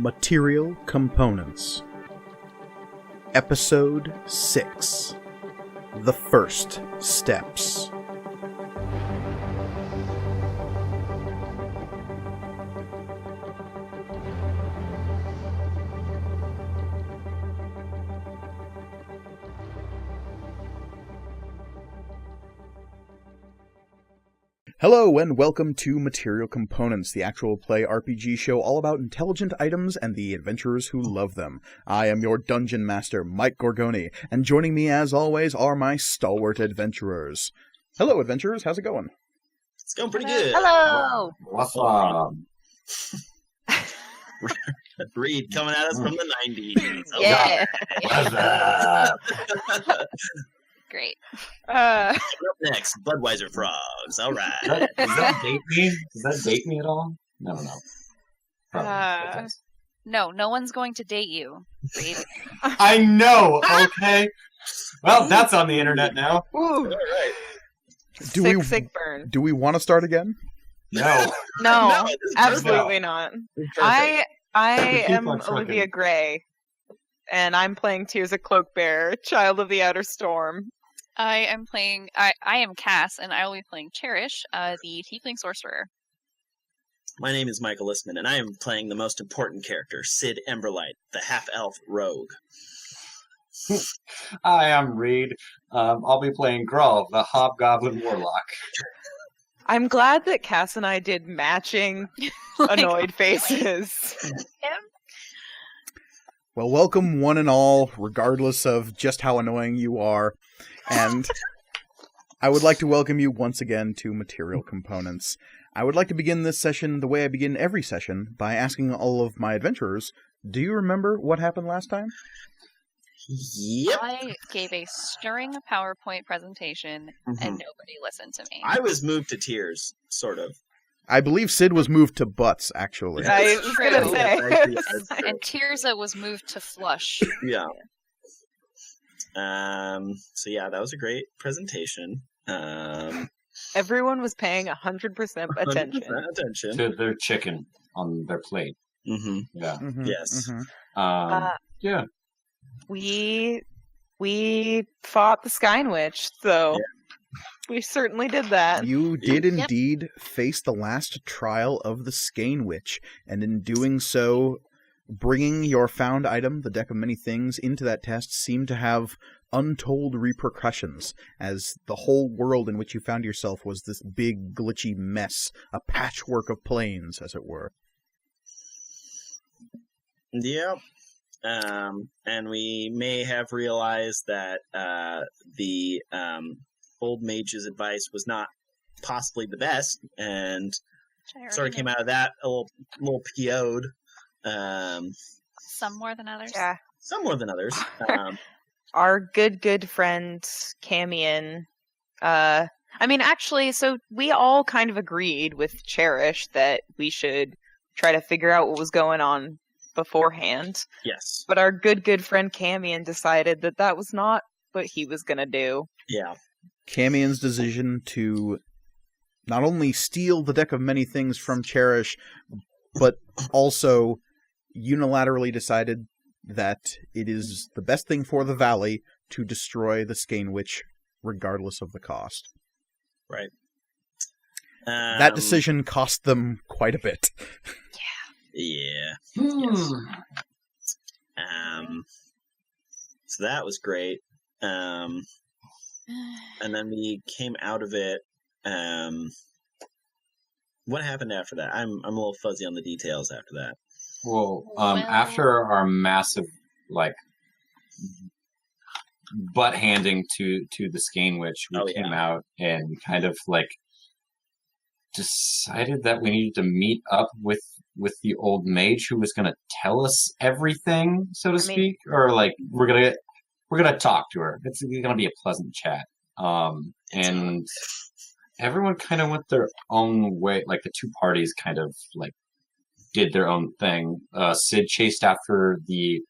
Material Components. Episode 6. The First Steps. Hello and welcome to Material Components, the actual play RPG show all about intelligent items and the adventurers who love them. I am your dungeon master, Mike Gorgoni, and joining me as always are my stalwart adventurers. Hello adventurers, how's it going? It's going pretty good. Hello! What's up? Reed coming at us from the 90s. Oh, Yeah. What's up? Great. Up next, Budweiser Frogs. All right. Does that date me? Does that date me at all? No. Probably. No one's going to date you, Reed. I know, okay? Well, that's on the internet now. All right. Sick burn. Do we want to start again? No. No, this is absolutely not. perfect. I Keep am on trucking. Olivia Gray, and I'm playing Tears of Cloakbearer, Child of the Outer Storm. I am Cass, and I will be playing Cherish, the Tiefling Sorcerer. My name is Michael Listman, and I am playing the most important character, Sid Emberlight, the half-elf rogue. Hi, I'm Reed. I'll be playing Grawl, the Hobgoblin Warlock. I'm glad that Cass and I did matching annoyed faces. Well, welcome one and all, regardless of just how annoying you are. And I would like to welcome you once again to Material Components. I would like to begin this session the way I begin every session, by asking all of my adventurers, do you remember what happened last time? Yep. I gave a stirring PowerPoint presentation, and nobody listened to me. I was moved to tears, sort of. I believe Sid was moved to butts, actually. I was True. gonna say. And Tirza was moved to flush. Yeah. So yeah, that was a great presentation. Everyone was paying 100% attention. 100% attention. To their chicken on their plate. Mm-hmm. Yeah. Mhm, Yes. mhm. Yeah. We fought the Skynwitch, so we certainly did that. You did Yep. indeed face the last trial of the Skein Witch, and in doing so, bringing your found item, the Deck of Many Things, into that test seemed to have untold repercussions, as the whole world in which you found yourself was this big, glitchy mess, a patchwork of planes, as it were. Yep. And we may have realized that the Old Mage's advice was not possibly the best, and sort of came out of that a little PO'd. Some more than others. Yeah. Some more than others. Our good friend Camion. Actually, so we all kind of agreed with Cherish that we should try to figure out what was going on beforehand. Yes. But our good friend Camion decided that that was not what he was gonna do. Yeah. Camion's decision to not only steal the Deck of Many Things from Cherish, but also unilaterally decided that it is the best thing for the Valley to destroy the Skein Witch, regardless of the cost. Right. That decision cost them quite a bit. Yeah. Yes. So that was great. And then we came out of it. What happened after that? I'm a little fuzzy on the details after that. Well, Well- after our massive, butt handing to the Skein Witch, we came out and we kind of, decided that we needed to meet up with the Old Mage who was going to tell us everything, so to speak. Or, we're gonna talk to her. It's going to be a pleasant chat. And everyone kind of went their own way. The two parties kind of, did their own thing. Sid chased after the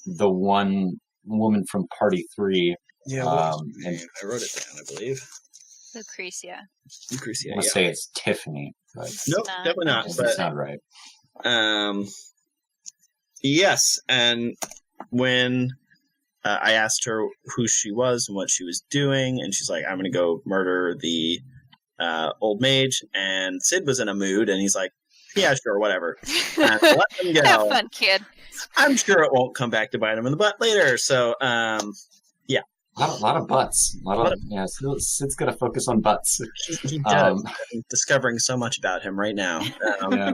one woman from Party 3. Yeah, and I wrote it down, I believe. Lucretia. Lucretia, I'm going to say it's Tiffany. But Nope, Nah, definitely not. that But doesn't sound right. Yes, and when I asked her who she was and what she was doing, and she's like, I'm going to go murder the Old Mage, and Sid was in a mood, and he's like, yeah, sure, whatever. Let them go. Have fun, kid. I'm sure it won't come back to bite him in the butt later, so, yeah. A lot of butts. Sid's got to focus on butts. He does. I'm discovering so much about him right now. Yeah.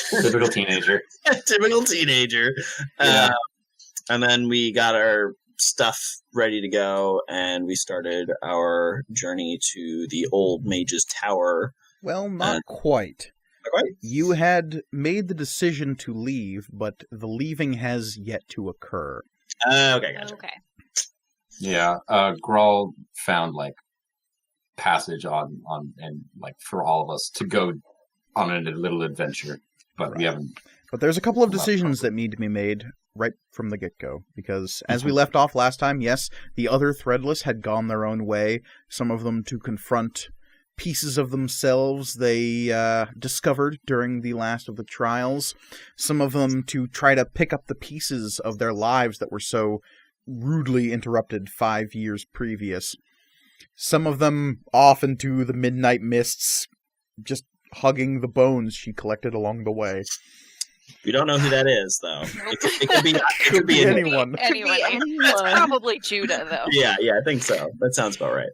Typical teenager. Typical teenager. Yeah. And then we got our stuff ready to go, and we started our journey to the Old Mage's Tower. Well, not quite. Not quite? You had made the decision to leave, but the leaving has yet to occur. Okay, gotcha. Okay. Yeah, Grawl found like passage on and like for all of us to go on a little adventure, but we haven't. But there's a couple of decisions that need to be made right from the get-go, because as we left off last time, yes, the other Threadless had gone their own way, some of them to confront pieces of themselves they discovered during the last of the trials, some of them to try to pick up the pieces of their lives that were so rudely interrupted 5 years previous. Some of them off into the midnight mists, just hugging the bones she collected along the way. We don't know who that is, though. It could be anyone. Anyone. anyone. It's probably Judah, though. Yeah, I think so. That sounds about right.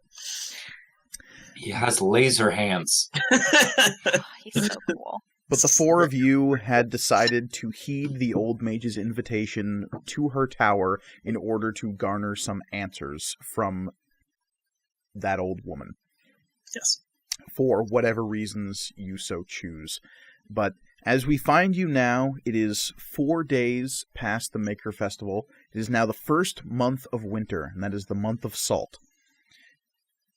He has laser hands. He's so cool. But the four of you had decided to heed the Old Mage's invitation to her tower in order to garner some answers from that old woman. Yes. For whatever reasons you so choose. But as we find you now, it is 4 days past the Maker Festival. It is now the first month of winter, and that is the month of salt.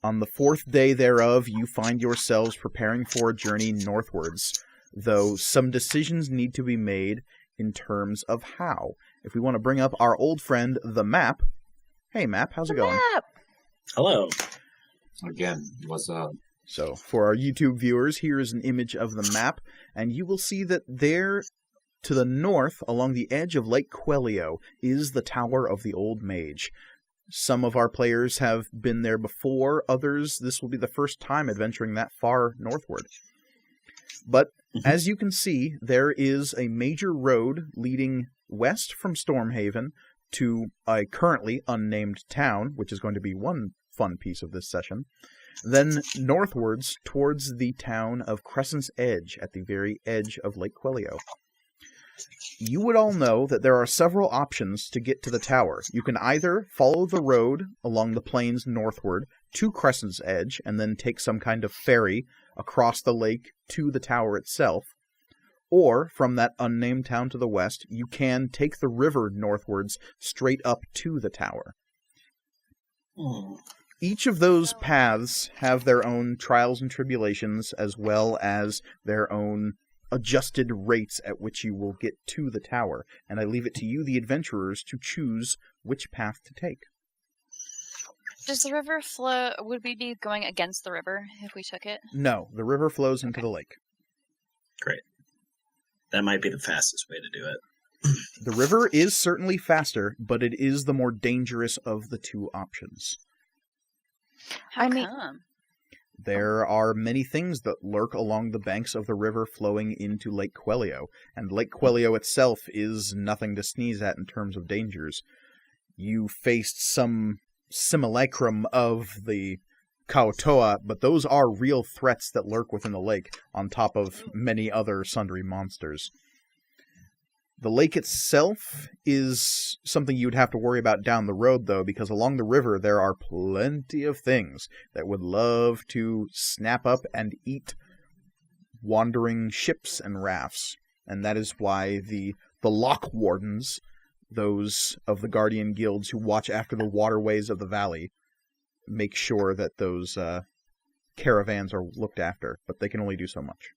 On the 4th day thereof, you find yourselves preparing for a journey northwards, though some decisions need to be made in terms of how. If we want to bring up our old friend, the Map. Hey, Map, how's it going? Map. Hello. Again, what's up? So, for our YouTube viewers, here is an image of the map, and you will see that there, to the north, along the edge of Lake Quelio, is the Tower of the Old Mage. Some of our players have been there before, others, this will be the first time adventuring that far northward. But, as you can see, there is a major road leading west from Stormhaven to a currently unnamed town, which is going to be one fun piece of this session, then northwards towards the town of Crescent's Edge at the very edge of Lake Quelio. You would all know that there are several options to get to the tower. You can either follow the road along the plains northward to Crescent's Edge and then take some kind of ferry across the lake to the tower itself, or from that unnamed town to the west, you can take the river northwards straight up to the tower. Each of those paths have their own trials and tribulations, as well as their own adjusted rates at which you will get to the tower, and I leave it to you, the adventurers, to choose which path to take. Does the river flow? Would we be going against the river if we took it? No, the river flows into the lake. Great. That might be the fastest way to do it. The river is certainly faster, but it is the more dangerous of the two options. How I mean- come? There are many things that lurk along the banks of the river flowing into Lake Quelio, and Lake Quelio itself is nothing to sneeze at in terms of dangers. You faced some simulacrum of the Kautoa, but those are real threats that lurk within the lake, on top of many other sundry monsters. The lake itself is something you'd have to worry about down the road, though, because along the river there are plenty of things that would love to snap up and eat wandering ships and rafts. And that is why the lock wardens, those of the Guardian Guilds who watch after the waterways of the valley, make sure that those caravans are looked after, but they can only do so much.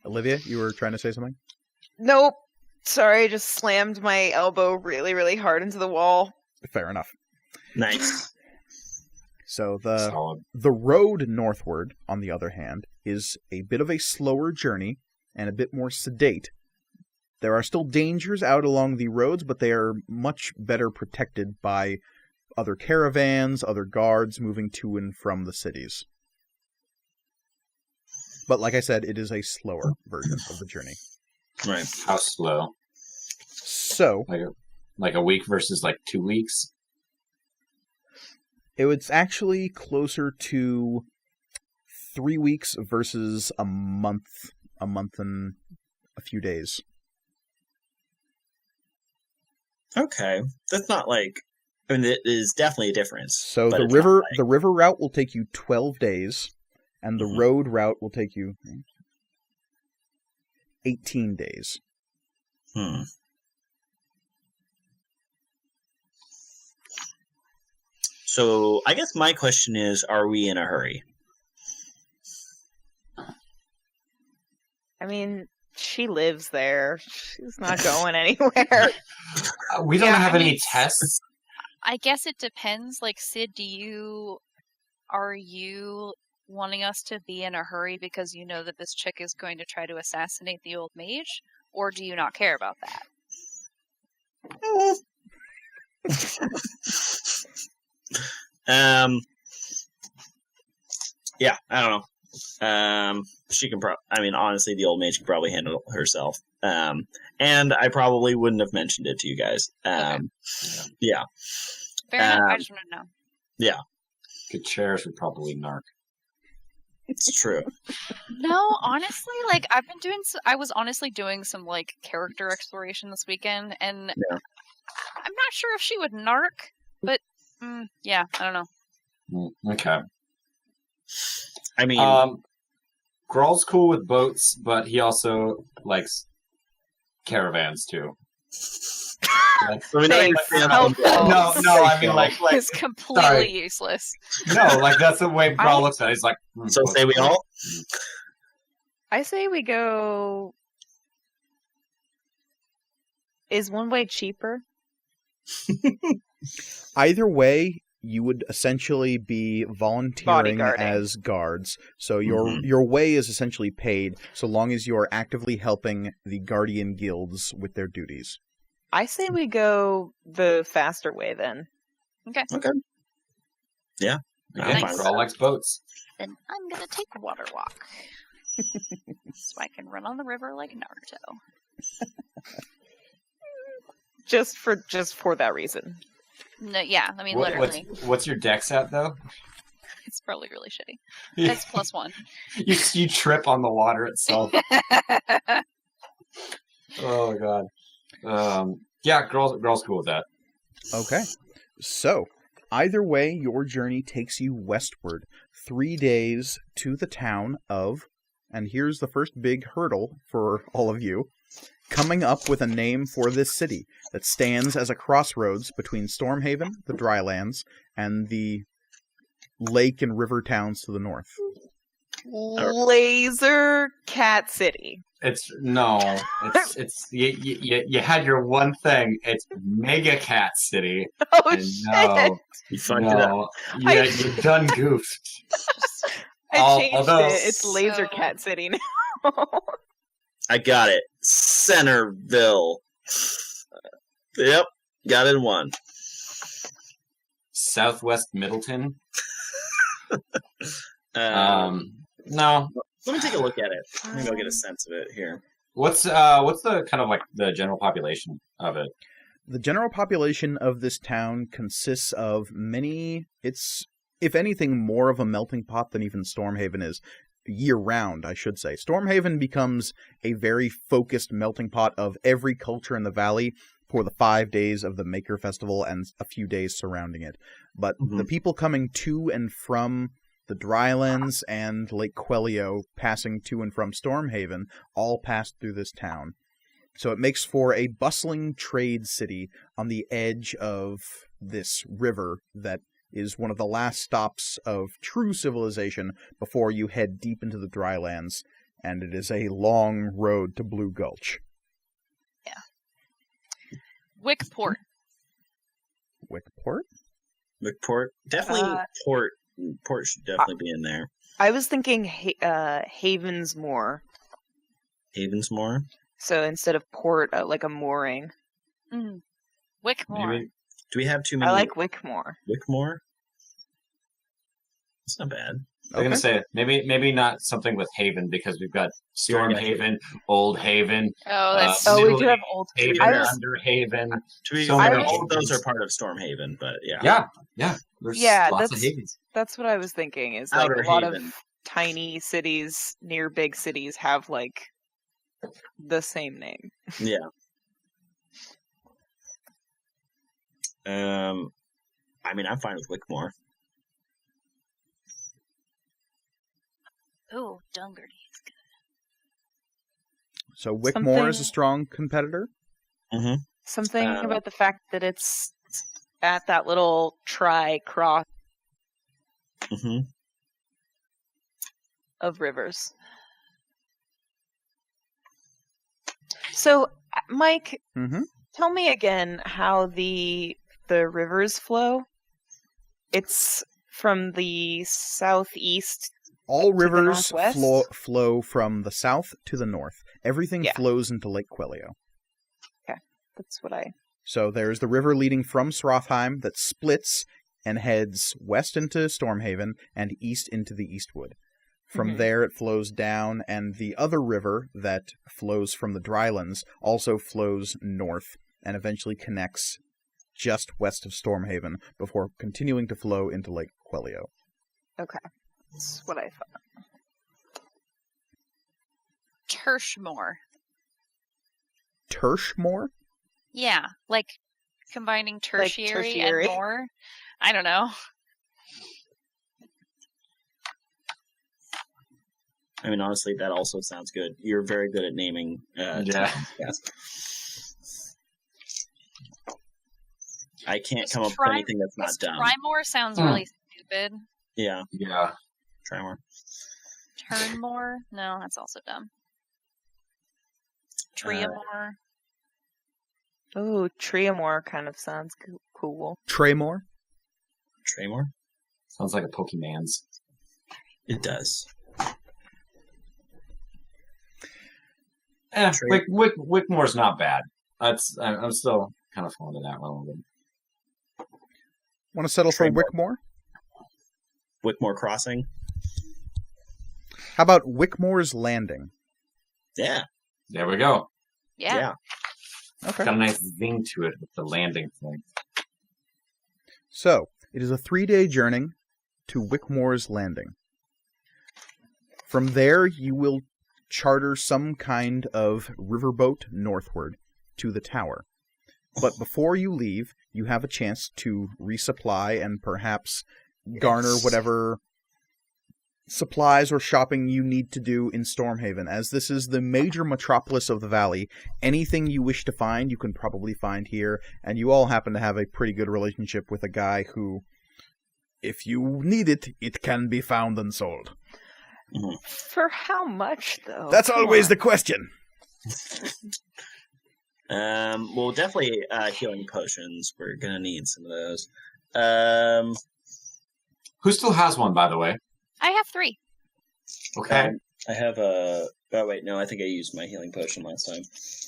Olivia, you were trying to say something? Nope. Sorry, I just slammed my elbow really, really hard into the wall. Fair enough. Nice. So Solid. the road northward, on the other hand, is a bit of a slower journey and a bit more sedate There are still dangers out along the roads, but they are much better protected by other caravans, other guards moving to and from the cities. But like I said, it is a slower version of the journey. Right. How slow? So, Like a week versus like 2 weeks? it was actually closer to 3 weeks versus a month and a few days. Okay. That's not like... I mean, it is definitely a difference. So but the it's not river like- the river route will take you 12 days, and the Mhm. road route will take you 18 days. So, I guess my question is, are we in a hurry? I mean, she lives there. She's not going anywhere. We don't Yeah, have I any mean, tests. I guess it depends. Like, Sid, are you wanting us to be in a hurry because you know that this chick is going to try to assassinate the old mage? Or do you not care about that? Yeah, I don't know. She can honestly, the old mage can probably handle it herself. And I probably wouldn't have mentioned it to you guys. Yeah. Fair enough. I just want to know. Yeah, Good chairs would probably narc. it's true. No, honestly, like I've been doing. I was honestly doing some like character exploration this weekend, and Yeah. I'm not sure if she would narc, but yeah, I don't know. Okay. I mean, Gral's cool with boats, but he also likes caravans too. Like, I mean, Thanks. no, no, I mean like It's completely sorry. useless. no, like that's the way Gral looks at it. He's like, So say we all? I say we go. Is one way cheaper? Either way, you would essentially be volunteering Bodyguarding. as guards. So your way is essentially paid so long as you are actively helping the guardian guilds with their duties. I say we go the faster way then. Okay. Yeah. I'm Again, fine with Gral that. likes boats. Then I'm gonna take a water walk, so I can run on the river like Naruto. Just for that reason. No, yeah, I mean What's literally, your dex at though? it's probably really shitty. That's +1. you trip on the water itself. Oh god. Yeah, Gral's cool with that. Okay. So, either way, your journey takes you westward 3 days to the town of, and here's the first big hurdle for all of you, coming up with a name for this city that stands as a crossroads between Stormhaven, the Drylands, and the lake and river towns to the north. Laser Cat City. It's you had your one thing. It's Mega Cat City. Oh And shit! no, You fucked it up. no, you done goofed. I changed although- it. It's Laser So- Cat City now. I got it. Centerville. Yep. Got it in one. Southwest Middleton. Let No. me take a look at it. Maybe I'll get a sense of it here. What's the kind of like the general population of it? The general population of this town consists of it's, if anything, more of a melting pot than even Stormhaven is. Year-round, I should say. Stormhaven becomes a very focused melting pot of every culture in the valley for the 5 days of the Maker Festival and a few days surrounding it. But the people coming to and from the Drylands and Lake Quelio, passing to and from Stormhaven, all pass through this town. So it makes for a bustling trade city on the edge of this river that is one of the last stops of true civilization before you head deep into the Drylands, and it is a long road to Blue Gulch. Wickport. Wickport? McPort. Definitely Port. Port should definitely be in there. I was thinking Havensmore. Havensmore. So instead of port, like a mooring. Mm. Wickmore. Maybe. Do we have too many? I like Wickmore. Wickmore. It's not bad. I'm gonna say maybe not something with Haven because we've got Storm Yeah. Haven, Old Haven. Oh, that's Oh, we Middle do have Old Haven, I was- Under Haven. To be So fair, many all of those havens. are part of Stormhaven, but yeah. Yeah. There's Yeah, lots of that's- havens. That's what I was thinking. Is like Outer a lot Haven. of tiny cities near big cities have like the same name. Yeah. I mean, I'm fine with Wickmore. Ooh, Dungardy is good. So Wickmore is a Something- strong competitor. Something Um, about the fact that it's at that little tri-cross Mm-hmm. of rivers. So, Mike, Mm-hmm. tell me again how the rivers flow. It's from the southeast. All the rivers northwest? flow from the south to the north. Everything Yeah. flows into Lake Quelio. That's what I. So there's the river leading from Srothheim that splits and heads west into Stormhaven and east into the Eastwood. From Mhm. there it flows down, and the other river that flows from the Drylands also flows north and eventually connects just west of Stormhaven before continuing to flow into Lake Quelio. Okay, that's what I thought. Tershmore. Tershmore? Yeah, like combining tertiary, tertiary. and more. I don't know. I mean, honestly, that also sounds good. You're very good at naming. Yeah. towns, yes. I can't come up with anything that's not dumb. Trimore sounds Hmm. really stupid. Yeah, Yeah. try more. Turnmore? No, that's also dumb. Triamore? Oh, Triamore kind of sounds cool. Tremor? Try more. Sounds like a Pokemon's. It does. Wick, Wickmore's not bad. I'm still kind of fond of that one. Want to settle for Tremor. Wickmore? Wickmore Crossing. How about Wickmore's Landing? Yeah. There we go. Yeah. Okay. Got a nice zing to it with the landing point. So, it is a 3-day journey to Wickmore's Landing. From there, you will charter some kind of riverboat northward to the tower. But before you leave, you have a chance to resupply and perhaps garner whatever supplies or shopping you need to do in Stormhaven. As this is the major metropolis of the valley, anything you wish to find, you can probably find here, and you all happen to have a pretty good relationship with a guy who, if you need it, it can be found and sold. For how much, though? That's Come always on. the question. Well, definitely healing potions. We're gonna need some of those. Who still has one, by the way? I have 3. Okay. I have a. Oh wait, no. I think I used my healing potion last time.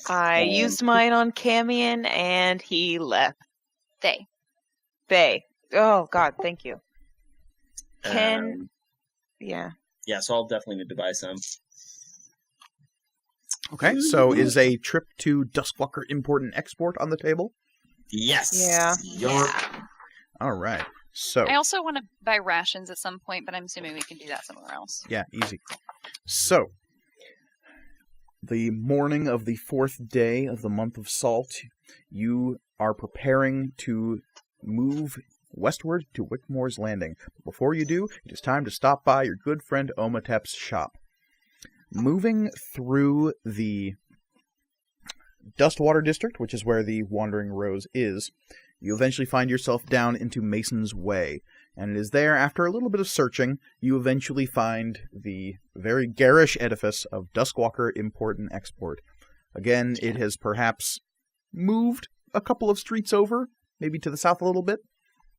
I used mine on Camion, and he left. They. Oh, God, thank you. Can... Yeah. Yeah, so I'll definitely need to buy some. Okay, so is a trip to Duskwalker Import and Export on the table? Yes. Yeah. All right. So, I also want to buy rations at some point, but I'm assuming we can do that somewhere else. yeah, easy. So, the morning of the 4th day of the month of Salt, you are preparing to move westward to Wickmore's Landing. Before you do, it is time to stop by your good friend Omatep's shop. Moving through the Dustwater District, which is where the Wandering Rose is, you eventually find yourself down into Mason's Way. And it is there, after a little bit of searching, you eventually find the very garish edifice of Duskwalker Import and Export. Again, it has perhaps moved a couple of streets over, maybe to the south a little bit.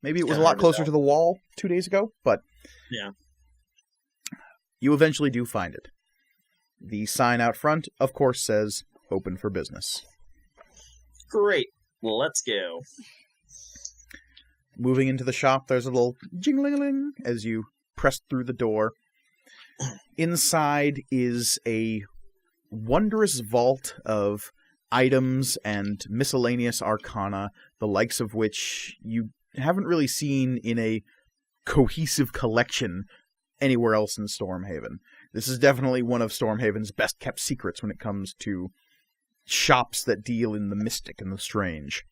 Maybe it was a lot closer to the wall 2 days ago, but Yeah. you eventually do find it. The sign out front, of course, says open for business. Great. Well, let's go. Moving into the shop, there's a little jingling as you press through the door. Inside is a wondrous vault of items and miscellaneous arcana, the likes of which you haven't really seen in a cohesive collection anywhere else in Stormhaven. This is definitely one of Stormhaven's best-kept secrets when it comes to shops that deal in the mystic and the strange.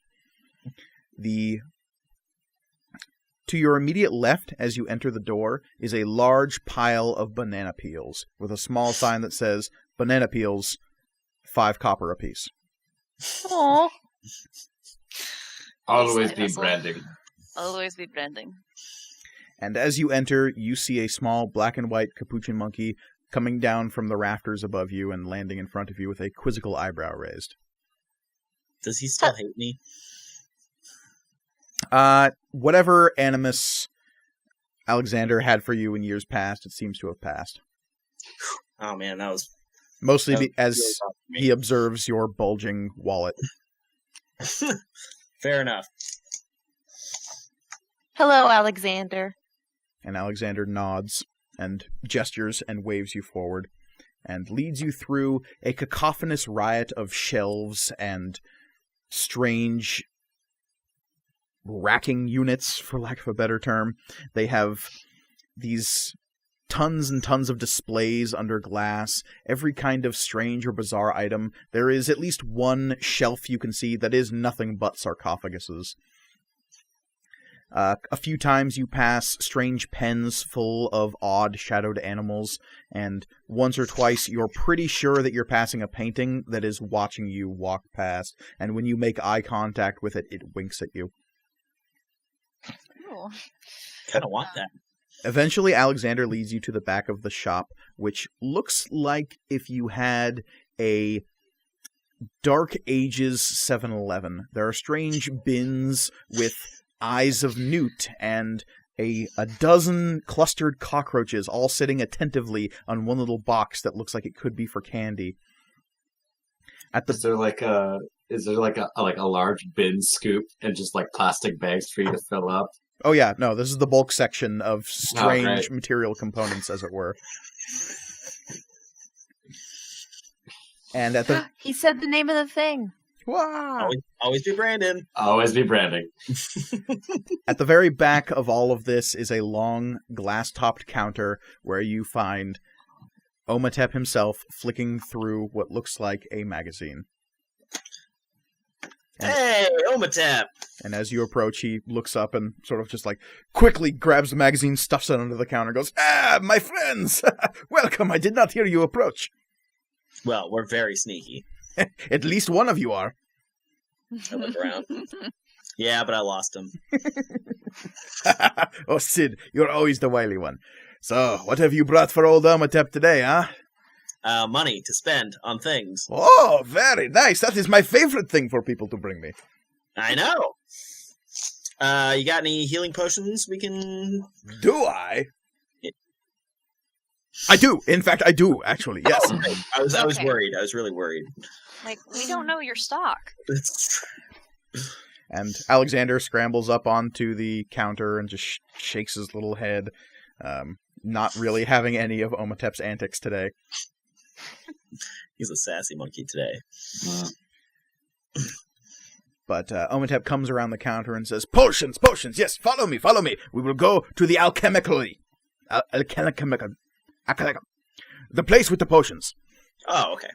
To your immediate left, as you enter the door, is a large pile of banana peels, with a small sign that says, "Banana peels, 5 copper apiece." Aww. Always be Hustle. branding. Always be branding. And as you enter, you see a small black and white capuchin monkey coming down from the rafters above you and landing in front of you with a quizzical eyebrow raised. Does he still hate me? Whatever animus Alexander had for you in years past, it seems to have passed. Oh man, that was Mostly really as tough for me. he observes your bulging wallet. Fair enough. Hello, Alexander. And Alexander nods and gestures and waves you forward and leads you through a cacophonous riot of shelves and strange racking units, for lack of a better term. They have these tons and tons of displays under glass, every kind of strange or bizarre item. There is at least one shelf you can see that is nothing but sarcophaguses. A few times you pass strange pens full of odd shadowed animals, and once or twice you're pretty sure that you're passing a painting that is watching you walk past, and when you make eye contact with it, it winks at you. Ooh. Kind of want that. Eventually, Alexander leads you to the back of the shop, which looks like if you had a Dark Ages 7-Eleven. There are strange bins with eyes of newt and a dozen clustered cockroaches all sitting attentively on one little box that looks like it could be for candy. Is there like a large bin scoop and just like plastic bags for you to fill up? Oh yeah, no, this is the bulk section of strange great. material components, as it were. And at the He said the name of the thing. wow! Always be Brandon. Always be branding. At the very back of all of this is a long glass-topped counter where you find Omatep himself flicking through what looks like a magazine. Hey, Omatep! And as you approach, he looks up and sort of just like quickly grabs the magazine, stuffs it under the counter, and goes, "Ah, my friends! Welcome, I did not hear you approach." Well, we're very sneaky. At least one of you are. I look around. Yeah, but I lost him. Oh, Sid, you're always the wily one. So, what have you brought for old Omatep today, huh? Money to spend on things. Oh, very nice. That is my favorite thing for people to bring me. I know. You got any healing potions we can... Do I? I do. In fact, I do, actually. Yes. Oh, right. I was Okay. worried. I was really worried. Like, we don't know your stock. And Alexander scrambles up onto the counter and just shakes his little head, not really having any of Omatep's antics today. He's a sassy monkey today. But Omatep comes around the counter and says, "Potions, potions, yes, follow me. We will go to the alchemically. The place with the potions." Oh, okay.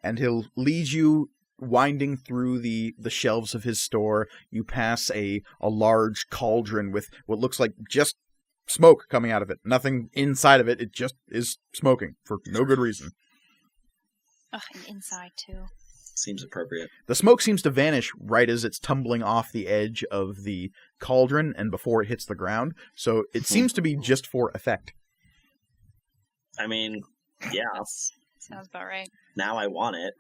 And he'll lead you winding through the shelves of his store. You pass a large cauldron with what looks like just smoke coming out of it. Nothing inside of it. It just is smoking for no good reason. Ugh, and inside, too. Seems appropriate. The smoke seems to vanish right as it's tumbling off the edge of the cauldron and before it hits the ground. So it seems to be just for effect. I mean, yeah. Sounds about right. Now I want it.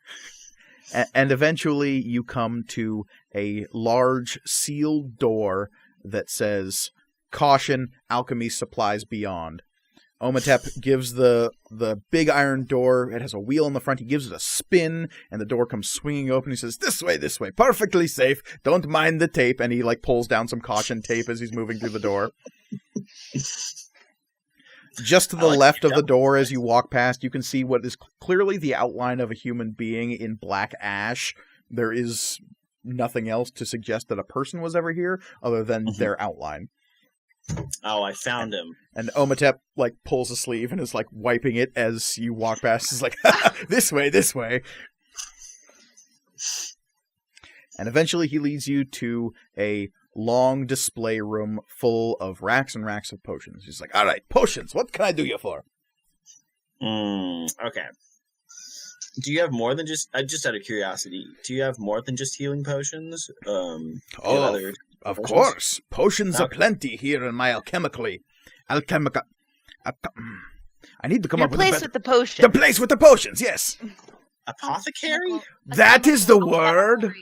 And eventually you come to a large sealed door that says, "Caution, alchemy supplies beyond." Omatep gives the big iron door, it has a wheel in the front, he gives it a spin, and the door comes swinging open. He says, this way, perfectly safe, don't mind the tape, and he pulls down some caution tape as he's moving through the door. Just to the left of the door as you walk past, you can see what is clearly the outline of a human being in black ash. There is nothing else to suggest that a person was ever here other than their outline. Oh, I found him. And Omatep, pulls a sleeve and is, wiping it as you walk past. He's like, this way. And eventually he leads you to a long display room full of racks and racks of potions. He's like, all right, potions, what can I do you for? Okay. Do you have more than just out of curiosity, do you have more than just healing potions? Of course. Potions aplenty here in my alchemically. I need to come up with a place better... with the potions. The place with the potions, yes. Apothecary? That is the word.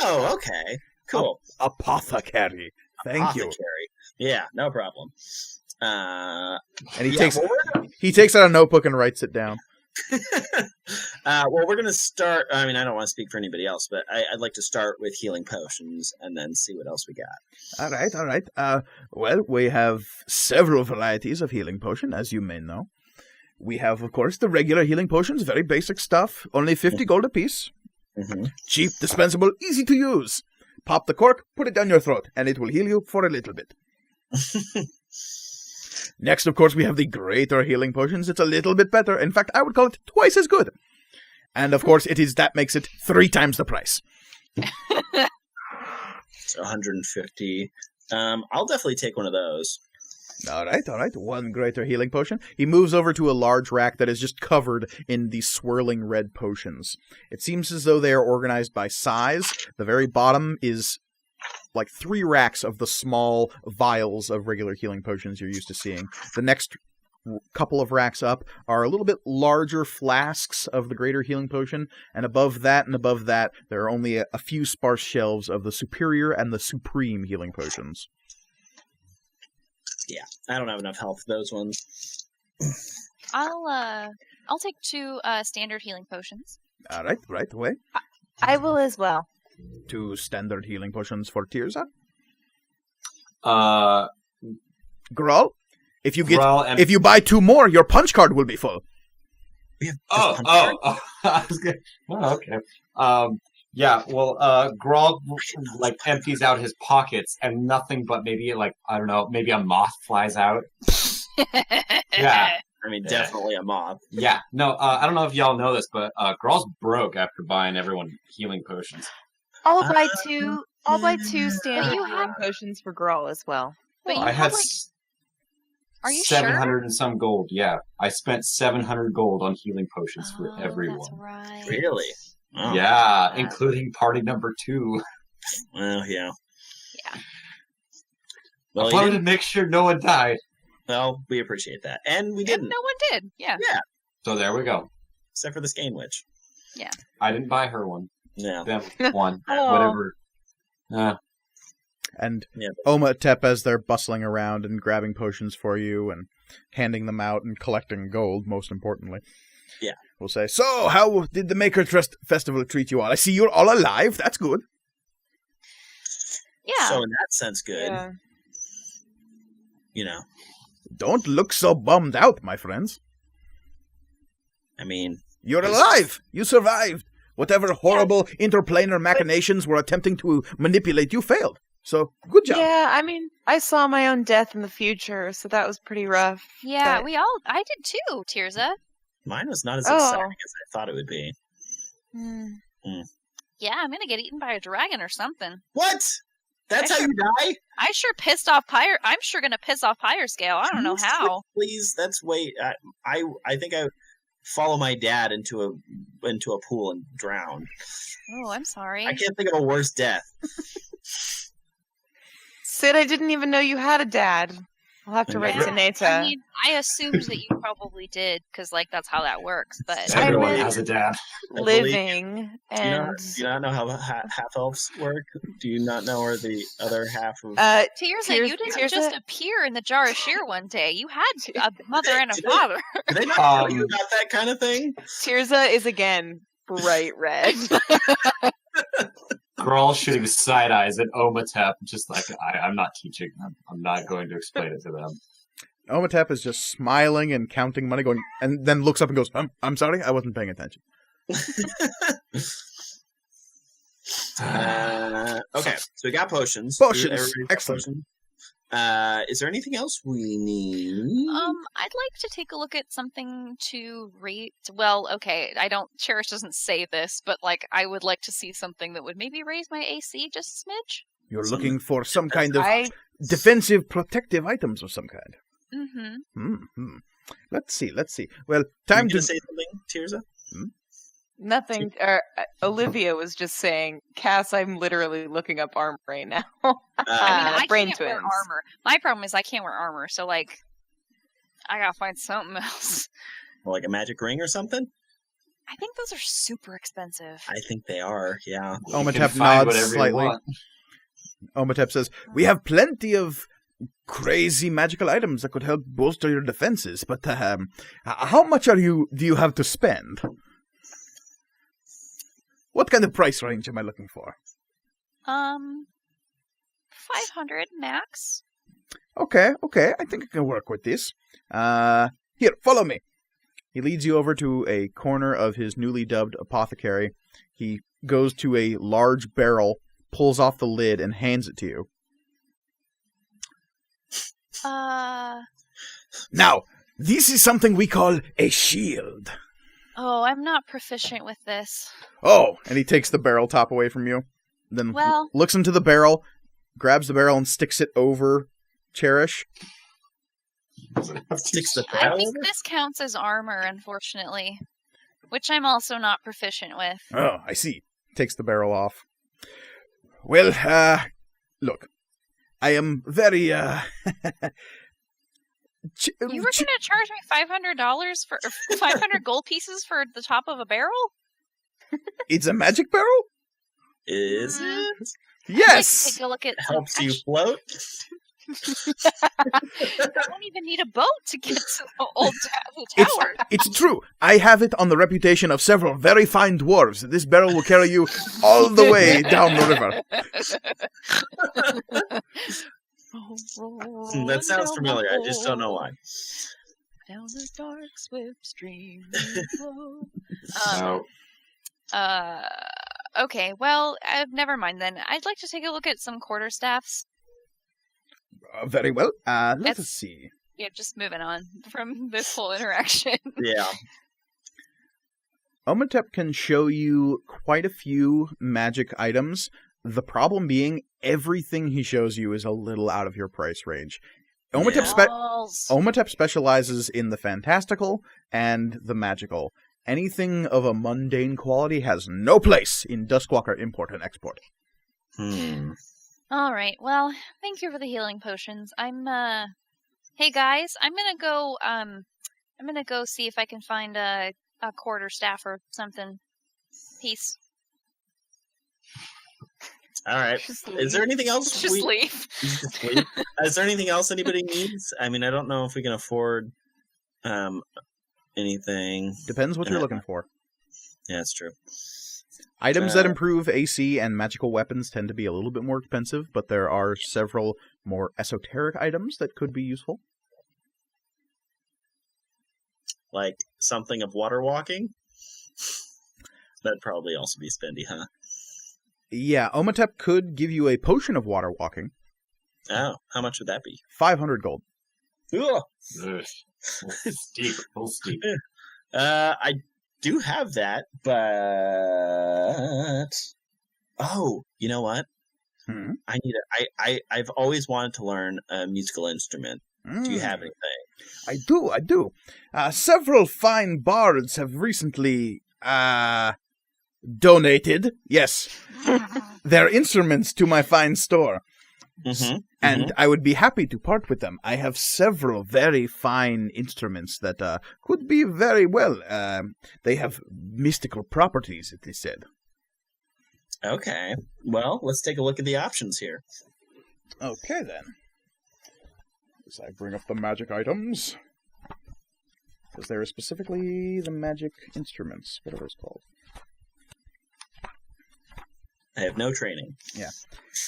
Oh, okay. Cool. Apothecary. Thank you. Yeah, no problem. And he takes out a notebook and writes it down. Well, we're going to start. I mean, I don't want to speak for anybody else, but I'd like to start with healing potions and then see what else we got. All right. Well, we have several varieties of healing potion, as you may know. We have, of course, the regular healing potions, very basic stuff, only 50 gold apiece. Mm-hmm. Cheap, dispensable, easy to use. Pop the cork, put it down your throat, and it will heal you for a little bit. Next, of course, we have the greater healing potions. It's a little bit better. In fact, I would call it twice as good. And, of course, that makes it 3 times the price. It's 150. I'll definitely take one of those. All right. 1 greater healing potion. He moves over to a large rack that is just covered in these swirling red potions. It seems as though they are organized by size. The very bottom is 3 racks of the small vials of regular healing potions you're used to seeing. The next couple of racks up are a little bit larger flasks of the greater healing potion, and above that, there are only a few sparse shelves of the superior and the supreme healing potions. Yeah, I don't have enough health for those ones. I'll take 2 standard healing potions. All right away. I will as well. 2 standard healing potions for Tirza. Grawl, if you buy 2 more, your punch card will be full. I was good. Oh, okay. Yeah, well, Grawl empties out his pockets and nothing but maybe I don't know, maybe a moth flies out. Yeah. I mean, definitely a moth. Yeah. No, I don't know if y'all know this, but Grawl's broke after buying everyone healing potions. I'll buy 2 standard healing potions for Grawl as well. But I had are you 700 sure? and some gold. Yeah, I spent 700 gold on healing potions for everyone. That's right. Really? Oh. Yeah, including party number 2. Well, yeah. Yeah. Well, I wanted to make sure no one died. Well, we appreciate that. And we didn't. No one did. Yeah. Yeah. So there we go. Except for the Skein Witch. Yeah. I didn't buy her one. No. Them one. Oh. Whatever. And Omatep, as they're bustling around and grabbing potions for you and handing them out and collecting gold, most importantly. Yeah. We'll say, so, how did the Maker Festival treat you all? I see you're all alive. That's good. Yeah. So in that sense, good. Yeah. You know. Don't look so bummed out, my friends. I mean... You're alive! You survived! Whatever horrible interplanar machinations were attempting to manipulate you failed. So, good job. Yeah, I mean, I saw my own death in the future, so that was pretty rough. Yeah, but... I did too, Tirza. Mine was not as exciting as I thought it would be. Yeah, I'm gonna get eaten by a dragon or something. What? That's how you die? I'm sure gonna piss off Pyre Scale. I don't know how. Please, I think I would follow my dad into a pool and drown. Oh, I'm sorry. I can't think of a worse death. Sid, I didn't even know you had a dad. I'll have to write to I Nata. mean, I assumed that you probably did, because, like, that's how that works, but... Everyone been- has a dad. Living Do you and not know how half elves work? Do you not know where the other half of? Tirza, you didn't just Tirza- appear in the Jar of Sheer one day. You had a mother and a father. Do they not tell you about that kind of thing? Tirza is again bright red. Grawl shooting side eyes at Omatep, just like I'm not teaching them. I'm not going to explain it to them. Omatep is just smiling and counting money, going, and then looks up and goes, I'm sorry, I wasn't paying attention. Okay, so we got potions. Potions, Everybody's got excellent. potions. Is there anything else we need? I'd like to take a look at something to rate. Well, okay, Cherish doesn't say this, but, like, I would like to see something that would maybe raise my AC just a smidge. You're looking for some kind of I defensive, protective items of some kind. Mm-hmm. Mm-hmm. Let's see. Well, time you to... say something, Tirza? nothing. Olivia was just saying, Cass, I'm literally looking up armor right now. I mean, I brain can't wear twins. armor. My problem is I can't wear armor, so, like, I gotta find something else. Or like a magic ring or something? I think those are super expensive. I think they are. Yeah. You can Omatep find nods whatever you slightly. want. Omatep says, we have plenty of crazy magical items that could help bolster your defenses, but how much do you have to spend? What kind of price range am I looking for? 500 max. Okay, I think I can work with this. Here, follow me. He leads you over to a corner of his newly dubbed apothecary. He goes to a large barrel, pulls off the lid, and hands it to you. Now, this is something we call a shield. Oh, I'm not proficient with this. Oh, and he takes the barrel top away from you, then Well- looks into the barrel, grabs the barrel and sticks it over Cherish. Sticks the I barrel think over? this counts as armor, unfortunately. Which I'm also not proficient with. Oh, I see. Takes the barrel off. Well, look. I am very, You were gonna charge me $500 for 500 gold pieces for the top of a barrel? It's a magic barrel? Is it? Yes! Take a look at. Helps you float? I don't even need a boat to get to the old tower. It's true. I have it on the reputation of several very fine dwarves. This barrel will carry you all the way down the river. That sounds familiar. I just don't know why. Down the dark swift stream. No. Okay, well, never mind then. I'd like to take a look at some quarterstaffs. Very well. Let It's- us see. Yeah, just moving on from this whole interaction. Yeah. Omatep can show you quite a few magic items. The problem being, everything he shows you is a little out of your price range. Omatep specializes in the fantastical and the magical. Anything of a mundane quality has no place in Duskwalker import and export. All right. Well, thank you for the healing potions. Hey guys, I'm gonna go see if I can find a quarterstaff or something. Peace. All right. Is there anything else? Just leave. Just leave? Is there anything else anybody needs? I mean, I don't know if we can afford anything. Depends what you're looking for. Yeah, that's true. Items that improve AC and magical weapons tend to be a little bit more expensive, but there are several more esoteric items that could be useful. Like something of water walking? That'd probably also be spendy, huh? Yeah, Omatep could give you a potion of water walking. Oh, how much would that be? 500 gold. Ugh. Ugh. Steep, full steep. I do have that, but you know what? I need I've always wanted to learn a musical instrument. Do you have anything? I do. Several fine bards have recently donated, yes, their instruments to my fine store. And I would be happy to part with them. I have several very fine instruments that could be very well. They have mystical properties, it is said. Okay. Well, let's take a look at the options here. Okay, then. As I bring up the magic items. Because there are specifically the magic instruments. What are those called? I have no training. Yeah.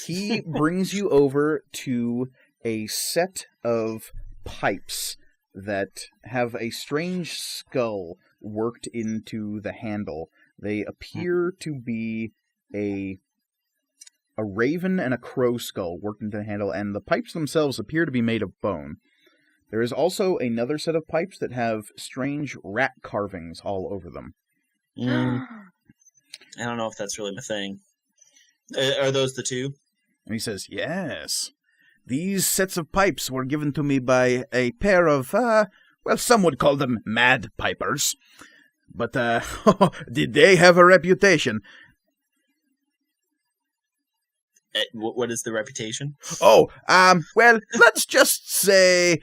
He brings you over to a set of pipes that have a strange skull worked into the handle. They appear to be a raven and a crow skull worked into the handle, and the pipes themselves appear to be made of bone. There is also another set of pipes that have strange rat carvings all over them. I don't know if that's really my thing. Are those the two? And he says, yes. These sets of pipes were given to me by a pair of, some would call them mad pipers. But, did they have a reputation? What is the reputation? Let's just say,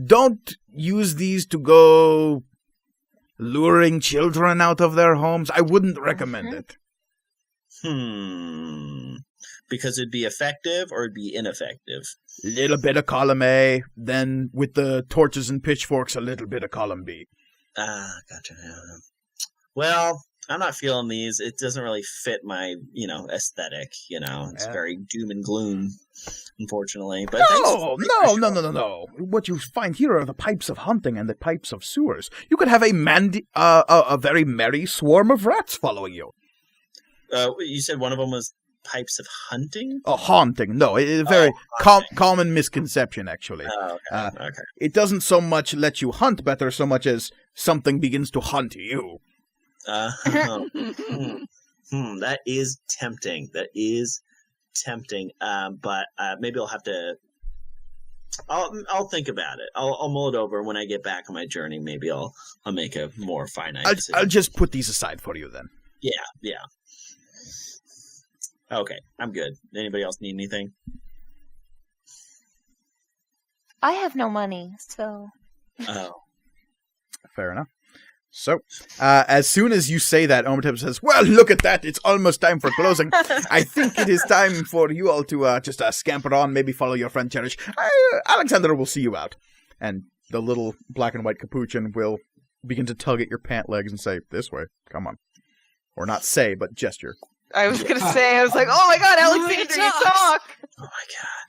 don't use these to go luring children out of their homes. I wouldn't recommend it. Because it'd be effective or it'd be ineffective? A little bit of column A, then with the torches and pitchforks, a little bit of column B. Gotcha. Well, I'm not feeling these. It doesn't really fit my, aesthetic, It's very doom and gloom, unfortunately. But No. What you find here are the pipes of hunting and the pipes of sewers. You could have a very merry swarm of rats following you. You said one of them was pipes of hunting? Oh, haunting. No, it's a very common misconception, actually. Oh, okay. It doesn't so much let you hunt better so much as something begins to hunt you. That is tempting. But maybe I'll have to... I'll think about it. I'll mull it over when I get back on my journey. Maybe I'll make a more finite decision. I'll just put these aside for you, then. Yeah. Okay, I'm good. Anybody else need anything? I have no money, so... Oh. Fair enough. So, as soon as you say that, Omatep says, well, look at that, it's almost time for closing. I think it is time for you all to just scamper on, maybe follow your friend Cherish. Alexander will see you out. And the little black and white capuchin will begin to tug at your pant legs and say, this way, come on. Or not say, but gesture. I was going to say, I was like, oh my god, Alexander, you talk! Oh my god.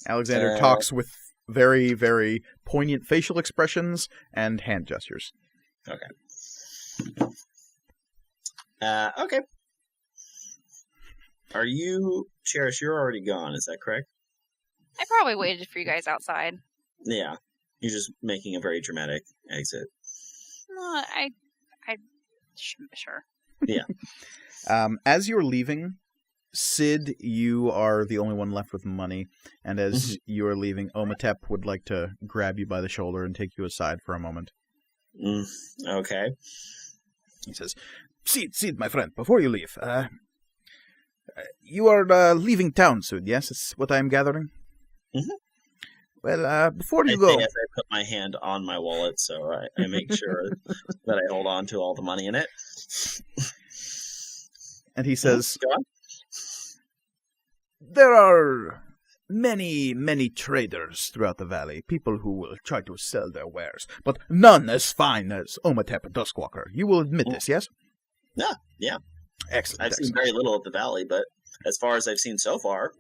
Alexander talks with very, very poignant facial expressions and hand gestures. Okay. Okay. Are you... Cherish, you're already gone, is that correct? I probably waited for you guys outside. Yeah. You're just making a very dramatic exit. Sure. Yeah. As you're leaving, Sid, you are the only one left with money, and as you're leaving, Omatep would like to grab you by the shoulder and take you aside for a moment. Okay. He says, Sid, my friend, before you leave, you are leaving town soon, yes? That's what I'm gathering? Mm-hmm. Well, before you go... As I put my hand on my wallet, so I make sure that I hold on to all the money in it. And he says, Go on. There are many, many traders throughout the valley, people who will try to sell their wares, but none as fine as Omatep Duskwalker. You will admit this, yes? Yeah. Excellent. I've seen very little of the valley, but as far as I've seen so far,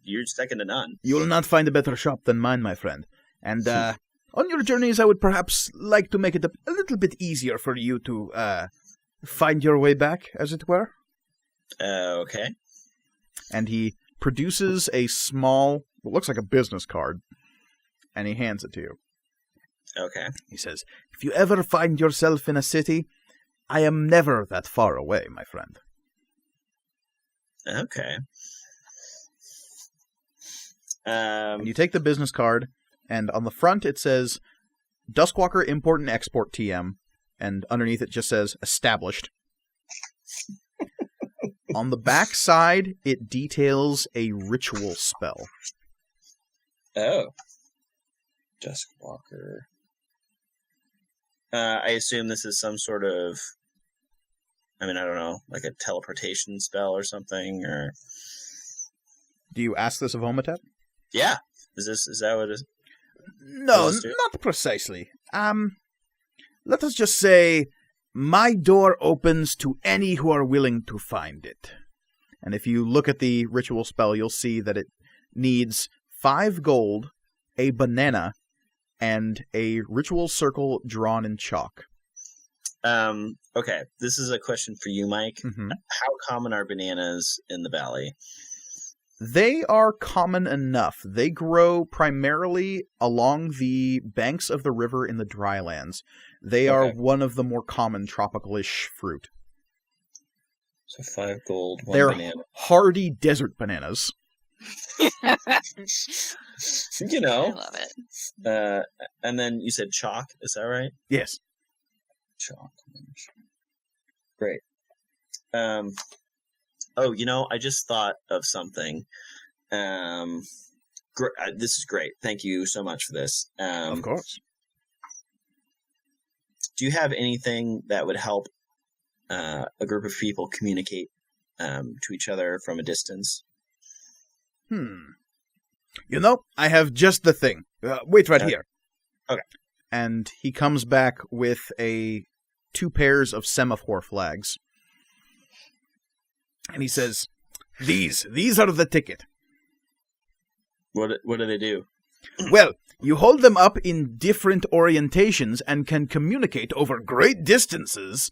you're second to none. You will not find a better shop than mine, my friend. And on your journeys, I would perhaps like to make it a little bit easier for you to find your way back, as it were. Okay. And he produces a small, what looks like a business card, and he hands it to you. Okay. He says, if you ever find yourself in a city, I am never that far away, my friend. Okay. And you take the business card, and on the front it says, Duskwalker Import and Export TM, and underneath it just says, established. On the back side, it details a ritual spell. Oh. Duskwalker. I assume this is some sort of, I don't know, like a teleportation spell or something, or... Do you ask this of Omatep? Yeah. Is that what it is? No, not precisely. Let us just say, my door opens to any who are willing to find it. And if you look at the ritual spell, you'll see that it needs 5 gold, a banana, and a ritual circle drawn in chalk. Okay, this is a question for you, Mike. Mm-hmm. How common are bananas in the valley? They are common enough. They grow primarily along the banks of the river in the drylands. They are one of the more common tropical-ish fruit. So 5 gold, 1 They're banana. hardy desert bananas. I love it. And then you said chalk, is that right? Yes. Chalk. Great. I just thought of something. This is great. Thank you so much for this. Of course. Do you have anything that would help a group of people communicate to each other from a distance? I have just the thing. Wait right here. Okay. And he comes back with 2 pairs of semaphore flags. And he says, These are the ticket. What do they do? Well, you hold them up in different orientations and can communicate over great distances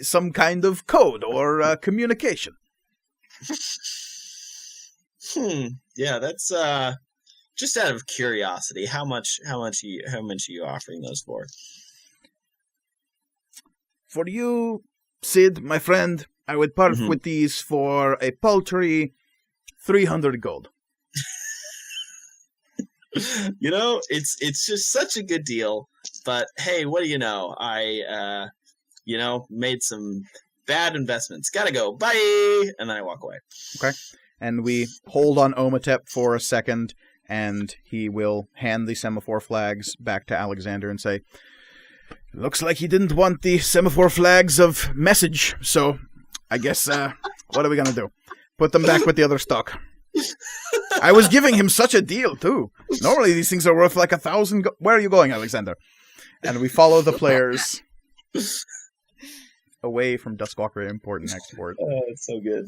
some kind of code or communication. Yeah, that's just out of curiosity. How much are you offering those for? For you, Sid, my friend, I would part with these for a paltry 300 gold. It's just such a good deal. But hey, what do you know? I made some bad investments. Gotta go. Bye. And then I walk away. Okay. And we hold on Omatep for a second, and he will hand the semaphore flags back to Alexander and say, looks like he didn't want the semaphore flags of message, so I guess, what are we gonna do? Put them back with the other stock. I was giving him such a deal, too. Normally these things are worth like 1,000 Where are you going, Alexander? And we follow the players away from Duskwalker Import and Export. Oh, it's so good.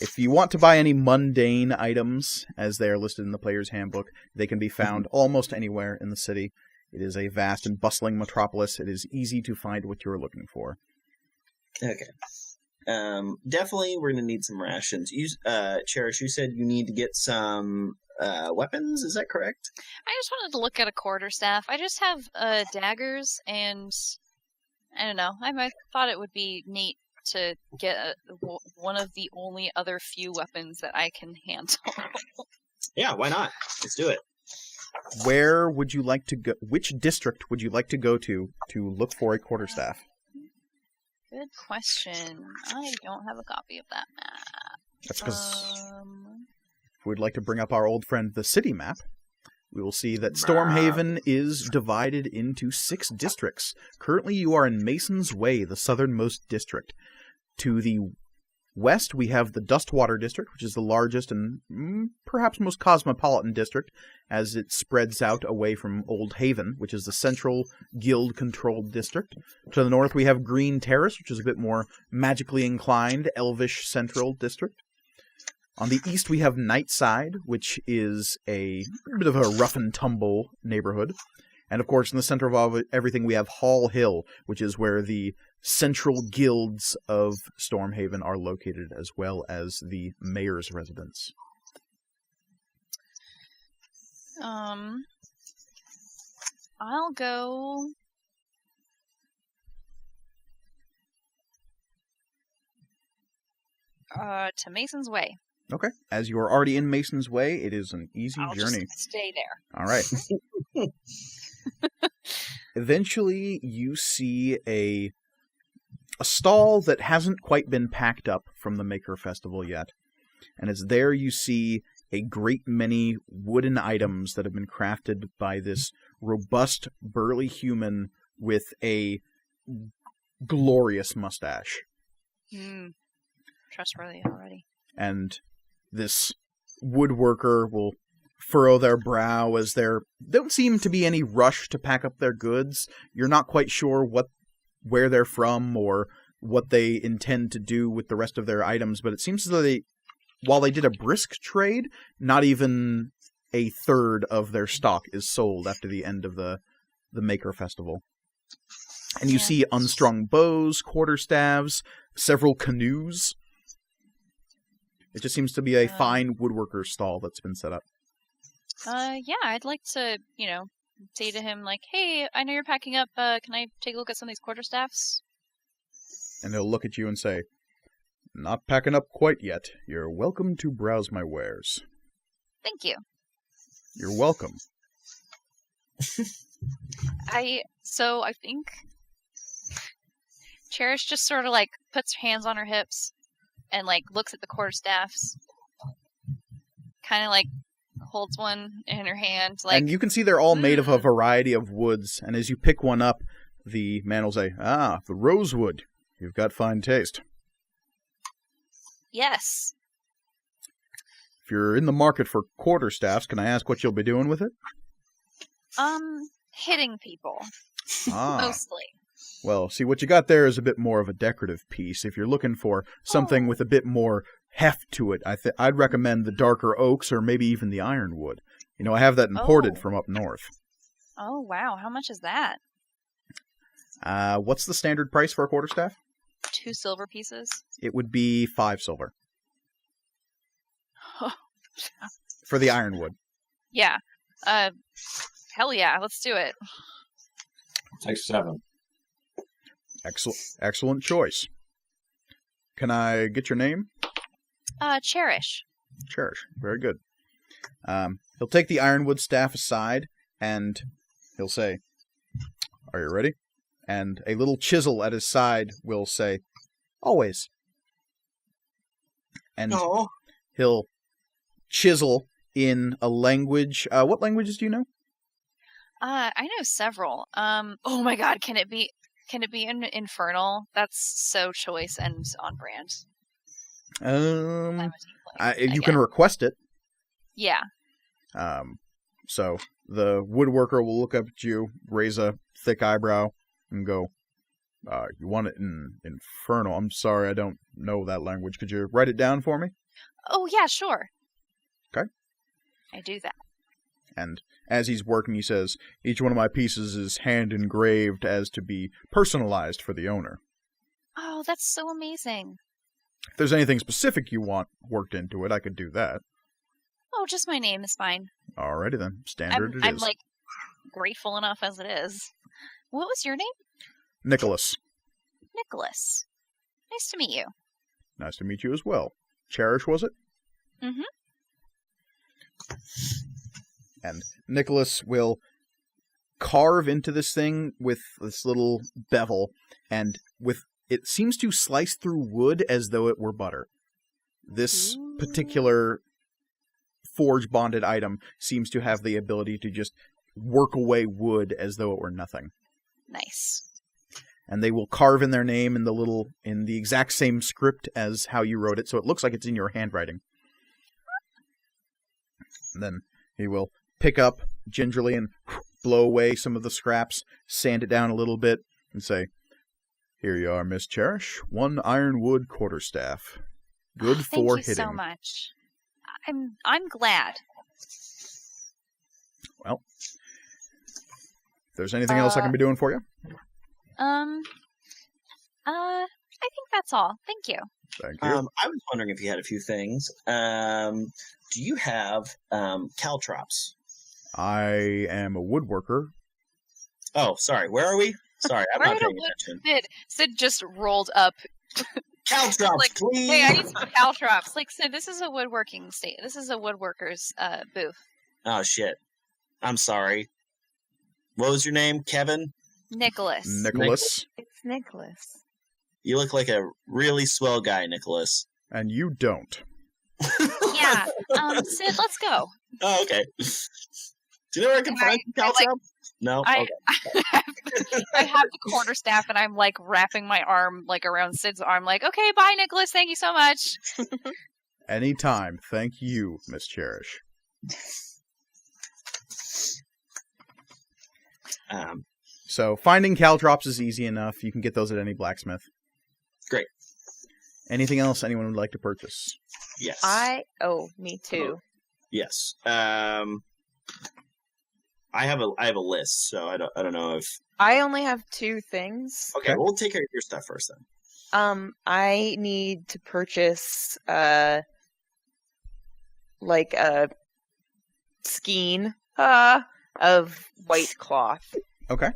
If you want to buy any mundane items, as they are listed in the player's handbook, they can be found almost anywhere in the city. It is a vast and bustling metropolis. It is easy to find what you're looking for. Okay. Definitely we're going to need some rations. Cherish, you said you need to get some weapons, is that correct? I just wanted to look at a quarterstaff. I just have daggers, and I don't know. I thought it would be neat to get one of the only other few weapons that I can handle. Yeah, why not? Let's do it. Where would you like to go? Which district would you like to go to look for a quarterstaff? Good question. I don't have a copy of that map. That's because if we'd like to bring up our old friend, the city map, we will see that Stormhaven is divided into 6 districts. Currently, you are in Mason's Way, the southernmost district. To the west, we have the Dustwater district, which is the largest and perhaps most cosmopolitan district, as it spreads out away from Old Haven, which is the central guild-controlled district. To the north, we have Green Terrace, which is a bit more magically inclined, elvish central district. On the east, we have Nightside, which is a bit of a rough-and-tumble neighborhood. And, of course, in the center of everything, we have Hall Hill, which is where the central guilds of Stormhaven are located, as well as the mayor's residence. I'll go... to Mason's Way. Okay. As you are already in Mason's Way, it is an easy journey. Just stay there. All right. Eventually, you see a a stall that hasn't quite been packed up from the Maker Festival yet. And it's there you see a great many wooden items that have been crafted by this robust, burly human with a glorious mustache. Trustworthy already. And this woodworker will furrow their brow as there don't seem to be any rush to pack up their goods. You're not quite sure where they're from or what they intend to do with the rest of their items, but it seems as though while they did a brisk trade, not even a third of their stock is sold after the end of the Maker Festival. And you see unstrung bows, quarterstaves, several canoes. It just seems to be a fine woodworker stall that's been set up. Yeah, I'd like to, say to him, like, hey, I know you're packing up, can I take a look at some of these quarterstaffs? And he'll look at you and say, not packing up quite yet. You're welcome to browse my wares. Thank you. You're welcome. I think Cherish just sort of, like, puts her hands on her hips and, like, looks at the quarterstaffs. Kind of, like, holds one in her hand. Like, and you can see they're all made of a variety of woods, and as you pick one up, the man will say, the rosewood. You've got fine taste. Yes. If you're in the market for quarterstaffs, can I ask what you'll be doing with it? Hitting people. Mostly. Well, see, what you got there is a bit more of a decorative piece. If you're looking for something with a bit more heft to it, I'd recommend the darker oaks or maybe even the ironwood. I have that imported from up north. Oh, wow. How much is that? What's the standard price for a quarterstaff? 2 silver pieces. It would be 5 silver. For the ironwood. Yeah. Hell yeah. Let's do it. Take 7. Excellent choice. Can I get your name? Cherish. Cherish. Very good. He'll take the ironwood staff aside, and he'll say, are you ready? And a little chisel at his side will say, always. And he'll chisel in a language. What languages do you know? I know several. Oh my god, can it be in Infernal? That's so choice and on brand. You can request it. Yeah. So the woodworker will look up at you, raise a thick eyebrow, and go, you want it in Infernal? I'm sorry, I don't know that language. Could you write it down for me? Oh, yeah, sure. Okay. I do that. And as he's working, he says, each one of my pieces is hand-engraved as to be personalized for the owner. Oh, that's so amazing. If there's anything specific you want worked into it, I could do that. Oh, just my name is fine. Alrighty then. Standard it is. I'm, like, grateful enough as it is. What was your name? Nicholas. Nicholas. Nice to meet you. Nice to meet you as well. Cherish, was it? Mm-hmm. And Nicholas will carve into this thing with this little bevel, and it seems to slice through wood as though it were butter. This particular forge-bonded item seems to have the ability to just work away wood as though it were nothing. Nice. And they will carve in their name in the exact same script as how you wrote it, so it looks like it's in your handwriting. And then he will pick up gingerly and blow away some of the scraps, sand it down a little bit, and say, here you are, Miss Cherish. 1 ironwood quarterstaff. Good for hitting. Thank you so much. I'm glad. Well, if there's anything else I can be doing for you? I think that's all. Thank you. Thank you. I was wondering if you had a few things. Do you have caltrops? I am a woodworker. Oh, sorry. Where are we? Sorry, I'm not paying attention. Sid just rolled up. Caltrops, like, please! Hey, I need some caltrops. Like, Sid, this is a woodworking state. This is a woodworker's booth. Oh, shit. I'm sorry. What was your name? Kevin? Nicholas. Nicholas. It's Nicholas. You look like a really swell guy, Nicholas. And you don't. Yeah. Sid, let's go. Oh, okay. Do you know where I can find caltrop? No? I Okay. I have the quarterstaff, and I'm like wrapping my arm like around Sid's arm, like, okay, bye, Nicholas. Thank you so much. Anytime. Thank you, Miss Cherish. So finding caltrops is easy enough. You can get those at any blacksmith. Great. Anything else anyone would like to purchase? Yes. Me too. Yes. I have a list, so I don't know if. I only have 2 things. Okay, we'll take care of your stuff first then. I need to purchase like a skein of white cloth. Okay.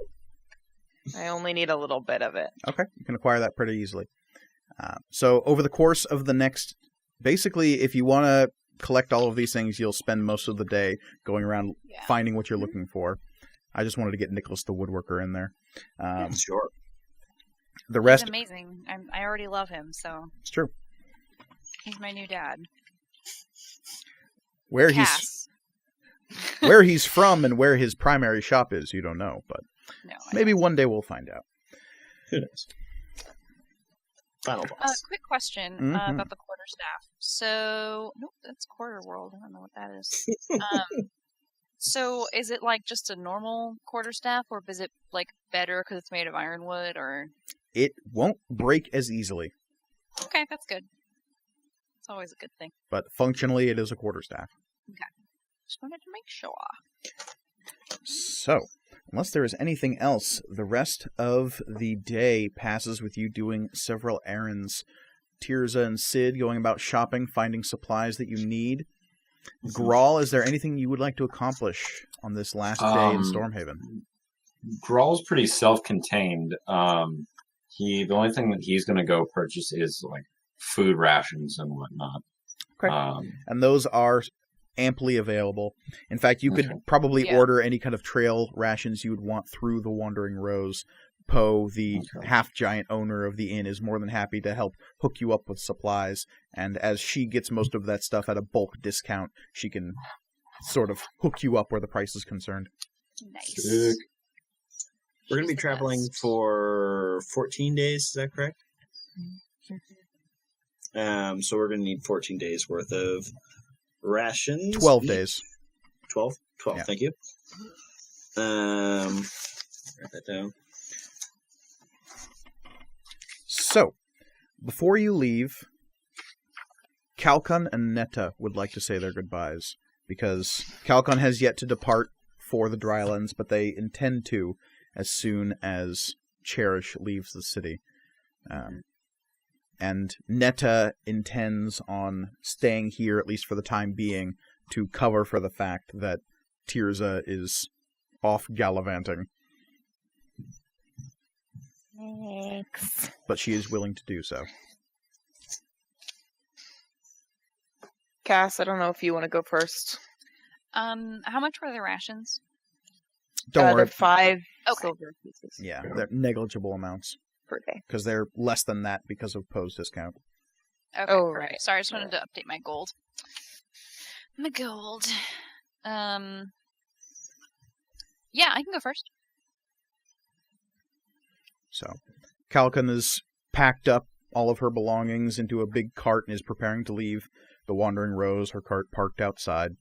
I only need a little bit of it. Okay, you can acquire that pretty easily. So over the course of the next, basically, if you want to collect all of these things, you'll spend most of the day going around finding what you're looking for. I just wanted to get Nicholas the Woodworker in there. Sure. The rest, He's amazing. I already love him, so it's true. he's my new dad. Where Cass. where he's from and where his primary shop is, you don't know, but No, maybe one day we'll find out. Who knows? Final boss. Quick question Mhm. about the quarterstaff. So, nope, that's Quarter World. I don't know what that is. So, is it like just a normal quarterstaff, or is it like better because it's made of ironwood? Or It won't break as easily, okay, that's good. It's always a good thing. but functionally it is a quarterstaff. Just wanted to make sure. So, unless there is anything else, the rest of the day passes with you doing several errands. Tirza and Sid going about shopping, finding supplies that you need. Grawl, is there anything you would like to accomplish on this last day in Stormhaven? Grawl's pretty self-contained. The only thing that he's going to go purchase is like food rations and whatnot. Okay. And those are amply available. In fact, you could probably order any kind of trail rations you would want through the Wandering Rose. Poe, the half-giant owner of the inn, is more than happy to help hook you up with supplies, and as she gets most of that stuff at a bulk discount, she can sort of hook you up where the price is concerned. Nice. Sick. We're going to be traveling for 14 days, is that correct? So we're going to need 14 days worth of rations. 12 days. 12? 12, Yeah. Thank you. Write that down. So, before you leave, Kalkan and Netta would like to say their goodbyes, because Kalkan has yet to depart for the Drylands, but they intend to as soon as Cherish leaves the city. And Netta intends on staying here, at least for the time being, to cover for the fact that Tirza is off gallivanting. Thanks. But she is willing to do so. Cass, I don't know if you want to go first. How much were the rations? Don't worry. They're 5 Okay. silver pieces Yeah, they're negligible amounts, per day. because they're less than that because of Poe's discount. Okay, Oh, perfect. right. Sorry, I just wanted to update my gold. My gold. Yeah, I can go first. So, Kalkan has packed up all of her belongings into a big cart and is preparing to leave the Wandering Rose, her cart parked outside.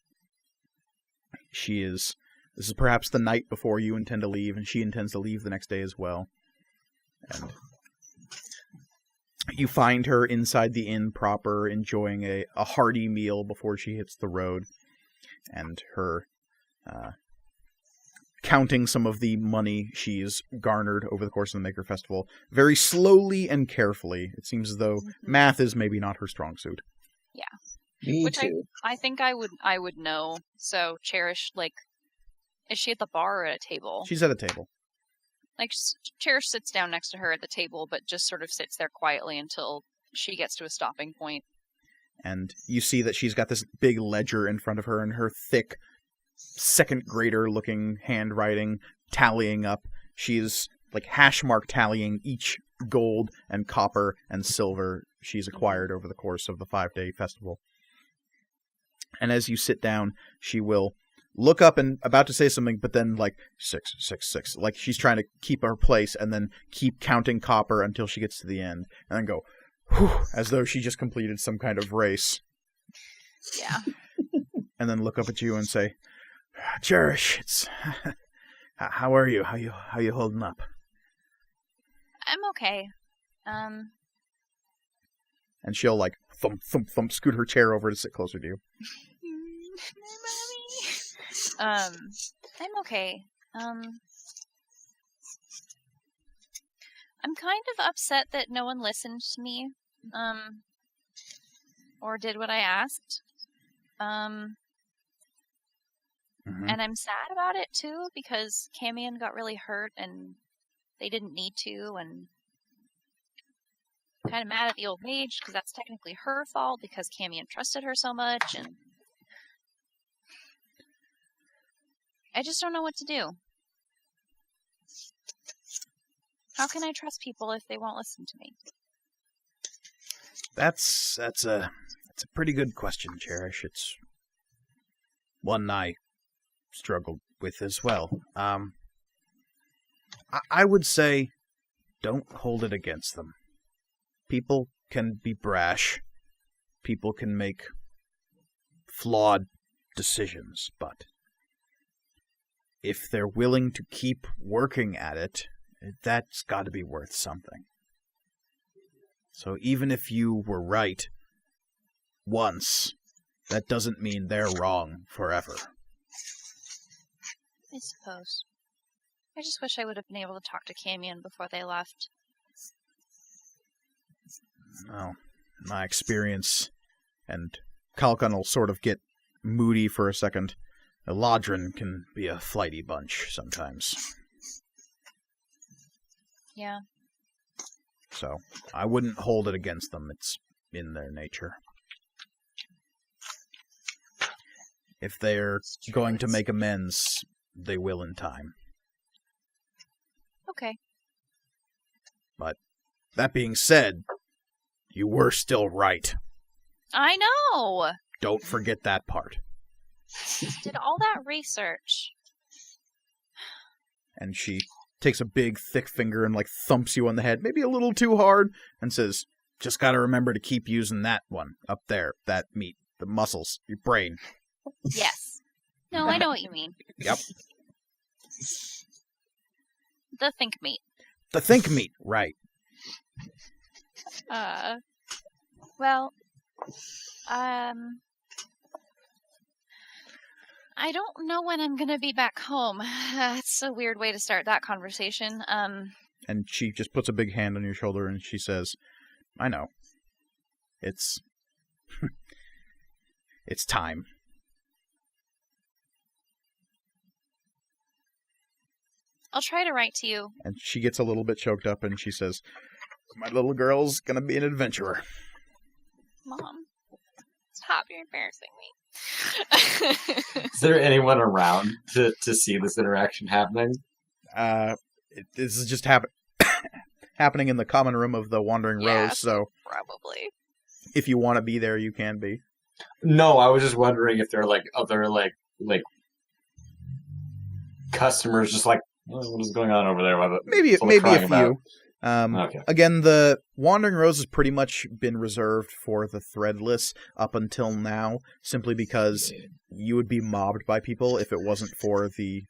This is perhaps the night before you intend to leave, and she intends to leave the next day as well. And you find her inside the inn proper, enjoying a hearty meal before she hits the road, and her counting some of the money she's garnered over the course of the Maker Festival, very slowly and carefully. It seems as though math is maybe not her strong suit. Me Which too. I think I would know. So Cherish, like, is she at the bar or at a table? She's at a table. Like, Cherish sits down next to her at the table, but just sort of sits there quietly until she gets to a stopping point. And you see that she's got this big ledger in front of her, and her thick, second grader looking handwriting tallying up. She's like hash mark tallying each gold and copper and silver she's acquired over the course of the 5-day festival. And as you sit down, she will look up and about to say something, but then like 6, 6, 6, like she's trying to keep her place, and then keep counting copper until she gets to the end, and then go, whew, as though she just completed some kind of race. Yeah. And then look up at you and say, Cherish, it's how are you? How you holding up? I'm okay. And she'll like thump thump thump scoot her chair over to sit closer to you. Mommy. I'm okay. I'm kind of upset that no one listened to me. Or did what I asked. And I'm sad about it too, because Camion got really hurt and they didn't need to, and I'm kind of mad at the Old Mage because that's technically her fault because Camion trusted her so much, and I just don't know what to do. How can I trust people if they won't listen to me? That's a pretty good question, Cherish. It's one I struggled with as well. I would say don't hold it against them. People can be brash. People can make flawed decisions, but if they're willing to keep working at it, that's got to be worth something. So even if you were right once, that doesn't mean they're wrong forever. I suppose. I just wish I would have been able to talk to Camion before they left. Well, my experience, and Kalkan will sort of get moody for a second. Eladrin can be a flighty bunch sometimes. Yeah. So, I wouldn't hold it against them. It's in their nature. If they're going to make amends, they will in time. Okay. But, that being said, you were still right. I know! Don't forget that part. Did all that research. And she takes a big, thick finger and, like, thumps you on the head, maybe a little too hard, and says, just gotta remember to keep using that one, up there, that meat, the muscles, your brain. Yes. No, I know what you mean. Yep. The think meat. The think meat, right. Well, I don't know when I'm gonna be back home. That's a weird way to start that conversation. And she just puts a big hand on your shoulder and she says, I know. It's... it's time. I'll try to write to you. And she gets a little bit choked up and she says, my little girl's gonna be an adventurer. Mom, stop, you're embarrassing me. Is there anyone around to see this interaction happening? This is just happening in the common room of the Wandering Rose, so probably. If you want to be there, you can be. No, I was just wondering if there are like other like customers just like, what is going on over there? Maybe a few. Okay. Again, the Wandering Rose has pretty much been reserved for the Threadless up until now, simply because you would be mobbed by people if it wasn't for the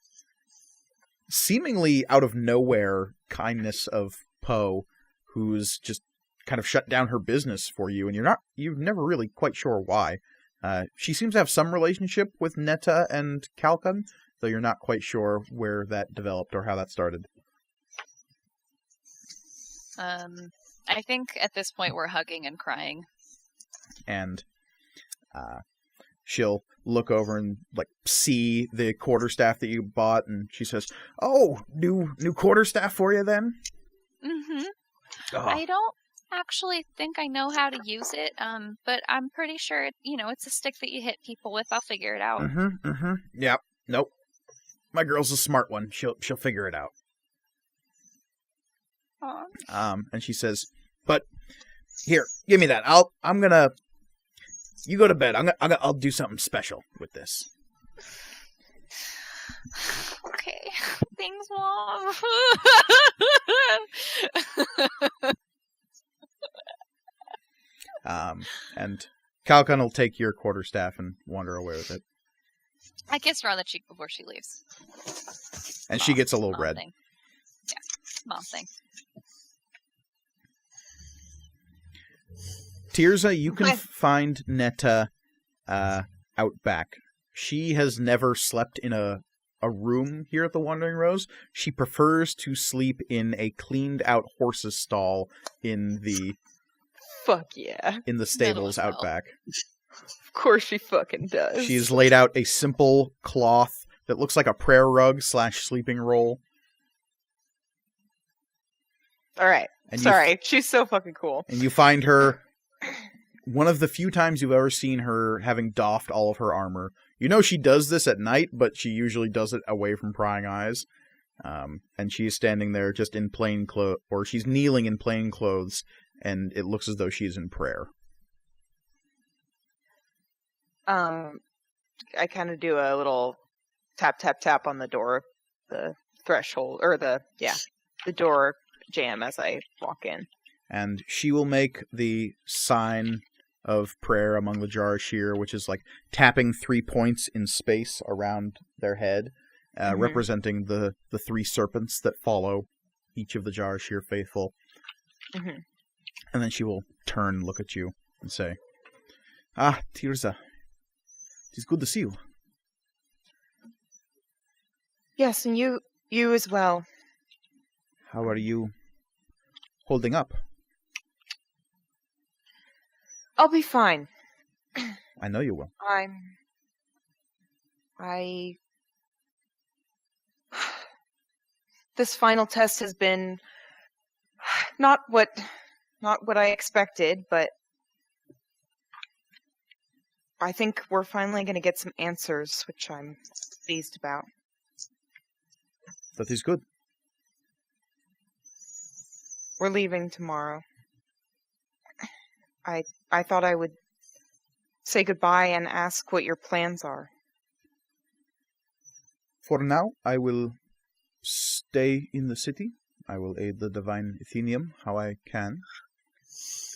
seemingly out of nowhere kindness of Poe, who's just kind of shut down her business for you, and you're never really quite sure why. She seems to have some relationship with Netta and Kalkan, though you're not quite sure where that developed or how that started. I think at this point we're hugging and crying. And she'll look over and like see the quarterstaff that you bought, and she says, "Oh, new quarterstaff for you then?" Mm-hmm. Oh. I don't actually think I know how to use it, but I'm pretty sure it's a stick that you hit people with. I'll figure it out. Yep. Nope. My girl's a smart one. She'll figure it out. Aw. And she says, "But here, give me that. You go to bed. I'll do something special with this." Okay. Thanks, Mom. And Calcon will take your quarterstaff and wander away with it. I kiss her on the cheek before she leaves. And she gets a little Mom red. thing. Yeah, mom thing. Tirza, you can Okay. find Netta out back. She has never slept in a room here at the Wandering Rose. She prefers to sleep in a cleaned out horse's stall in the Fuck yeah. stables Metal out stall. back. Of course she fucking does. She has laid out a simple cloth that looks like a prayer rug / sleeping roll. Alright. And Sorry. She's so fucking cool. And you find her, one of the few times you've ever seen her having doffed all of her armor. You know she does this at night, but she usually does it away from prying eyes. And she's standing there just in plain clothes, or she's kneeling in plain clothes, and it looks as though she's in prayer. I kind of do a little tap, tap, tap on the door, the threshold, or the door jam as I walk in. And she will make the sign of prayer among the Jarashir, which is like tapping 3 points in space around their head, representing the 3 serpents that follow each of the Jarashir faithful. Mm-hmm. And then she will turn and look at you and say, "Ah, Tirza, it is good to see you." Yes, and you as well. How are you holding up? I'll be fine. I know you will. This final test has been not what I expected, but I think we're finally going to get some answers, which I'm pleased about. That is good. We're leaving tomorrow. I thought I would say goodbye and ask what your plans are. For now, I will stay in the city. I will aid the Divine Athenium how I can.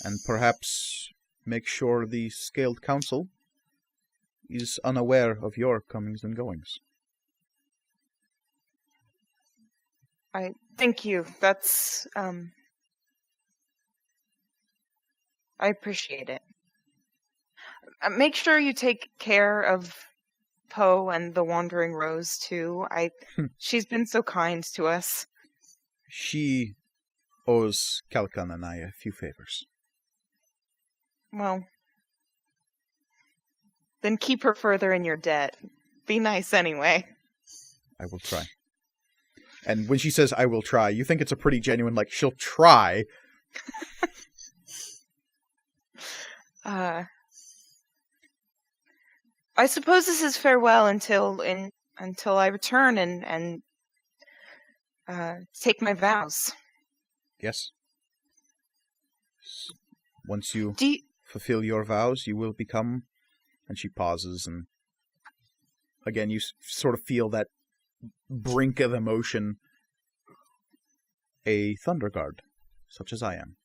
And perhaps make sure the Scaled Council is unaware of your comings and goings. I thank you. That's I appreciate it. Make sure you take care of Poe and the Wandering Rose too. She's been so kind to us. She owes Calcan and I a few favors. Well, then keep her further in your debt. Be nice anyway. I will try. And when she says, "I will try," you think it's a pretty genuine, like, she'll try. I suppose this is farewell until I return and take my vows. Yes. Once you Do you, fulfill your vows, you will become... And she pauses, and again, you sort of feel that brink of emotion. A Thunder Guard, such as I am.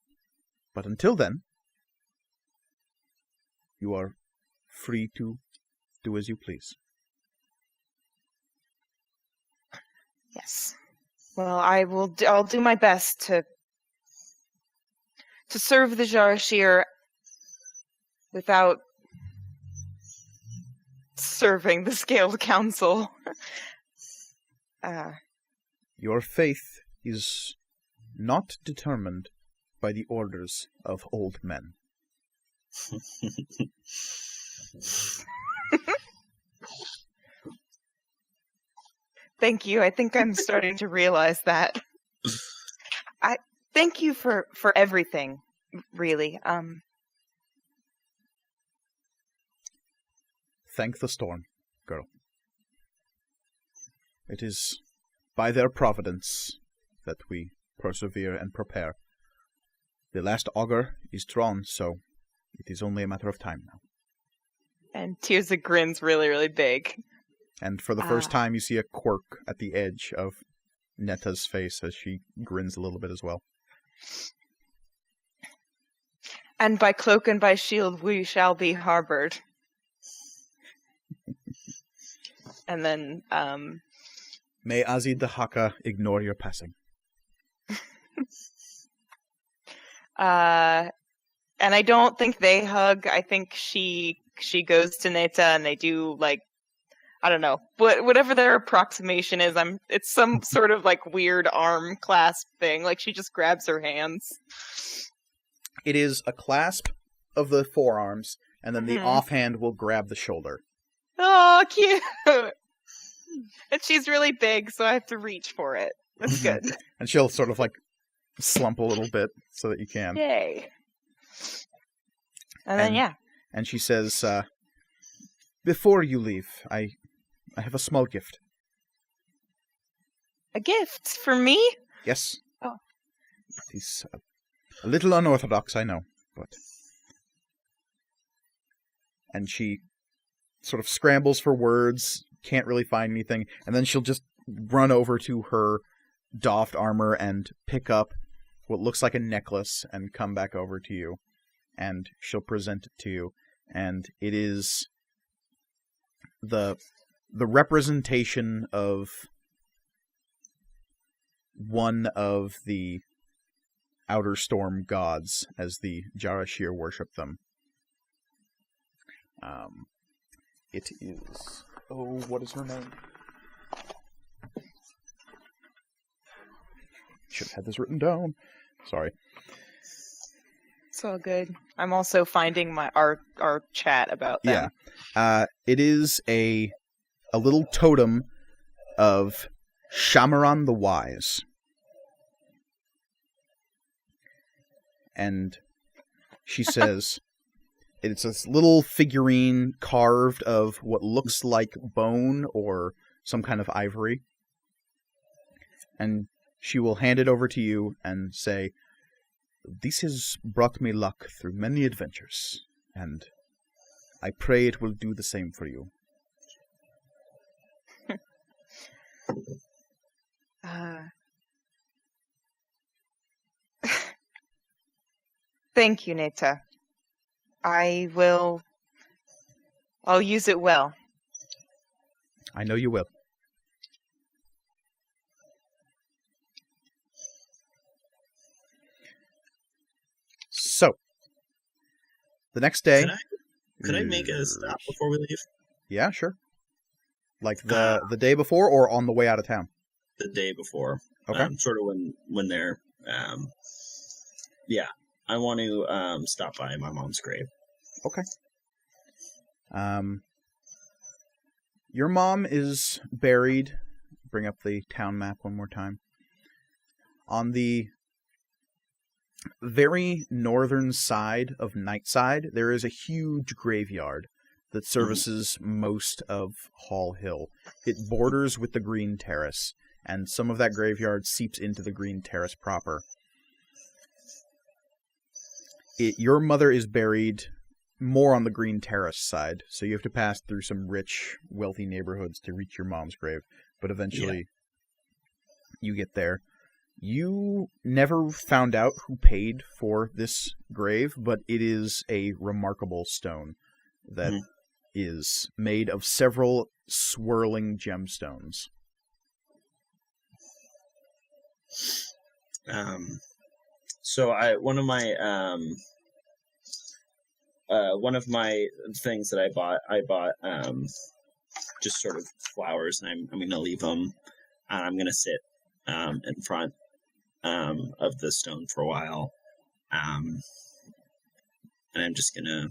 But until then, you are free to do as you please. Yes. Well, I'll do my best to serve the Jarashir without serving the Scaled Council. Your faith is not determined by the orders of old men. Thank you. I think I'm starting to realize that. I thank you for everything, really. Thank the storm, girl. It is by their providence that we persevere and prepare. The last augur is drawn, so it is only a matter of time now. And Tirza grins really, really big. And for the first time, you see a quirk at the edge of Neta's face as she grins a little bit as well. And by cloak and by shield we shall be harbored. And then, May Azid the Haka ignore your passing. and I don't think they hug. I think she goes to Neta and they do, like, I don't know, whatever their approximation is. It's some sort of like weird arm clasp thing. Like she just grabs her hands. It is a clasp of the forearms, and then the offhand will grab the shoulder. Oh, cute! And she's really big, so I have to reach for it. That's good. And she'll sort of like slump a little bit so that you can. Yay! And then yeah. And she says, "Before you leave, I have a small gift." A gift for me? Yes. Oh. It is a little unorthodox, I know, but... And she sort of scrambles for words, can't really find anything, and then she'll just run over to her doffed armor and pick up what looks like a necklace and come back over to you. And she'll present it to you. And it is the representation of one of the Outer Storm gods, as the Jarashir worship them. It is... Oh, what is her name? Should have had this written down. Sorry. It's all good. I'm also finding our chat about them. Yeah. It is a little totem of Shamaran the Wise. And she says, it's this little figurine carved of what looks like bone or some kind of ivory. And she will hand it over to you and say, "This has brought me luck through many adventures, and I pray it will do the same for you." Thank you, Neta. I'll use it well. I know you will. So, the next day... Could I make a stop before we leave? Yeah, sure. Like the day before or on the way out of town? The day before. Okay. Sort of when they're... yeah. I want to stop by my mom's grave. Okay. Your mom is buried. Bring up the town map one more time. On the very northern side of Nightside, there is a huge graveyard that services most of Hall Hill. It borders with the Green Terrace, and some of that graveyard seeps into the Green Terrace proper. Your mother is buried more on the Green Terrace side, so you have to pass through some rich, wealthy neighborhoods to reach your mom's grave, but eventually you get there. You never found out who paid for this grave, but it is a remarkable stone that is made of several swirling gemstones. So one of my things that I bought just sort of flowers, and I'm going to leave them. I'm going to sit in front of the stone for a while, and I'm just going to,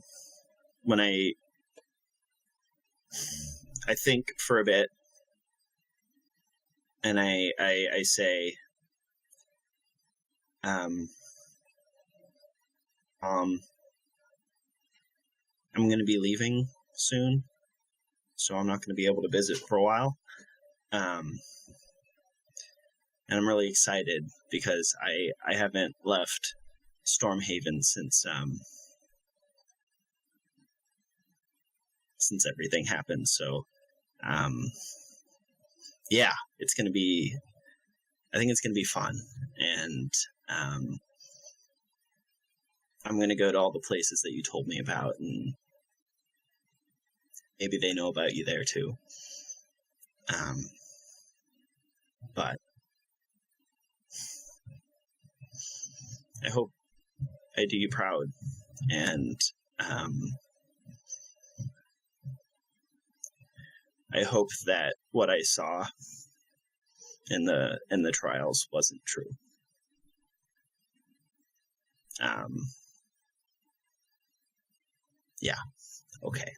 when I think for a bit, and I say, I'm going to be leaving soon, so I'm not going to be able to visit for a while. And I'm really excited because I haven't left Stormhaven since everything happened. So, yeah, it's going to be, I think it's going to be fun. And I'm going to go to all the places that you told me about, and maybe they know about you there too. But I hope I do you proud, and I hope that what I saw in the trials wasn't true. Yeah. Okay.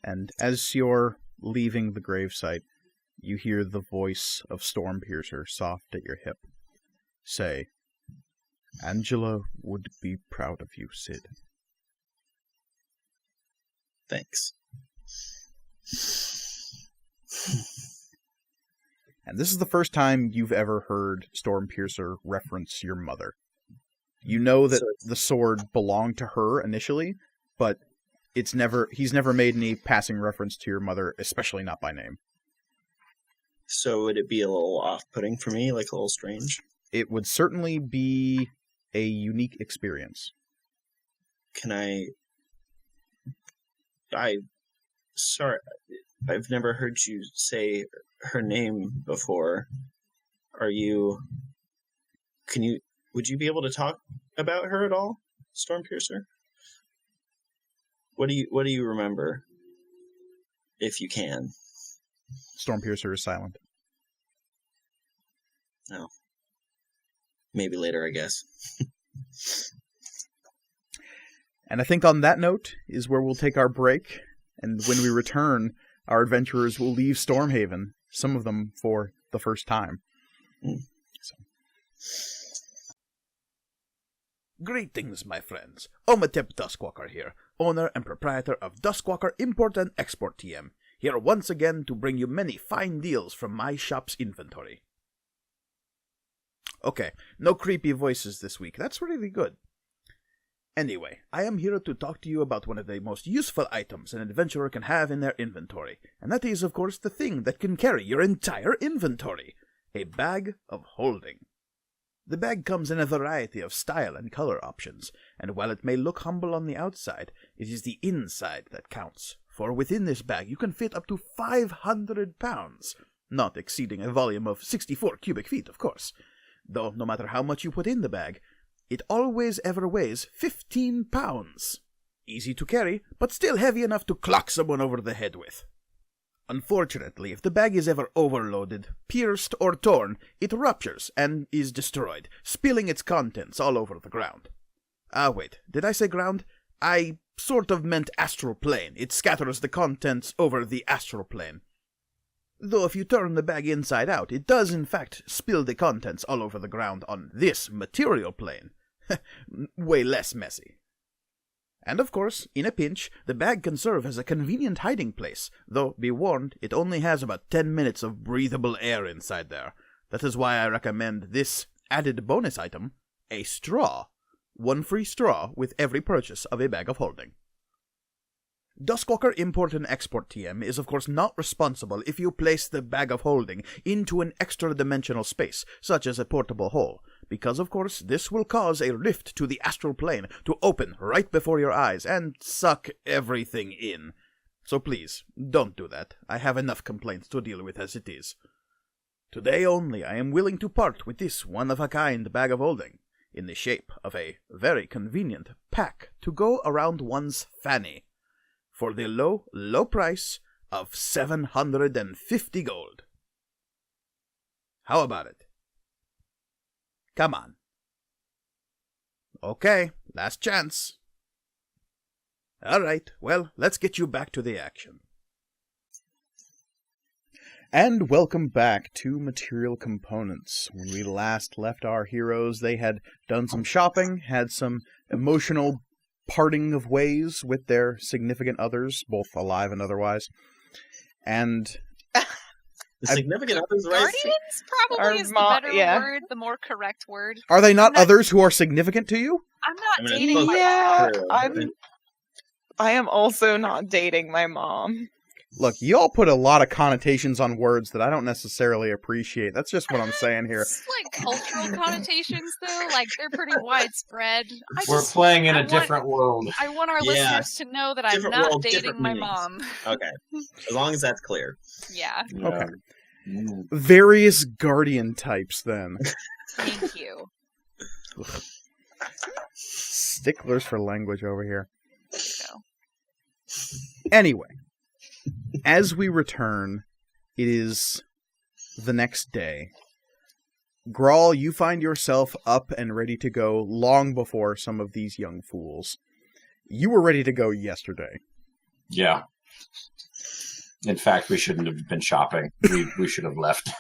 And as you're leaving the gravesite, you hear the voice of Stormpiercer soft at your hip say, "Angela would be proud of you, Sid." Thanks. And this is the first time you've ever heard Stormpiercer reference your mother. You know that the sword belonged to her initially, but he's never made any passing reference to your mother, especially not by name. So would it be a little off-putting for me, like a little strange? It would certainly be a unique experience. Sorry, I've never heard you say her name before. Would you be able to talk about her at all, Stormpiercer? What do you remember, if you can? Stormpiercer is silent. No. Maybe later, I guess. And I think on that note is where we'll take our break. And when we return, our adventurers will leave Stormhaven, some of them for the first time. Greetings, my friends. Omatep Duskwalker here, owner and proprietor of Duskwalker Import and Export TM, here once again to bring you many fine deals from my shop's inventory. Okay, no creepy voices this week. That's really good. Anyway, I am here to talk to you about one of the most useful items an adventurer can have in their inventory, and that is, of course, the thing that can carry your entire inventory, a bag of holding. The bag comes in a variety of style and color options, and while it may look humble on the outside, it is the inside that counts, for within this bag you can fit up to 500 pounds, not exceeding a volume of 64 cubic feet, of course, though no matter how much you put in the bag, it always ever weighs 15 pounds. Easy to carry, but still heavy enough to clock someone over the head with. Unfortunately, if the bag is ever overloaded, pierced, or torn, it ruptures and is destroyed, spilling its contents all over the ground. Wait, did I say ground? I sort of meant astral plane. It scatters the contents over the astral plane. Though if you turn the bag inside out, it does in fact spill the contents all over the ground on this material plane. Way less messy. And of course, in a pinch, the bag can serve as a convenient hiding place, though be warned, it only has about 10 minutes of breathable air inside there. That is why I recommend this added bonus item, a straw. 1 free straw with every purchase of a bag of holding. Duskwalker Import and Export TM is of course not responsible if you place the bag of holding into an extra-dimensional space, such as a portable hole, because of course this will cause a rift to the astral plane to open right before your eyes and suck everything in. So please, don't do that. I have enough complaints to deal with as it is. Today only I am willing to part with this one-of-a-kind bag of holding, in the shape of a very convenient pack to go around one's fanny, for the low, low price of 750 gold. How about it? Come on. Okay, last chance. Alright, well, let's get you back to the action. And welcome back to Material Components. When we last left our heroes, they had done some shopping, had some emotional parting of ways with their significant others, both alive and otherwise. And The significant others, right? Guardians probably Our is the mom- better yeah. word, the more correct word. Are they not I'm not- others who are significant to you? I'm not I mean, it's dating both my Yeah, true. I am also not dating my mom. Look, you all put a lot of connotations on words that I don't necessarily appreciate. That's just what I'm saying here. It's like cultural connotations, though. Like they're pretty widespread. We're playing in I a want- different world. I want our Yeah. listeners to know that I'm Different not world, dating different my meanings. mom. Okay, as long as that's clear. Yeah, Okay. Mm. Various guardian types, then. thank you. Sticklers for language over here. So, Anyway, as we return, it is the next day. Grawl, you find yourself up and ready to go long before some of these young fools. You were ready to go yesterday. Yeah. In fact, we shouldn't have been shopping. We should have left.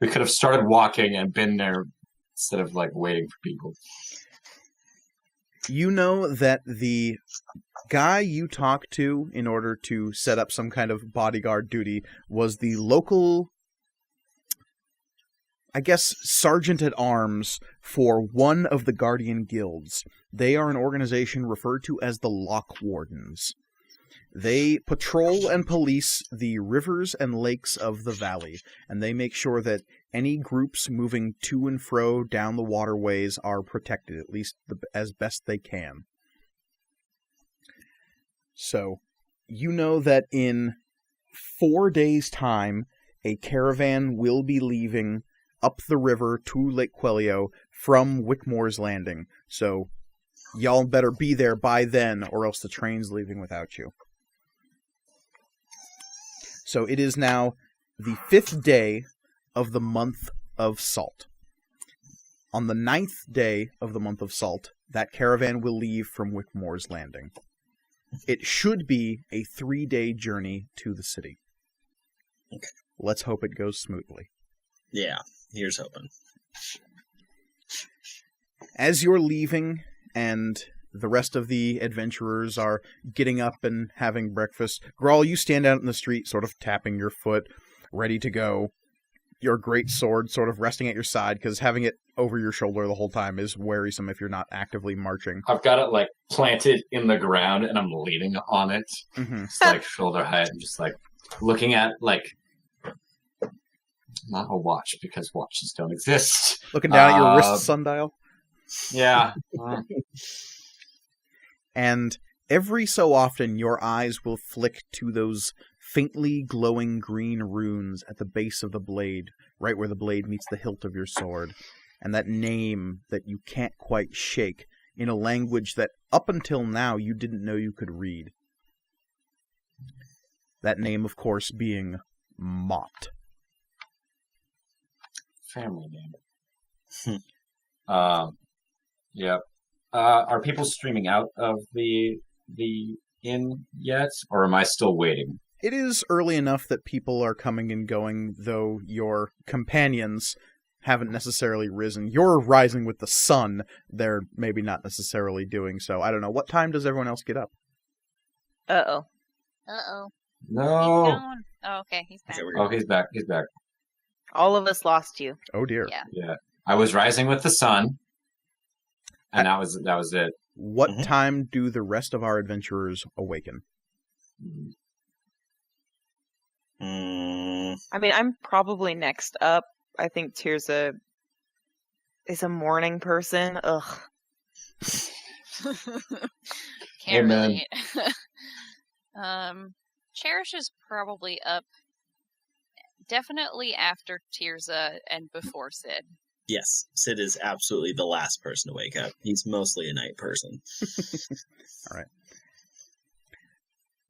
We could have started walking and been there instead of like waiting for people. You know that the guy you talked to in order to set up some kind of bodyguard duty was the local, I guess, sergeant-at-arms for one of the Guardian Guilds. They are an organization referred to as the Lock Wardens. They patrol and police the rivers and lakes of the valley, and they make sure that any groups moving to and fro down the waterways are protected, at least as best they can. So, you know that in 4 days' time, a caravan will be leaving up the river to Lake Quelio from Wickmore's Landing. So, y'all better be there by then, or else the train's leaving without you. So it is now the 5th day of the month of Salt. On the 9th day of the month of Salt, that caravan will leave from Wickmore's Landing. It should be a 3-day journey to the city. Okay. Let's hope it goes smoothly. Yeah, here's hoping. As you're leaving, and the rest of the adventurers are getting up and having breakfast, Grawl, you stand out in the street, sort of tapping your foot, ready to go. Your great sword sort of resting at your side, because having it over your shoulder the whole time is wearisome if you're not actively marching. I've got it like planted in the ground and I'm leaning on it. Mm-hmm. It's like shoulder height and just like looking at like not a watch because watches don't exist. Looking down at your wrist sundial. Yeah. And every so often your eyes will flick to those faintly glowing green runes at the base of the blade, right where the blade meets the hilt of your sword, and that name that you can't quite shake in a language that up until now you didn't know you could read. That name, of course, being Mott. Family name. Yep. Are people streaming out of the inn yet, or am I still waiting? It is early enough that people are coming and going, though your companions haven't necessarily risen. You're rising with the sun. They're maybe not necessarily doing so. I don't know. What time does everyone else get up? Uh-oh. Uh-oh. He's No. gone. Oh, okay, he's back. Okay, we're Oh, he's back. He's back. All of us lost you. Oh dear. Yeah. Yeah. I was rising with the sun, and that was it. What Mhm. time do the rest of our adventurers awaken? I mean, I'm probably next up. I think Tirza is a morning person. Ugh. Can't Amen. relate. Cherish is probably up definitely after Tirza and before Sid. Yes, Sid is absolutely the last person to wake up. He's mostly a night person.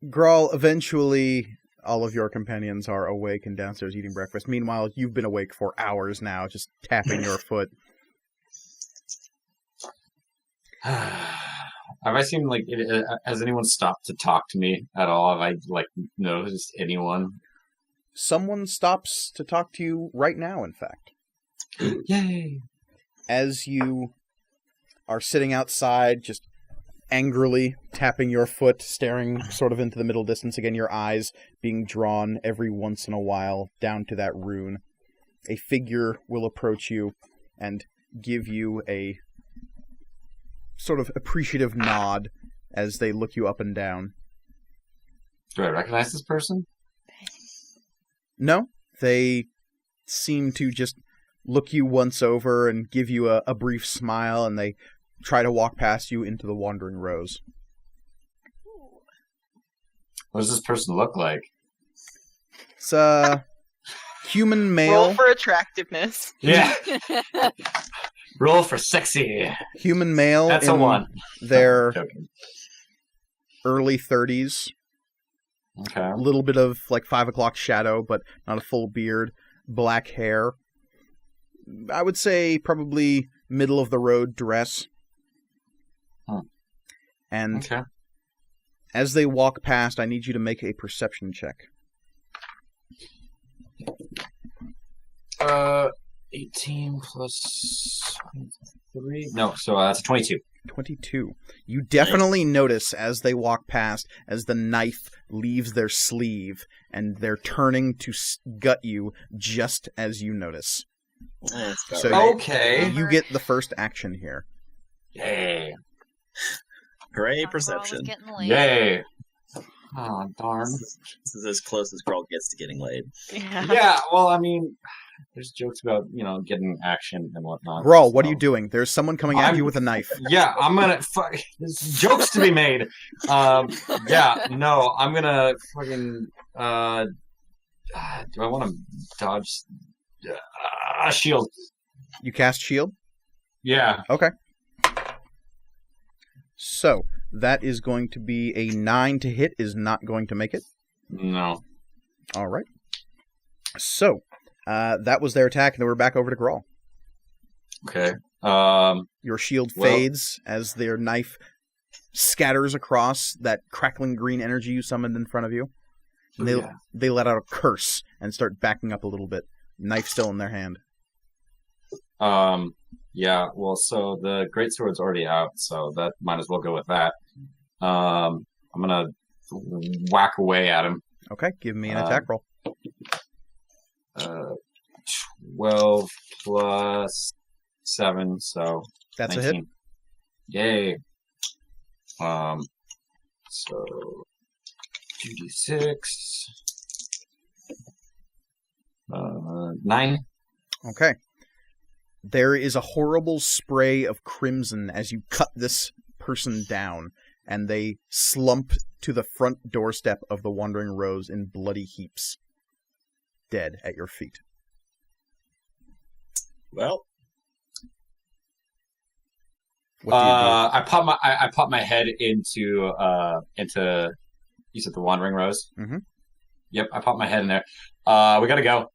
Grawl, eventually all of your companions are awake and downstairs eating breakfast. Meanwhile, you've been awake for hours now, just tapping your foot. Have I seen like? Has anyone stopped to talk to me at all? Have I like noticed anyone? Someone stops to talk to you right now, in fact. Yay! As you are sitting outside, just angrily tapping your foot, staring sort of into the middle distance again, your eyes being drawn every once in a while down to that rune. A figure will approach you and give you a sort of appreciative nod as they look you up and down. Do I recognize this person? No, they seem to just look you once over and give you a brief smile, and they try to walk past you into the Wandering Rose. What does this person look like? It's a human male. Roll for attractiveness. Yeah. Roll for sexy. Human male. That's a 1. Their No, early 30s. okay. A little bit of like 5 o'clock shadow, but not a full beard. Black hair. I would say probably middle of the road dress. And Okay. as they walk past, I need you to make a perception check. 18 plus 3. No, so that's a 22. 22. You definitely notice as they walk past, as the knife leaves their sleeve, and they're turning to gut you just as you notice. That's about So right. Okay. you get the first action here. Yay. Hooray, Our perception. girl was getting laid. Yay. Oh, darn. This is as close as Girl gets to getting laid. Yeah, well, I mean, there's jokes about, getting action and whatnot. Grawl, what are so- you doing? There's someone coming at I'm- you with a knife. Yeah, I'm gonna. There's jokes to be made. Yeah, no, I'm gonna fucking. Do I want to dodge? Shield. You cast shield? Yeah. Okay. So, that is going to be a 9 to hit, is not going to make it. No. All right. So, that was their attack, and then we're back over to Grawl. Okay. Your shield Well- fades as their knife scatters across that crackling green energy you summoned in front of you. And they let out a curse and start backing up a little bit. Knife still in their hand. Yeah. Well, so the greatsword's already out, so that might as well go with that. I'm gonna whack away at him. Okay, give me an attack roll. 12 plus 7, so That's 19. a hit. Yay. So 2d6. 9. Okay. There is a horrible spray of crimson as you cut this person down, and they slump to the front doorstep of the Wandering Rose in bloody heaps, dead at your feet. Well, What do you do? I pop my head into you said the Wandering Rose? Mhm. Yep, I pop my head in there. We gotta go.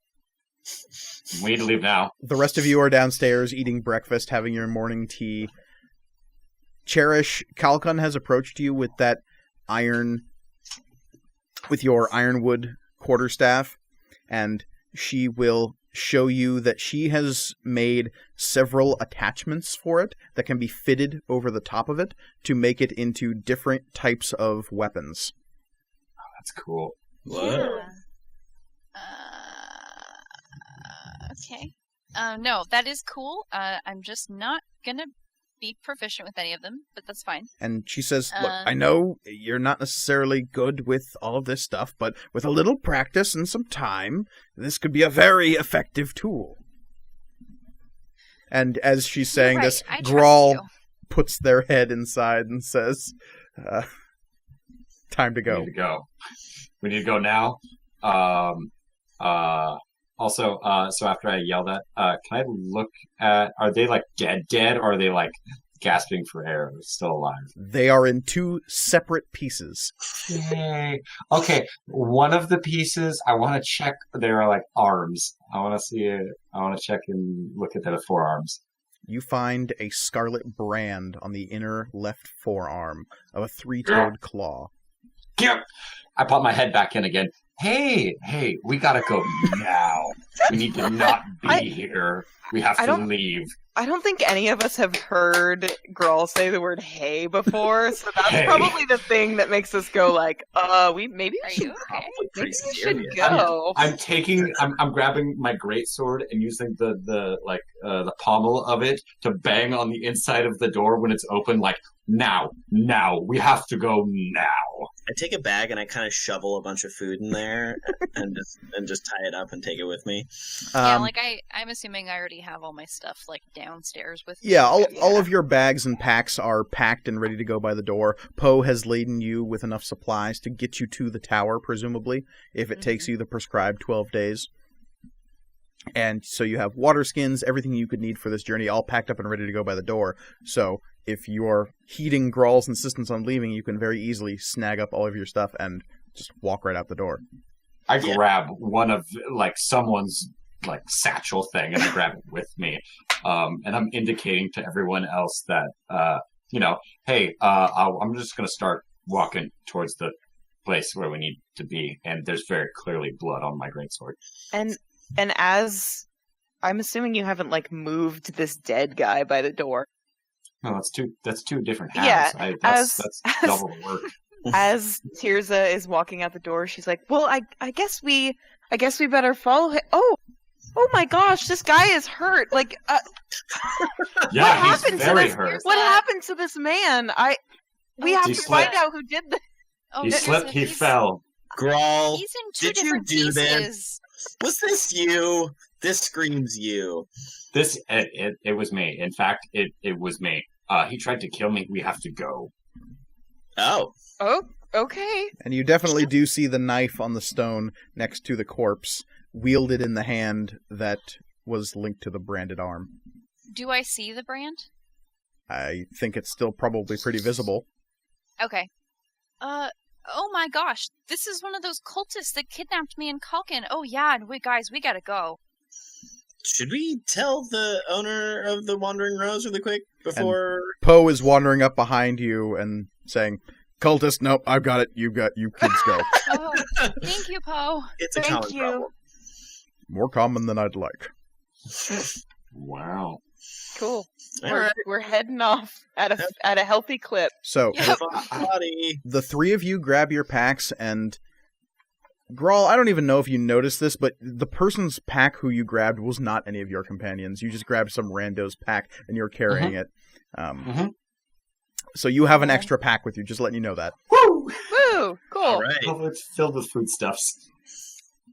We need to leave now. The rest of you are downstairs eating breakfast, having your morning tea. Cherish, Kalkan has approached you with your ironwood quarterstaff, and she will show you that she has made several attachments for it that can be fitted over the top of it to make it into different types of weapons. That's cool. whoa. Okay. No, that is cool. I'm just not gonna be proficient with any of them, but that's fine. And she says, look, I know you're not necessarily good with all of this stuff, but with a little practice and some time, this could be a very effective tool. And as she's saying You're this, right, I trust Grawl you. puts their head inside and says, time to We go. need to go. We need to go now. Also, so after I yell that, can I look at, are they like dead, or are they like gasping for air, still alive? They are in two separate pieces. Yay. Okay, one of the pieces, I want to check their like arms. I want to see it. I want to check and look at their forearms. You find a scarlet brand on the inner left forearm of a three-toed claw. Yep. I pop my head back in again. Hey, we gotta go now. We need to not be here. We have I to don't- leave. I don't think any of us have heard Grawl say the word "hey" before, so that's Hey. probably the thing that makes us go like, maybe we Are should, you okay? Probably maybe pretty we should serious. go. I'm grabbing my greatsword and using the pommel of it to bang on the inside of the door when it's open. Like now, we have to go now. I take a bag and I kind of shovel a bunch of food in there and just tie it up and take it with me. Yeah, like I'm assuming I already have all my stuff like downstairs with me. Yeah, all of your bags and packs are packed and ready to go by the door. Poe has laden you with enough supplies to get you to the tower, presumably, if it takes you the prescribed 12 days. And so you have water skins, everything you could need for this journey, all packed up and ready to go by the door. So if you are heeding Grawl's insistence on leaving, you can very easily snag up all of your stuff and just walk right out the door. I grab one of someone's satchel thing and I grab it with me, and I'm indicating to everyone else that hey, I'm just gonna start walking towards the place where we need to be, and there's very clearly blood on my greatsword. And as I'm assuming you haven't moved this dead guy by the door. No, that's two different Yeah, halves. That's double the work. As Tirza is walking out the door, she's like, "Well, I guess we better follow him." Oh my gosh, this guy is hurt. Yeah, what he's happened to very this? hurt. What happened to this man? We have he to slipped. find out who did this. Oh, He there's slipped. a- He he's- fell. Grawl, He's in two Did you different do this? pieces. was this you? This screams you. It was me. In fact, it was me. He tried to kill me. We have to go. Oh, Oh, okay. And you definitely do see the knife on the stone next to the corpse, wielded in the hand that was linked to the branded arm. Do I see the brand? I think it's still probably pretty visible. Okay. Oh my gosh, this is one of those cultists that kidnapped me and Kalkin. Oh yeah, and we gotta go. should we tell the owner of the Wandering Rose really quick before? Poe is wandering up behind you and saying, "Cultist, nope, I've got it. You kids go." Oh, thank you, Poe. It's a Thank common you. problem. More common than I'd like. Wow. Cool. All right. We're heading off at a healthy clip. So Yep. Body. the three of you grab your packs, and Grawl, I don't even know if you noticed this, but the person's pack who you grabbed was not any of your companions. You just grabbed some rando's pack, and you're carrying it. So you have an extra pack with you, just letting you know that. Woo! Woo! Cool. All right. Oh, it's filled with foodstuffs.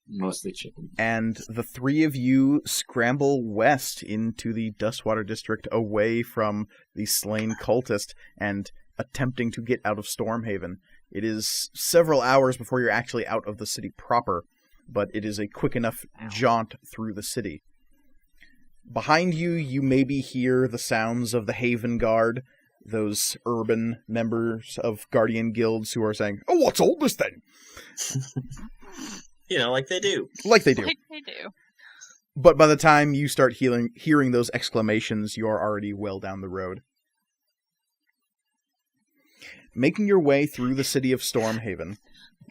Mostly chicken. And the three of you scramble west into the Dustwater District, away from the slain cultist, and attempting to get out of Stormhaven. It is several hours before you're actually out of the city proper, but it is a quick enough jaunt through the city. Behind you, you maybe hear the sounds of the Haven Guard, those urban members of Guardian guilds who are saying, "Oh, what's all this thing?" Like they do. Like they do. Like they do. But by the time you start hearing those exclamations, you're already well down the road. Making your way through the city of Stormhaven.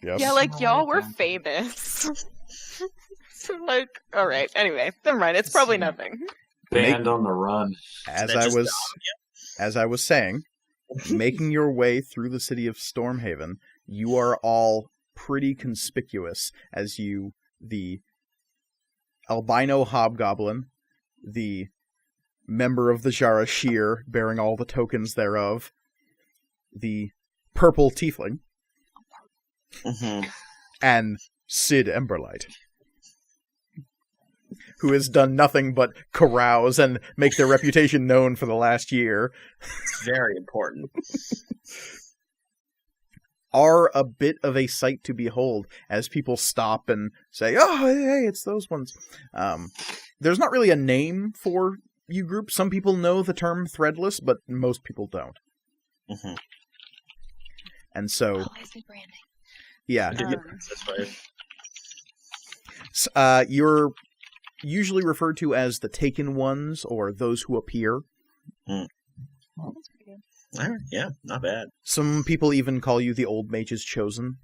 Yes. Yeah, y'all were famous. So, all right. Anyway, never mind. It's probably nothing. Band on the run. as That I just was saying, making your way through the city of Stormhaven, you are all pretty conspicuous as the albino hobgoblin, the member of the Jara Shear bearing all the tokens thereof, the purple tiefling, Mm-hmm. and Sid Emberlight, who has done nothing but carouse and make their reputation known for the last year, It's very important. are a bit of a sight to behold as people stop and say, "Oh, hey, it's those ones." There's not really a name for you group. Some people know the term threadless, but most people don't. Mm-hmm. And so, Always be branding. yeah, This way. you're usually referred to as the Taken Ones or those who appear. That's pretty good. All right, yeah, not bad. Some people even call you the Old Mage's Chosen.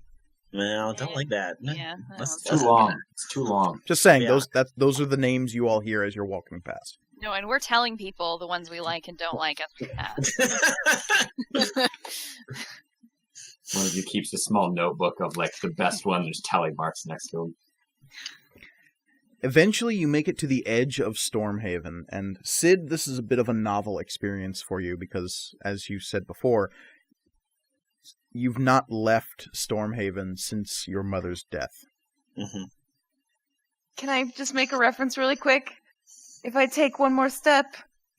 Well, don't like that. Yeah. That's Too long. It's too long. Just saying, Yeah. those are the names you all hear as you're walking past. No, and we're telling people the ones we like and don't like after that. One of you keeps a small notebook of like the best one. There's tally marks next to them. Eventually, you make it to the edge of Stormhaven, and Sid, this is a bit of a novel experience for you because, as you said before, you've not left Stormhaven since your mother's death. Mm-hmm. Can I just make a reference really quick? If I take one more step,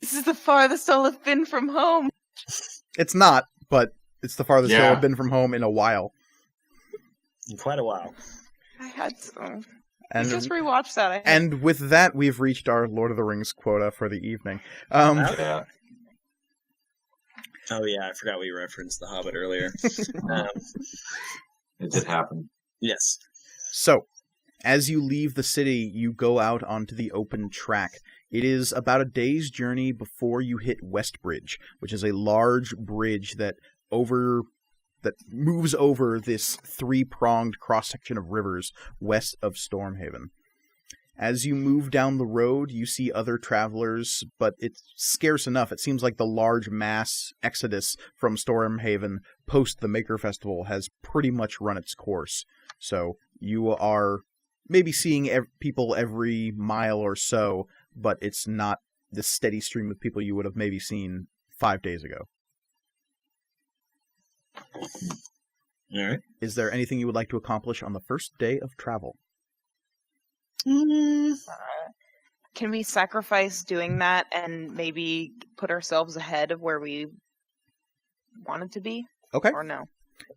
this is the farthest I'll have been from home. It's not, but it's the farthest Yeah. you'll have been from home in a while. In quite a while. I had to. And Just rewatched that. And with that, we've reached our Lord of the Rings quota for the evening. Yeah. Oh yeah, I forgot we referenced The Hobbit earlier. It did happen. Yes. So, as you leave the city, you go out onto the open track. It is about a day's journey before you hit Westbridge, which is a large bridge that moves over this three-pronged cross-section of rivers west of Stormhaven. As you move down the road, you see other travelers, but it's scarce enough. It seems like the large mass exodus from Stormhaven post the Maker Festival has pretty much run its course. So you are maybe seeing people every mile or so, but it's not the steady stream of people you would have maybe seen 5 days ago. All right. Is there anything you would like to accomplish on the first day of travel? Can we sacrifice doing that and maybe put ourselves ahead of where we wanted to be? Okay. Or no?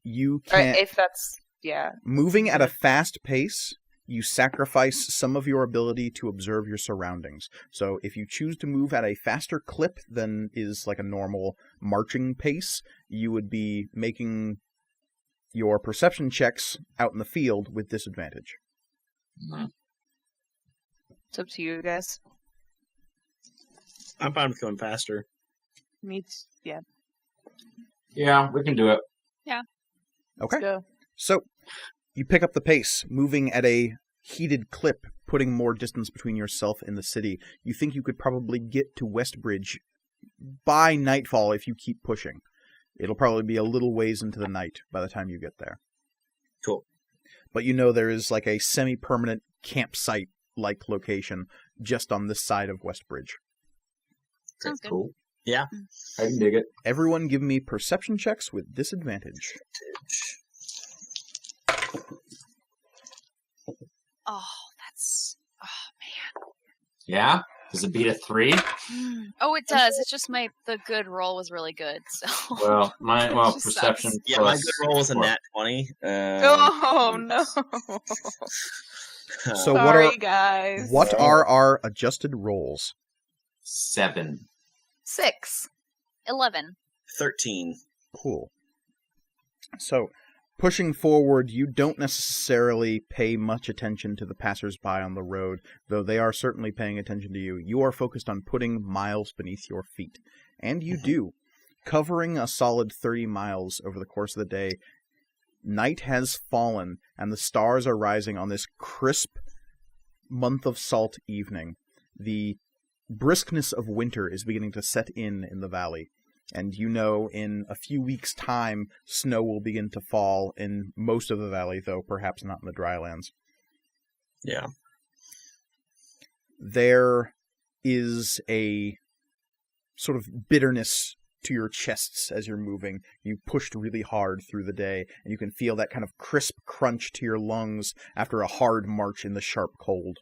You Or can. if that's, yeah. Moving at a fast pace, you sacrifice some of your ability to observe your surroundings. So if you choose to move at a faster clip than is like a normal marching pace, you would be making your perception checks out in the field with disadvantage. Mhm. It's up to you guys. I'm fine with going faster. Yeah. Yeah, we can do it. Okay. Let's go. So, you pick up the pace, moving at a heated clip, putting more distance between yourself and the city. You think you could probably get to Westbridge by nightfall if you keep pushing. It'll probably be a little ways into the night by the time you get there. Cool. But you know there is like a semi-permanent campsite-like location just on this side of Westbridge. Sounds good. Cool. Yeah. I can dig it. Everyone give me perception checks with disadvantage. Oh, that's... Oh, Yeah? Does it beat a 3? man. Oh, it does. It's just the good roll was really good, so... Well, It just perception sucks. Yeah, my plus good roll was a 4. nat 20. Oh, no. So Sorry, guys. what are our adjusted rolls? 7. 6. 11. 13. Cool. So, pushing forward, you don't necessarily pay much attention to the passersby on the road, though they are certainly paying attention to you. You are focused on putting miles beneath your feet. And you do. Covering a solid 30 miles over the course of the day, night has fallen, and the stars are rising on this crisp month of salt evening. The briskness of winter is beginning to set in the valley. And you know in a few weeks' time, snow will begin to fall in most of the valley, though perhaps not in the drylands. Yeah. There is a sort of bitterness to your chests as you're moving. You pushed really hard through the day, and you can feel that kind of crisp crunch to your lungs after a hard march in the sharp cold.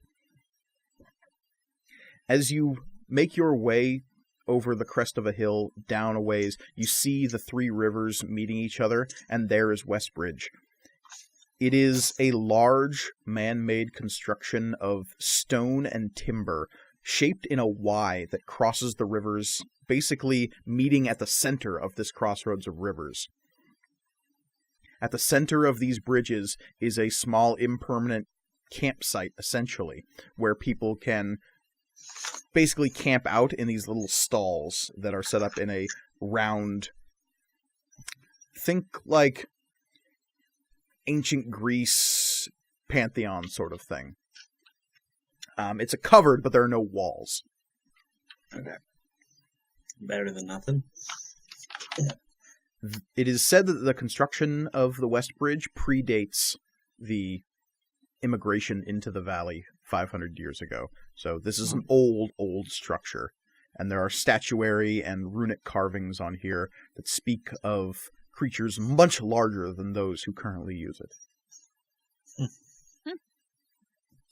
As you make your way over the crest of a hill, down a ways, you see the three rivers meeting each other, and there is Westbridge. It is a large man-made construction of stone and timber, shaped in a Y that crosses the rivers, basically meeting at the center of this crossroads of rivers. At the center of these bridges is a small impermanent campsite, essentially, where people can basically camp out in these little stalls that are set up in a round, think like ancient Greece Pantheon sort of thing. It's a covered, but there are no walls. Okay. Better than nothing. It is said that the construction of the West Bridge predates the immigration into the valley 500 years ago. So this is an old structure. And there are statuary and runic carvings on here that speak of creatures much larger than those who currently use it.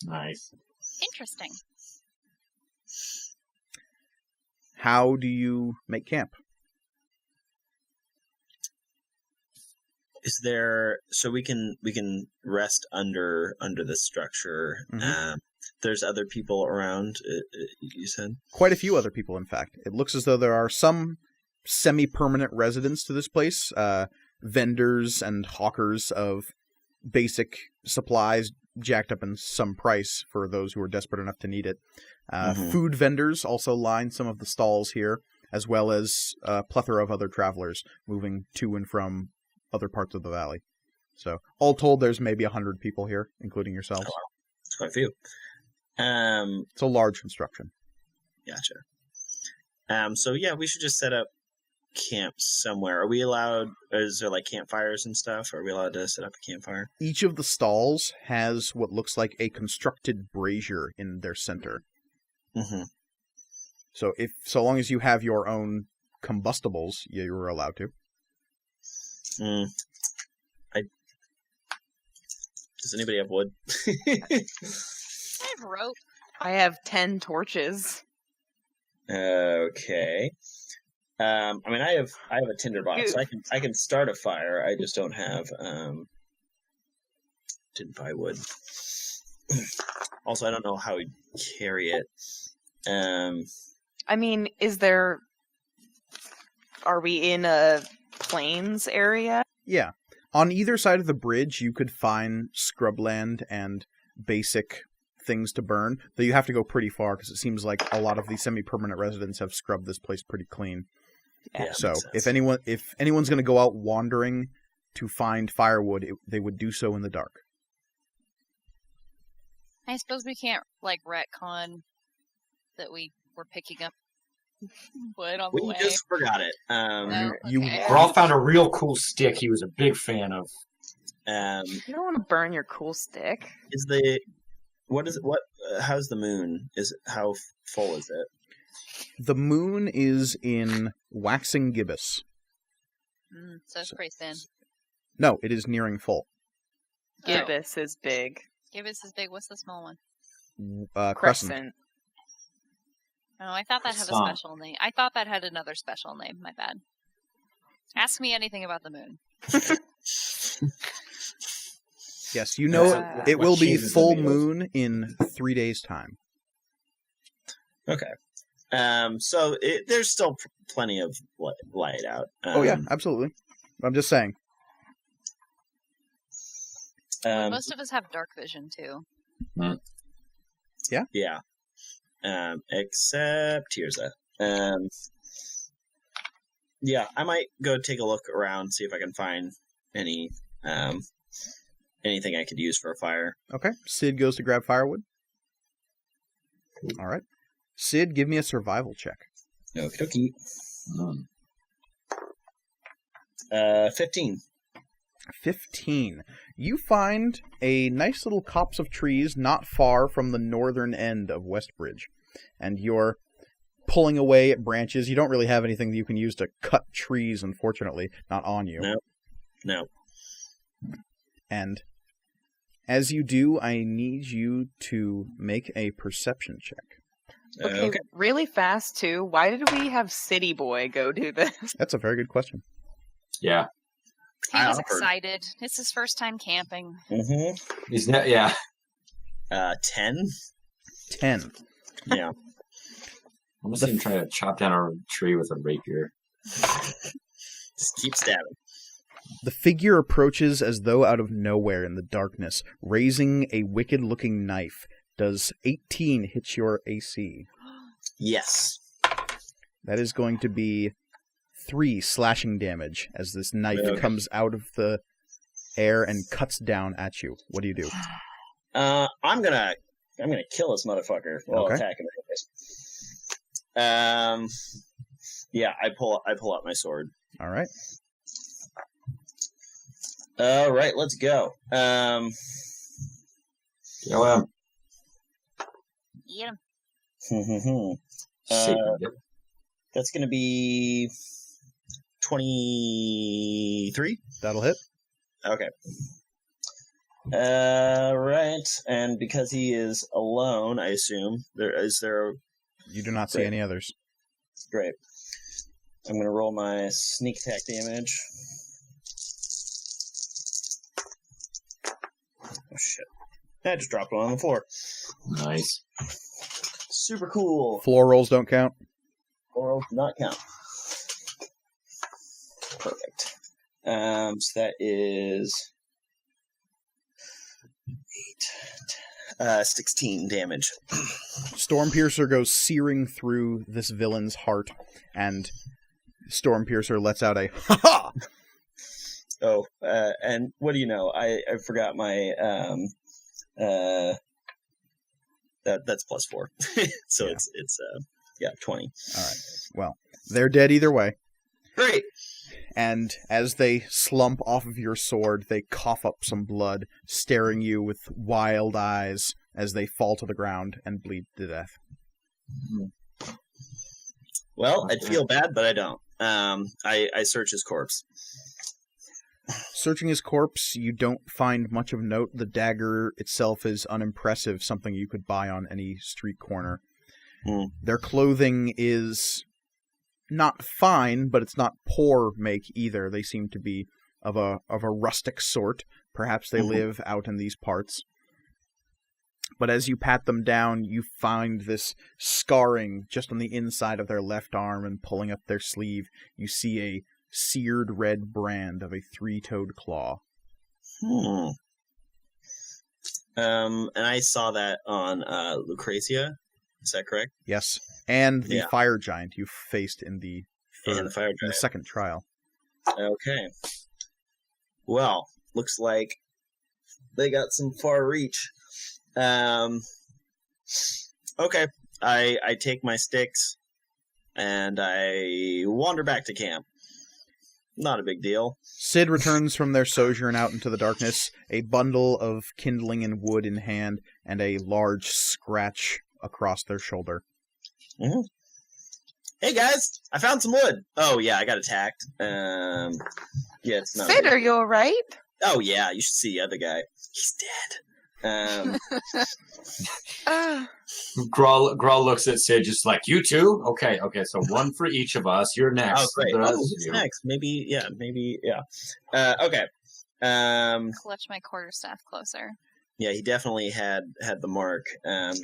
Nice. Interesting. How do you make camp? Is there so we can rest under this structure? Mhm. There's other people around. You said Quite a few other people, in fact. It looks as though there are some semi-permanent residents to this place, vendors and hawkers of basic supplies jacked up in some price for those who are desperate enough to need it. Food vendors also line some of the stalls here, as well as a plethora of other travelers moving to and from other parts of the valley. So, all told, there's maybe 100 people here, including yourselves. Oh, wow. It's quite a few. It's a large construction. Gotcha. So yeah, we should just set up camp somewhere. Are we allowed? Is there like campfires and stuff? Are we allowed to set up a campfire? Each of the stalls has what looks like a constructed brazier in their center. Mm-hmm. So long as you have your own combustibles, you're allowed to. Does anybody have wood? I have rope. I have 10 torches. Okay. I mean, I have a tinderbox, so I can start a fire. I just don't have didn't buy wood. Also, I don't know how we carry it. I mean, are we in a plains area? Yeah. On either side of the bridge, you could find scrubland and basic things to burn, though you have to go pretty far because it seems like a lot of the semi-permanent residents have scrubbed this place pretty clean. Yeah, so if anyone's going to go out wandering to find firewood, they would do so in the dark. I suppose we can't, retcon that we were picking up wood on the We way. just forgot it. No? You Okay. Rawl found a real cool stick he was a big fan of. You don't want to burn your cool stick. Is how's the moon? How full is it? The moon is in waxing gibbous. So it's pretty thin. No, it is nearing full. Gibbous is big. Gibbous is big. What's the small one? Crescent. Oh, I thought that had a Sun. special name. I thought that had another special name. My bad. Ask me anything about the moon. Yes, you know it what will be cheese is full it made of? moon in 3 days' time. Okay. So there's still plenty of light out. Oh yeah, absolutely. I'm just saying. Most of us have dark vision too. Yeah. Except Tirza. Yeah, I might go take a look around, see if I can find anything I could use for a fire. Okay, Sid goes to grab firewood. All right. Sid, give me a survival check. Okie dokie. 15. 15. You find a nice little copse of trees not far from the northern end of Westbridge. And you're pulling away at branches. You don't really have anything that you can use to cut trees, unfortunately. Not on you. No. And as you do, I need you to make a perception check. Okay, really fast too. Why did we have City Boy go do this? That's a very good question. Yeah. He I was offered. excited. It's his first time camping. Mm-hmm. He's not. Yeah. 10? 10. Yeah. I'm gonna see him trying to chop down a tree with a rapier. Just keep stabbing. The figure approaches as though out of nowhere in the darkness, raising a wicked-looking knife. Does 18 hit your AC? Yes. That is going to be 3 slashing damage as this knife Okay. comes out of the air and cuts down at you. What do you do? I'm gonna kill this motherfucker while Okay. attacking Yeah, I pull out my sword. All right. All right, let's go. Kill him. Eat him. That's going to be 23. That'll hit. Okay. Right, and because he is alone, I assume there. You do not see any others. Great. I'm going to roll my sneak attack damage. Oh, shit. I just dropped one on the floor. Nice. Super cool. Floor rolls don't count. Floor rolls do not count. Perfect. So that is 16 damage. Stormpiercer goes searing through this villain's heart, and Stormpiercer lets out a ha-ha! Oh, and what do you know? I forgot my that's +4. So Yeah. it's 20. All right. Well, they're dead either way. Great. And as they slump off of your sword, they cough up some blood, staring you with wild eyes as they fall to the ground and bleed to death. Well, I'd feel bad, but I don't. I search his corpse. Searching his corpse, you don't find much of note. The dagger itself is unimpressive, something you could buy on any street corner. Their clothing is not fine, but it's not poor make either. They seem to be of a rustic sort. Perhaps they live out in these parts. But as you pat them down, you find this scarring just on the inside of their left arm, and pulling up their sleeve, you see a seared red brand of a three-toed claw. And I saw that on Lucrezia. Is that correct? Yes, and the fire giant you faced in the second trial. Okay. Well, looks like they got some far reach. Okay. I take my sticks and I wander back to camp. Not a big deal. Sid returns from their sojourn out into the darkness, a bundle of kindling and wood in hand, and a large scratch across their shoulder. Mm-hmm. Hey guys, I found some wood. Oh yeah, I got attacked. It's not. Sid, are you all right? Oh yeah, you should see the other guy. He's dead. Grawl looks at Sid just like, you two? Okay, so one for each of us. You're next. Oh great. Who's you. next? Maybe. Okay. Clutch my quarterstaff closer. Yeah, he definitely had the mark.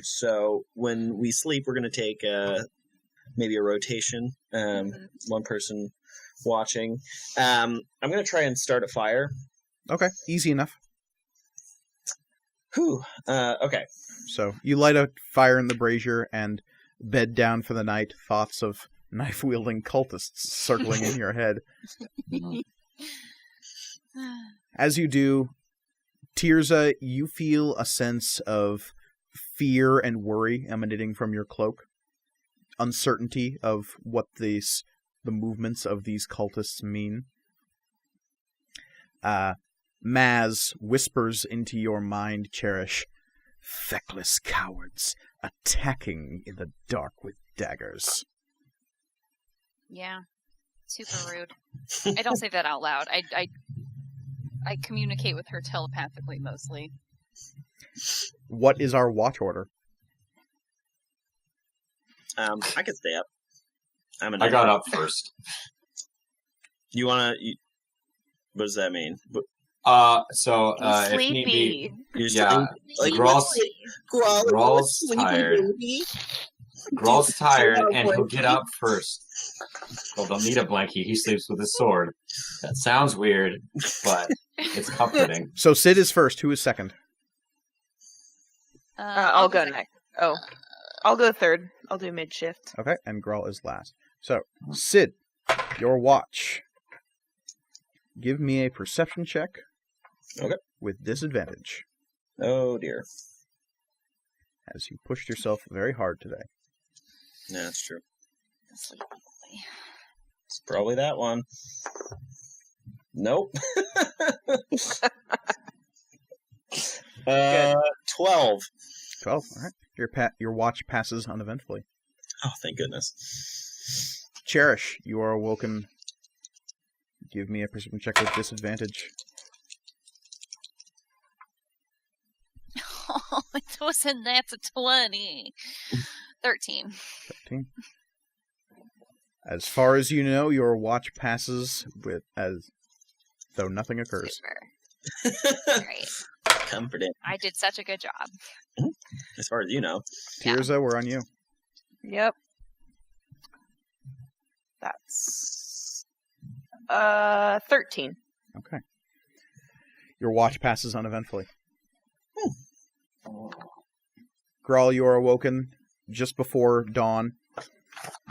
So when we sleep, we're going to take maybe a rotation. One person watching. I'm going to try and start a fire. Okay, easy enough. Whew. Okay. So you light a fire in the brazier and bed down for the night, thoughts of knife-wielding cultists circling in your head. As you do, Tirza, you feel a sense of fear and worry emanating from your cloak. Uncertainty of what the movements of these cultists mean. Maz whispers into your mind, Cherish, feckless cowards attacking in the dark with daggers. Yeah, super rude. I don't say that out loud. I communicate with her telepathically mostly. What is our watch order? I can stay up. I got up first. You wanna? What does that mean? If sleepy. need be, You're Grawl's tired. Grawl's tired, and he'll get up first. Well, don't need a blankie. He sleeps with his sword. That sounds weird, but it's comforting. So Sid is first. Who is second? I'll go next. Oh, I'll go third. I'll do mid-shift. Okay, and Grawl is last. So, Sid, your watch. Give me a perception check. Okay. With disadvantage. Oh dear. As you pushed yourself very hard today. Yeah, that's true. It's probably that one. Nope. 12. 12. All right. Your watch passes uneventfully. Oh, thank goodness. Cherish, you are awoken. Give me a perception check with disadvantage. Oh, it wasn't that's a 20. 13. 13. As far as you know, your watch passes as though nothing occurs. Super. Great. Comforting. I did such a good job. As far as you know. Tirza, we're on you. Yep. That's 13. Okay. Your watch passes uneventfully. Grawl, you are awoken just before dawn.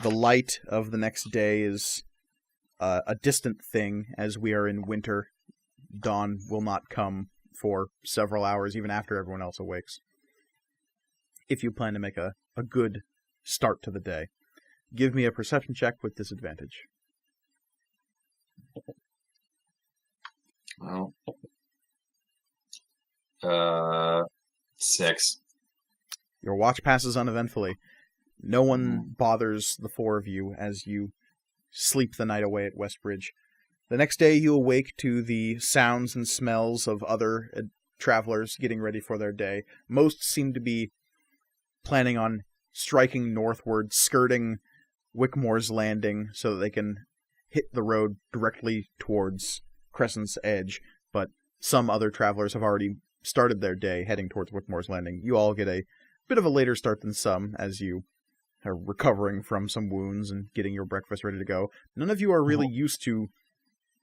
The light of the next day is a distant thing, as we are in winter. Dawn will not come for several hours, even after everyone else awakes. If you plan to make a good start to the day. Give me a perception check with disadvantage. Well, 6. Your watch passes uneventfully. No one bothers the four of you as you sleep the night away at Westbridge. The next day you awake to the sounds and smells of other travelers getting ready for their day. Most seem to be planning on striking northward, skirting Wickmore's Landing so that they can hit the road directly towards Crescent's Edge, but some other travelers have already started their day heading towards Wickmore's Landing. You all get a bit of a later start than some as you are recovering from some wounds and getting your breakfast ready to go. None of you are really used to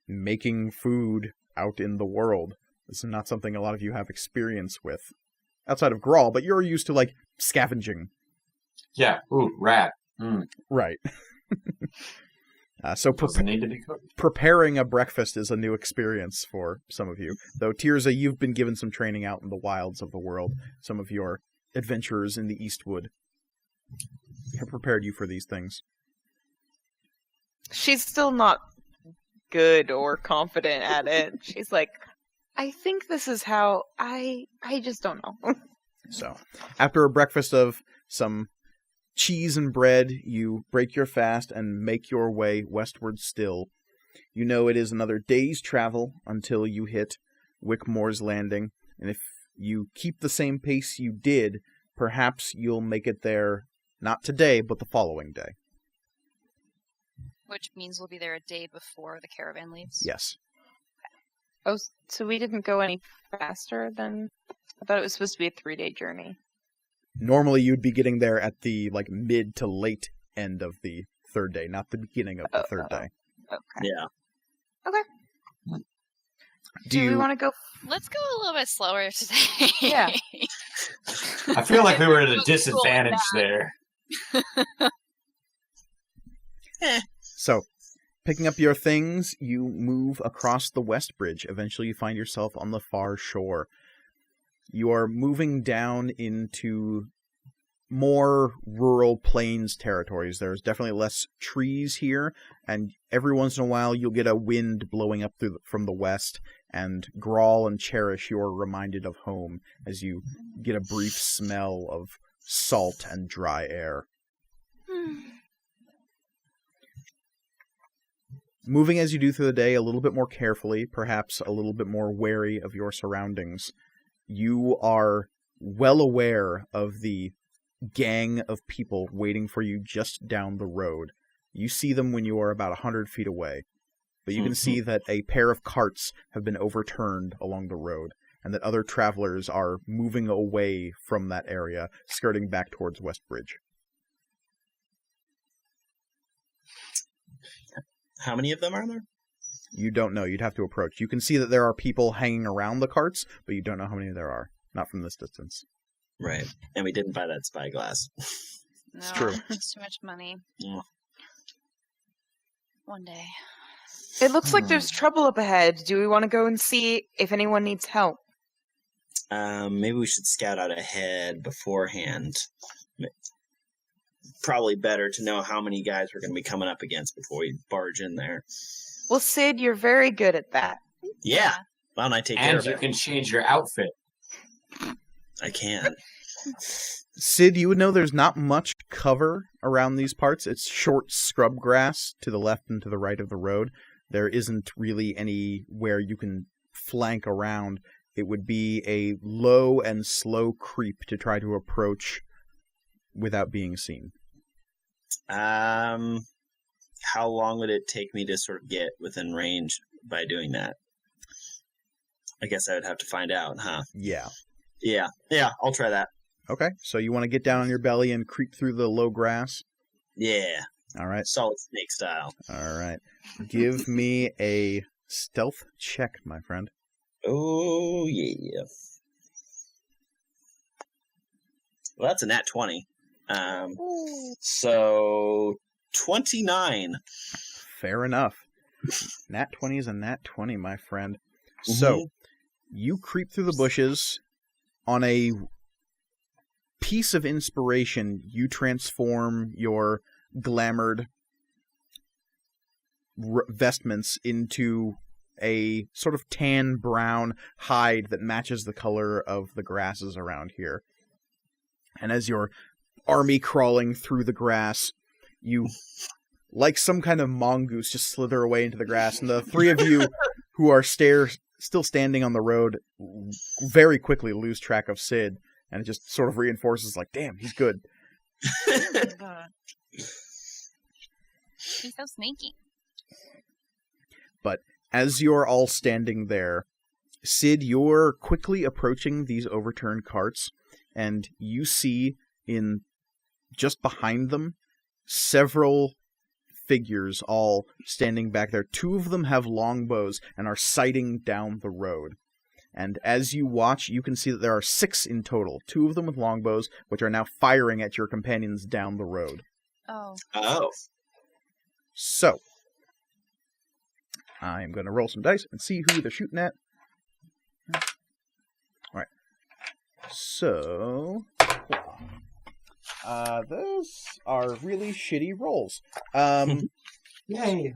making food out in the world. This is not something a lot of you have experience with outside of Grawl, but you're used to, like, scavenging. Yeah. Ooh, rat. Right. So Doesn't need to be cooked. preparing a breakfast is a new experience for some of you. Though, Tirza, you've been given some training out in the wilds of the world. Some of your adventurers in the Eastwood have prepared you for these things. She's still not good or confident at it. She's like, I think this is how I just don't know. So, after a breakfast of some cheese and bread, you break your fast and make your way westward still. You know it is another day's travel until you hit Wickmore's Landing, and if you keep the same pace you did, perhaps you'll make it there not today, but the following day. Which means we'll be there a day before the caravan leaves. Yes. Oh, so we didn't go any faster than... I thought it was supposed to be a 3-day journey. Normally you'd be getting there at the mid to late end of the third day, not the beginning of the third day. Okay. Yeah. Okay. Do we want to go? Let's go a little bit slower today. Yeah. I feel like we were at a disadvantage there. So, picking up your things, you move across the West Bridge. Eventually you find yourself on the far shore. You are moving down into more rural plains territories. There's definitely less trees here, and every once in a while you'll get a wind blowing up from the west, and Grawl and Cherish, you are reminded of home as you get a brief smell of salt and dry air. Moving as you do through the day, a little bit more carefully, perhaps a little bit more wary of your surroundings, you are well aware of the gang of people waiting for you just down the road. You see them when you are about 100 feet away, but you can see that a pair of carts have been overturned along the road, and that other travelers are moving away from that area, skirting back towards Westbridge. How many of them are there? You don't know. You'd have to approach. You can see that there are people hanging around the carts, but you don't know how many there are. Not from this distance. Right. And we didn't buy that spyglass. No, It's true. It's too much money. Yeah. One day. It looks like there's trouble up ahead. Do we want to go and see if anyone needs help? Maybe we should scout out ahead beforehand. probably better to know how many guys we're going to be coming up against before we barge in there. Well, Sid, you're very good at that. Yeah. Why don't I take care And of you it? can change your outfit. I can. Sid, you would know there's not much cover around these parts. It's short scrub grass to the left and to the right of the road. There isn't really anywhere you can flank around. It would be a low and slow creep to try to approach without being seen. How long would it take me to sort of get within range by doing that? I guess I would have to find out, huh? Yeah. Yeah, I'll try that. Okay, so you want to get down on your belly and creep through the low grass? Yeah, All right. solid snake style. All right. Give me a stealth check, my friend. Oh, yeah. Well, that's a nat 20. So 29. Fair enough. Nat 20 is a nat 20, my friend. So, you creep through the bushes. On a piece of inspiration, you transform your glamored vestments into a sort of tan brown hide that matches the color of the grasses around here. And as your army crawling through the grass, you, like some kind of mongoose, just slither away into the grass, and the three of you who are still standing on the road very quickly lose track of Sid, and it just sort of reinforces, like, damn, he's good. He's so sneaky. But as you're all standing there, Sid, you're quickly approaching these overturned carts, and you see in just behind them several figures all standing back there. Two of them have longbows and are sighting down the road. And as you watch, you can see that there are 6 in total. 2 of them with longbows, which are now firing at your companions down the road. Oh. So, I'm going to roll some dice and see who they're shooting at. Alright. So, those are really shitty rolls. Yay.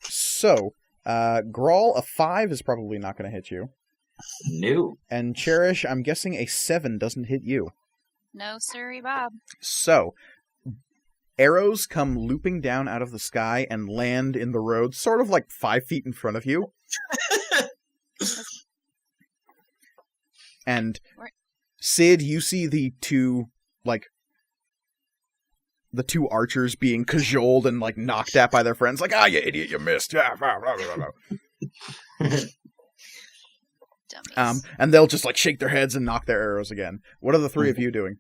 So, Grawl, a 5 is probably not going to hit you. No. And Cherish, I'm guessing a 7 doesn't hit you. No, sirree, Bob. So, arrows come looping down out of the sky and land in the road, sort of like 5 feet in front of you. And Sid, you see the two archers being cajoled and knocked at by their friends, like, you idiot, you missed. Dummies. And they'll just shake their heads and knock their arrows again. What are the 3 of you doing?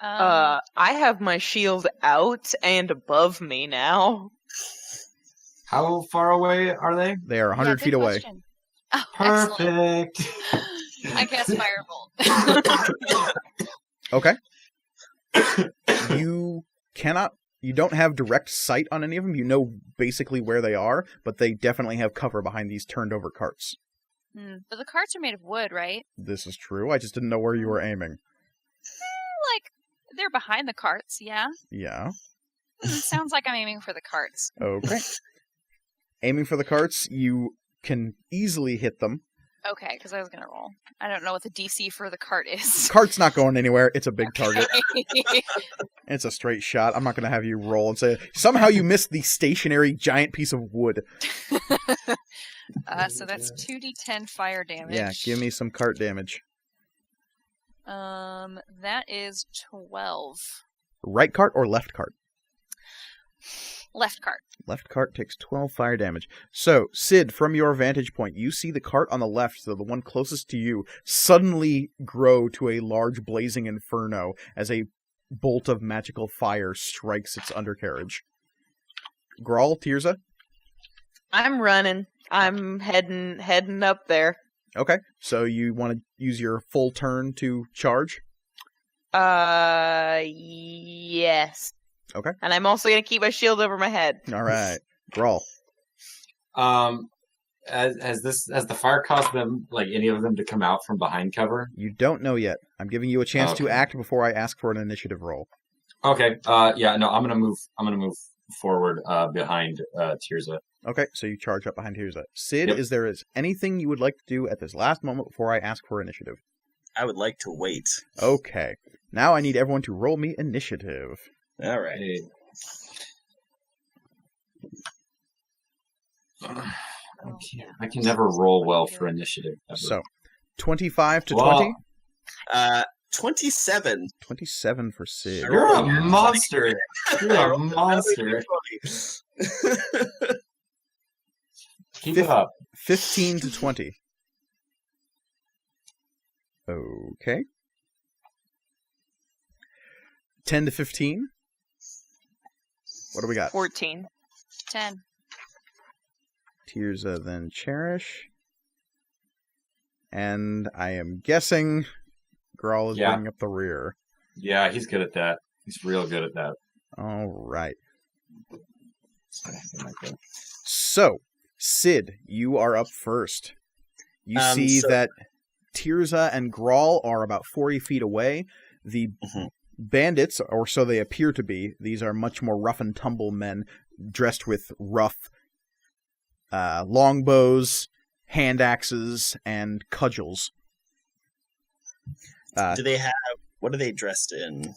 I have my shield out and above me now. How far away are they? They are 100 feet away. Oh, excellent. Perfect. I cast Firebolt. Okay. You don't have direct sight on any of them. You know basically where they are, but they definitely have cover behind these turned over carts. But the carts are made of wood, right? This is true. I just didn't know where you were aiming. They're behind the carts, yeah? Yeah. Sounds like I'm aiming for the carts. Okay. Aiming for the carts, you can easily hit them. Okay, because I was going to roll. I don't know what the DC for the cart is. Cart's not going anywhere. It's a big target. It's a straight shot. I'm not going to have you roll and say, somehow you missed the stationary giant piece of wood. So that's 2d10 fire damage. Yeah, give me some cart damage. That is 12. Right cart or left cart? Left cart. Left cart takes 12 fire damage. So, Sid, from your vantage point, you see the cart on the left, so the one closest to you, suddenly grow to a large blazing inferno as a bolt of magical fire strikes its undercarriage. Grawl, Tirza? I'm running. I'm heading up there. Okay, so you want to use your full turn to charge? Yes. Okay. And I'm also going to keep my shield over my head. All right. Grawl. As the fire caused them, any of them to come out from behind cover? You don't know yet. I'm giving you a chance to act before I ask for an initiative roll. Okay. Yeah. No, I'm gonna move. I'm gonna move forward behind Tirza. Okay, so you charge up behind Tirza. Sid, Yep. is there anything you would like to do at this last moment before I ask for initiative? I would like to wait. Okay. Now I need everyone to roll me initiative. All right. Hey. I can never roll well for initiative. Ever. So, 25 to Well, 20? 27. 27 for Sid. You're a monster. You're I a rolled monster. another d20. Keep it up. 15 to 20. Okay. 10 to 15? What do we got? 14. 10. Tirza, then Cherish. And I am guessing Grawl is bringing up the rear. Yeah, he's good at that. He's real good at that. All right. So, Sid, you are up first. You see that Tirza and Grawl are about 40 feet away. The bandits, or so they appear to be, these are much more rough and tumble men dressed with rough longbows, hand axes, and cudgels. Do they have... What are they dressed in?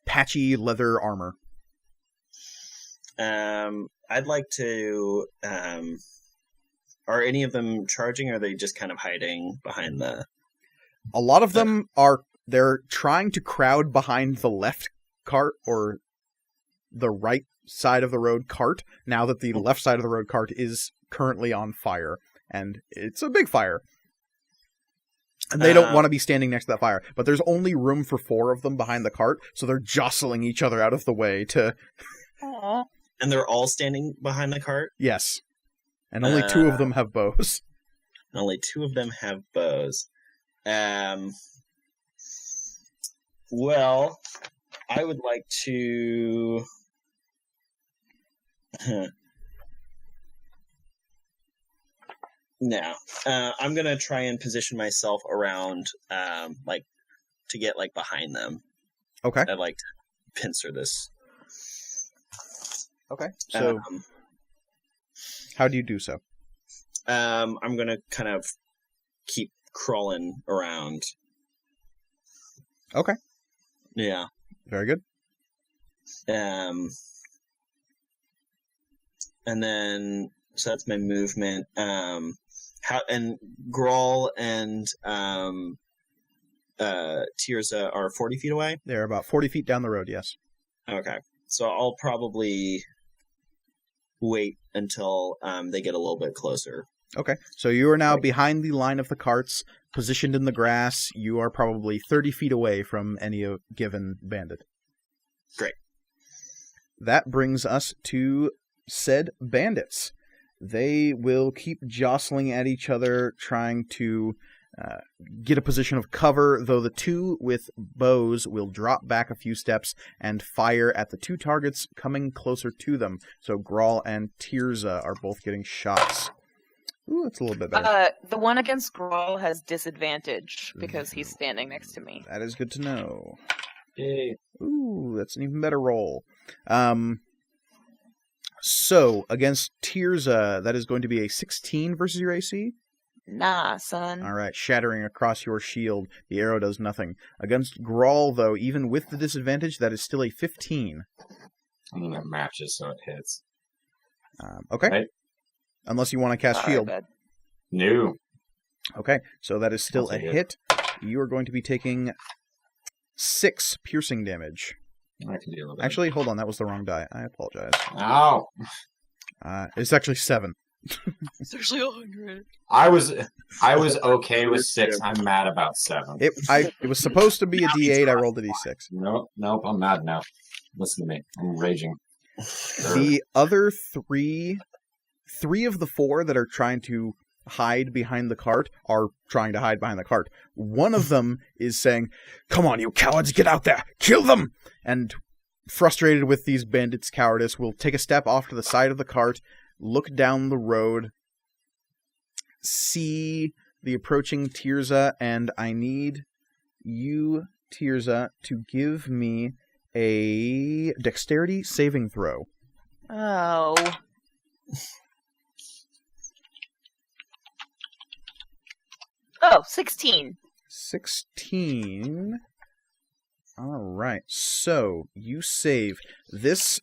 Patchy leather armor. I'd like to... are any of them charging, or are they just kind of hiding behind the... A lot of them they're trying to crowd behind the left cart, or the right side of the road cart, now that the left side of the road cart is currently on fire. And it's a big fire. And they don't want to be standing next to that fire. But there's only room for 4 of them behind the cart, so they're jostling each other out of the way to... Aww. And they're all standing behind the cart? Yes. And only 2 of them have bows. Only 2 of them have bows. Well, I would like to... No. I'm going to try and position myself around, to get, behind them. Okay. I'd like to pincer this. Okay. So, how do you do so? I'm going to kind of keep crawling around. Okay. Yeah. Very good. And then, so that's my movement. Grawl and Tirza are 40 feet away? They're about 40 feet down the road, yes. Okay. So I'll probably wait until they get a little bit closer. Okay. So you are now behind the line of the carts, positioned in the grass. You are probably 30 feet away from any given bandit. Great. That brings us to said bandits. They will keep jostling at each other, trying to get a position of cover, though the 2 with bows will drop back a few steps and fire at the 2 targets coming closer to them. So Grawl and Tirza are both getting shots. Ooh, that's a little bit better. The one against Grawl has disadvantage because he's standing next to me. That is good to know. Yay. Ooh, that's an even better roll. So, against Tirza, that is going to be a 16 versus your AC? Nah, son. Alright, shattering across your shield. The arrow does nothing. Against Grawl, though, even with the disadvantage, that is still a 15. I mean, it matches, so it hits. Okay. Right. Unless you want to cast shield. No. Okay, so that is still I'll a take hit. You are going to be taking 6 piercing damage. I can deal with that. Actually, hold on, that was the wrong die. I apologize. Ow! It's actually 7. It's actually 100. I was okay with 6. I'm mad about 7. It was supposed to be a D8. I rolled a D6. Nope. I'm mad now. Listen to me. I'm raging. The other 3 of the 4 that are trying to hide behind the cart are trying to hide behind the cart. One of them is saying, "Come on, you cowards, get out there! Kill them!" And frustrated with these bandits' cowardice, will take a step off to the side of the cart, look down the road, see the approaching Tirza, and I need you, Tirza, to give me a dexterity saving throw. Oh. Oh, 16. 16. Alright, so you save. This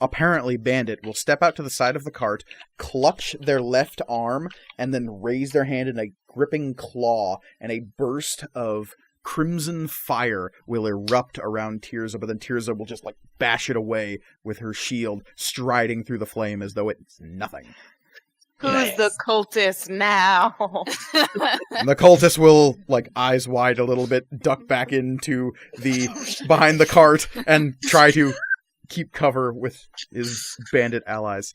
apparently bandit will step out to the side of the cart, clutch their left arm, and then raise their hand in a gripping claw, and a burst of crimson fire will erupt around Tirza, but then Tirza will just, bash it away with her shield, striding through the flame as though it's nothing. Who's the cultist now? And the cultist will, eyes wide a little bit, duck back into behind the cart, and try to keep cover with his bandit allies.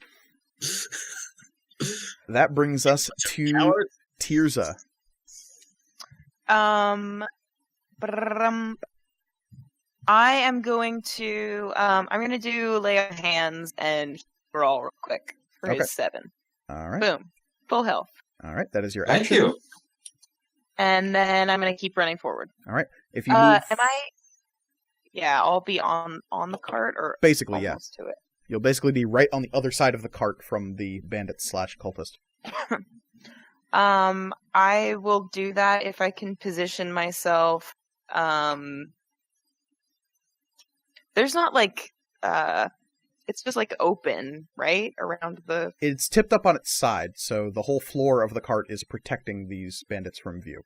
That brings us to Tirza. I am going to do lay on hands and roll real quick for his 7. All right. Boom. Full health. All right, that is your Thank action. you. And then I'm going to keep running forward. All right. If you move... Am I... Yeah, I'll be on the cart, or basically, almost to it. You'll basically be right on the other side of the cart from the bandit/cultist. I will do that if I can position myself. There's not it's just open, right? Around the... It's tipped up on its side, so the whole floor of the cart is protecting these bandits from view.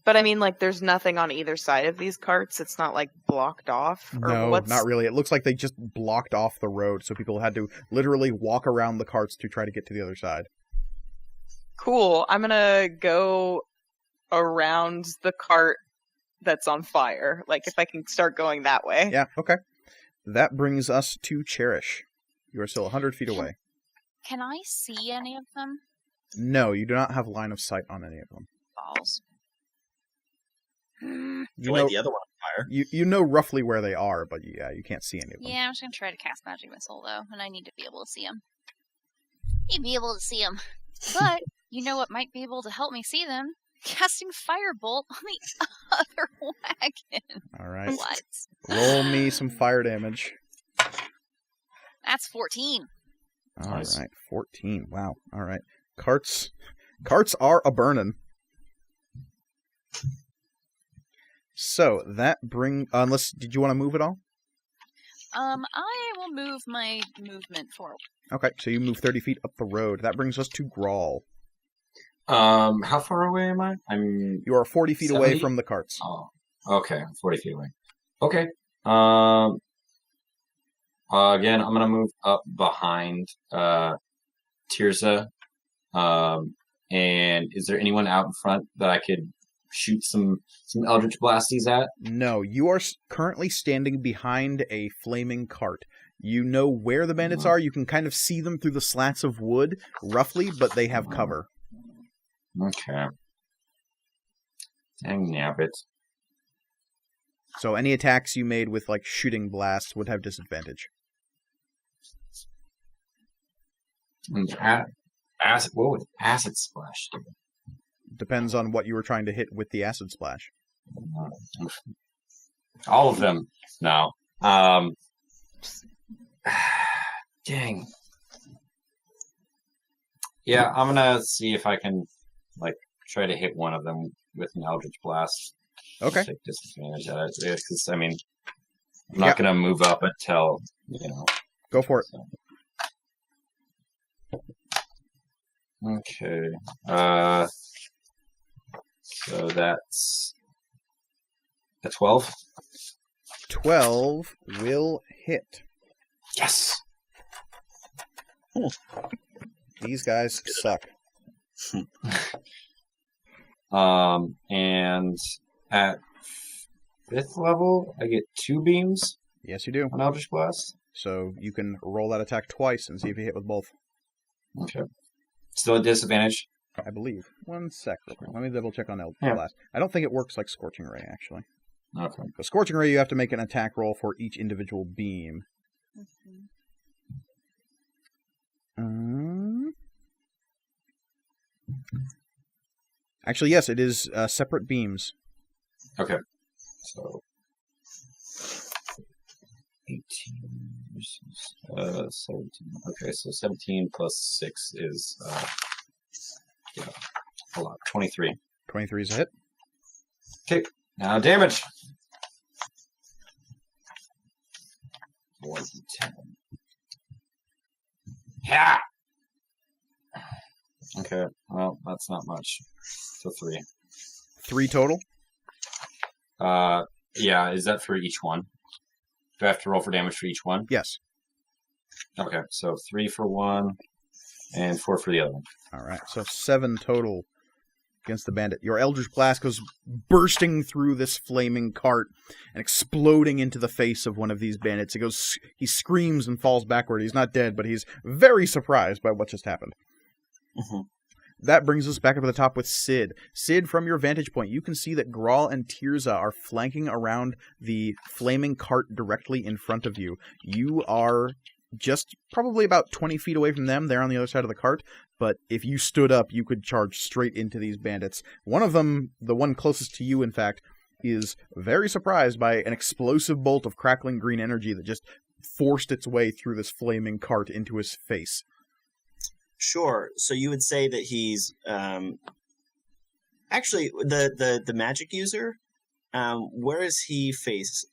But I mean, there's nothing on either side of these carts? It's not, blocked off? Or No, what's... not really. It looks like they just blocked off the road, so people had to literally walk around the carts to try to get to the other side. Cool. I'm gonna go around the cart that's on fire. If I can start going that way. Yeah, okay. That brings us to Cherish. You are still 100 feet away. Can I see any of them? No, you do not have line of sight on any of them. Balls. You light know, the other one on fire. you know roughly where they are, but yeah, you can't see any of them. Yeah, I'm just gonna try to cast Magic Missile, though, and I need to be able to see them. Need to be able to see them. But, you know what might be able to help me see them? Casting Firebolt on the other wagon. All right. What? Roll me some fire damage. That's 14. All Nice. right, 14. Wow. All right. Carts are a-burnin'. So, that unless, did you want to move at all? I will move my movement forward. Okay, so you move 30 feet up the road. That brings us to Grawl. How far away am I? You are 40 feet away 70? from the carts. Oh, okay. I'm 40 feet away. Okay. Again, I'm gonna move up behind Tirza. And is there anyone out in front that I could shoot some Eldritch Blasties at? No, you are currently standing behind a flaming cart. You know where the bandits are. You can kind of see them through the slats of wood, roughly, but they have cover. Okay. Dang nabbit. So any attacks you made with, shooting blasts would have disadvantage. And acid. What would acid splash do? Depends on what you were trying to hit with the acid splash. All of them. No. Dang. Yeah, I'm gonna see if I can, try to hit one of them with an Eldritch Blast. Okay. Take disadvantage at it, because, I'm not gonna move up until, Go for it. Okay. So that's a 12. 12 will hit. Yes. These guys suck. And at 5th level, I get 2 beams Yes, you do. on Eldritch Blast. So you can roll that attack twice and see if you hit with both. Okay. Still at disadvantage. I believe. One sec. Real quick. Let me double check on Eldritch Yeah. Blast. I don't think it works like Scorching Ray, actually. Okay. The Scorching Ray, you have to make an attack roll for each individual beam. Actually, yes, it is separate beams. Okay. So 18 versus 17. Okay, so 17 plus 6 is a lot. 23. 23 is a hit. Okay, now damage. 1d10. Yeah. Okay, well, that's not much. So 3. 3 total? Yeah, is that for each one? Do I have to roll for damage for each one? Yes. Okay, so 3 for one, and 4 for the other one. Alright, so 7 total against the bandit. Your Eldritch Blast goes bursting through this flaming cart and exploding into the face of one of these bandits. He screams and falls backward. He's not dead, but he's very surprised by what just happened. Mm-hmm. That brings us back up to the top with Sid. Sid, from your vantage point, you can see that Grawl and Tirza are flanking around the flaming cart directly in front of you. You are just probably about 20 feet away from them. They're on the other side of the cart, but if you stood up, you could charge straight into these bandits. One of them, the one closest to you, in fact, is very surprised by an explosive bolt of crackling green energy that just forced its way through this flaming cart into his face. Sure. So you would say that he's actually the magic user. Where is he face?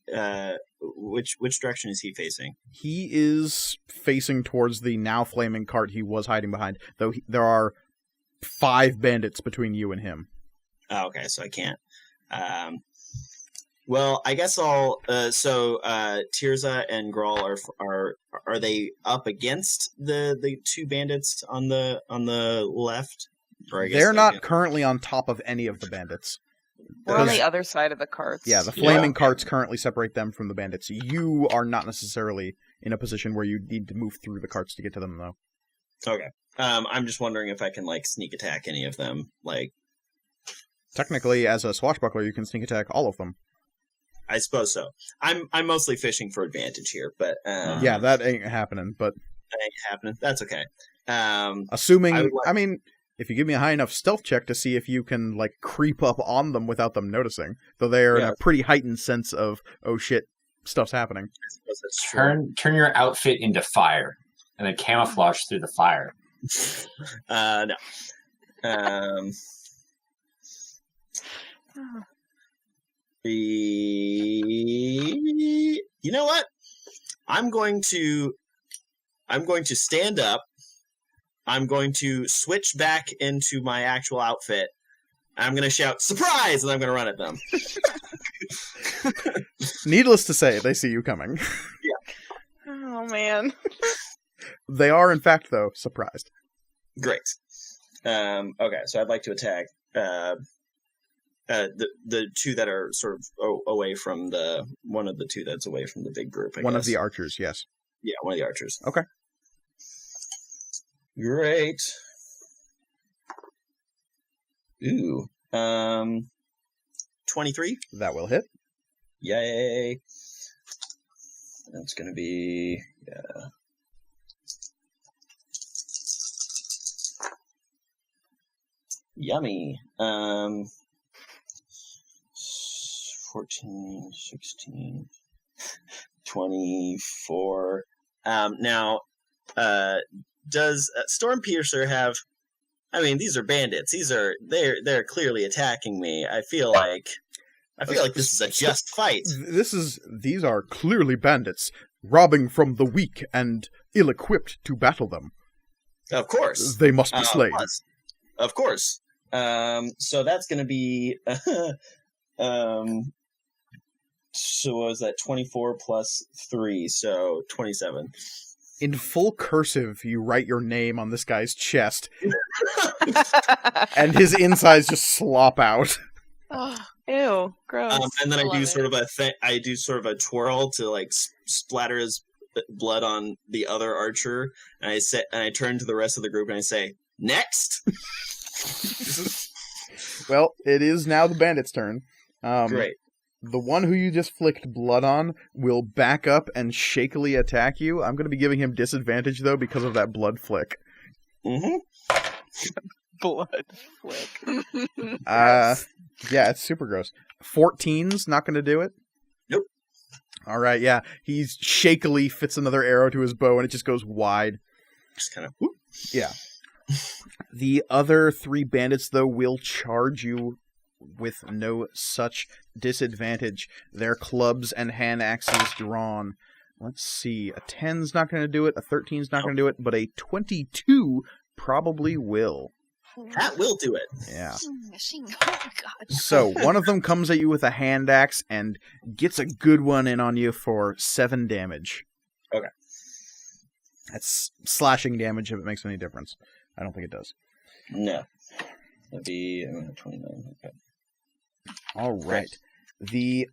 Which direction is he facing? He is facing towards the now flaming cart he was hiding behind. Though there are 5 bandits between you and him. Oh, okay, so I can't. Well, I guess I'll. So Tirza and Grawl are they up against the 2 bandits on the left? Or I guess they're not currently on top of any of the bandits. We're on the other side of the carts. Yeah, the flaming carts currently separate them from the bandits. You are not necessarily in a position where you need to move through the carts to get to them, though. Okay. I'm just wondering if I can sneak attack any of them. Technically, as a swashbuckler, you can sneak attack all of them. I suppose so. I'm mostly fishing for advantage here, but yeah, that ain't happening. But that ain't happening. That's okay. Assuming, I mean, if you give me a high enough stealth check to see if you can creep up on them without them noticing, though they are in a pretty heightened sense of oh shit, stuff's happening. I suppose that's true. Turn your outfit into fire, and then camouflage through the fire. No. You know what? I'm going to stand up. I'm going to switch back into my actual outfit. I'm going to shout "surprise!" and I'm going to run at them. Needless to say, they see you coming. Yeah. Oh man. They are, in fact, though, surprised. Great. Okay, so I'd like to attack the 2 that are sort of away from one of the 2 that's away from the big group. I guess. Of the archers, yes. Yeah, one of the archers. Okay. Great. Ooh. 23. That will hit. Yay. That's gonna be yummy. 14, 16, 24. Now, does Stormpiercer have? I mean, these are bandits. They're clearly attacking me. I feel like this is a just fight. These are clearly bandits, robbing from the weak and ill-equipped to battle them. Of course. They must be slain. Of course. So that's going to be so what was that? 24 plus 3, so 27. In full cursive, you write your name on this guy's chest, and his insides just slop out. Oh, ew, gross. And then I do sort of a twirl to splatter his blood on the other archer, and I turn to the rest of the group and I say, "Next." Well, it is now the bandit's turn. Great. The one who you just flicked blood on will back up and shakily attack you. I'm going to be giving him disadvantage, though, because of that blood flick. Mm-hmm. Blood flick. Yeah, it's super gross. 14's not going to do it? Nope. All right, yeah. He shakily fits another arrow to his bow, and it just goes wide. Just kind of. Yeah. The other 3 bandits, though, will charge you with no such disadvantage. Their clubs and hand axes drawn. Let's see. A 10's not going to do it. A 13's not going to do it. But a 22 probably will. That will do it. Yeah. Oh, God. So, one of them comes at you with a hand axe and gets a good one in on you for 7 damage. Okay. That's slashing damage if it makes any difference. I don't think it does. No. That'd be 29. Okay. All right. The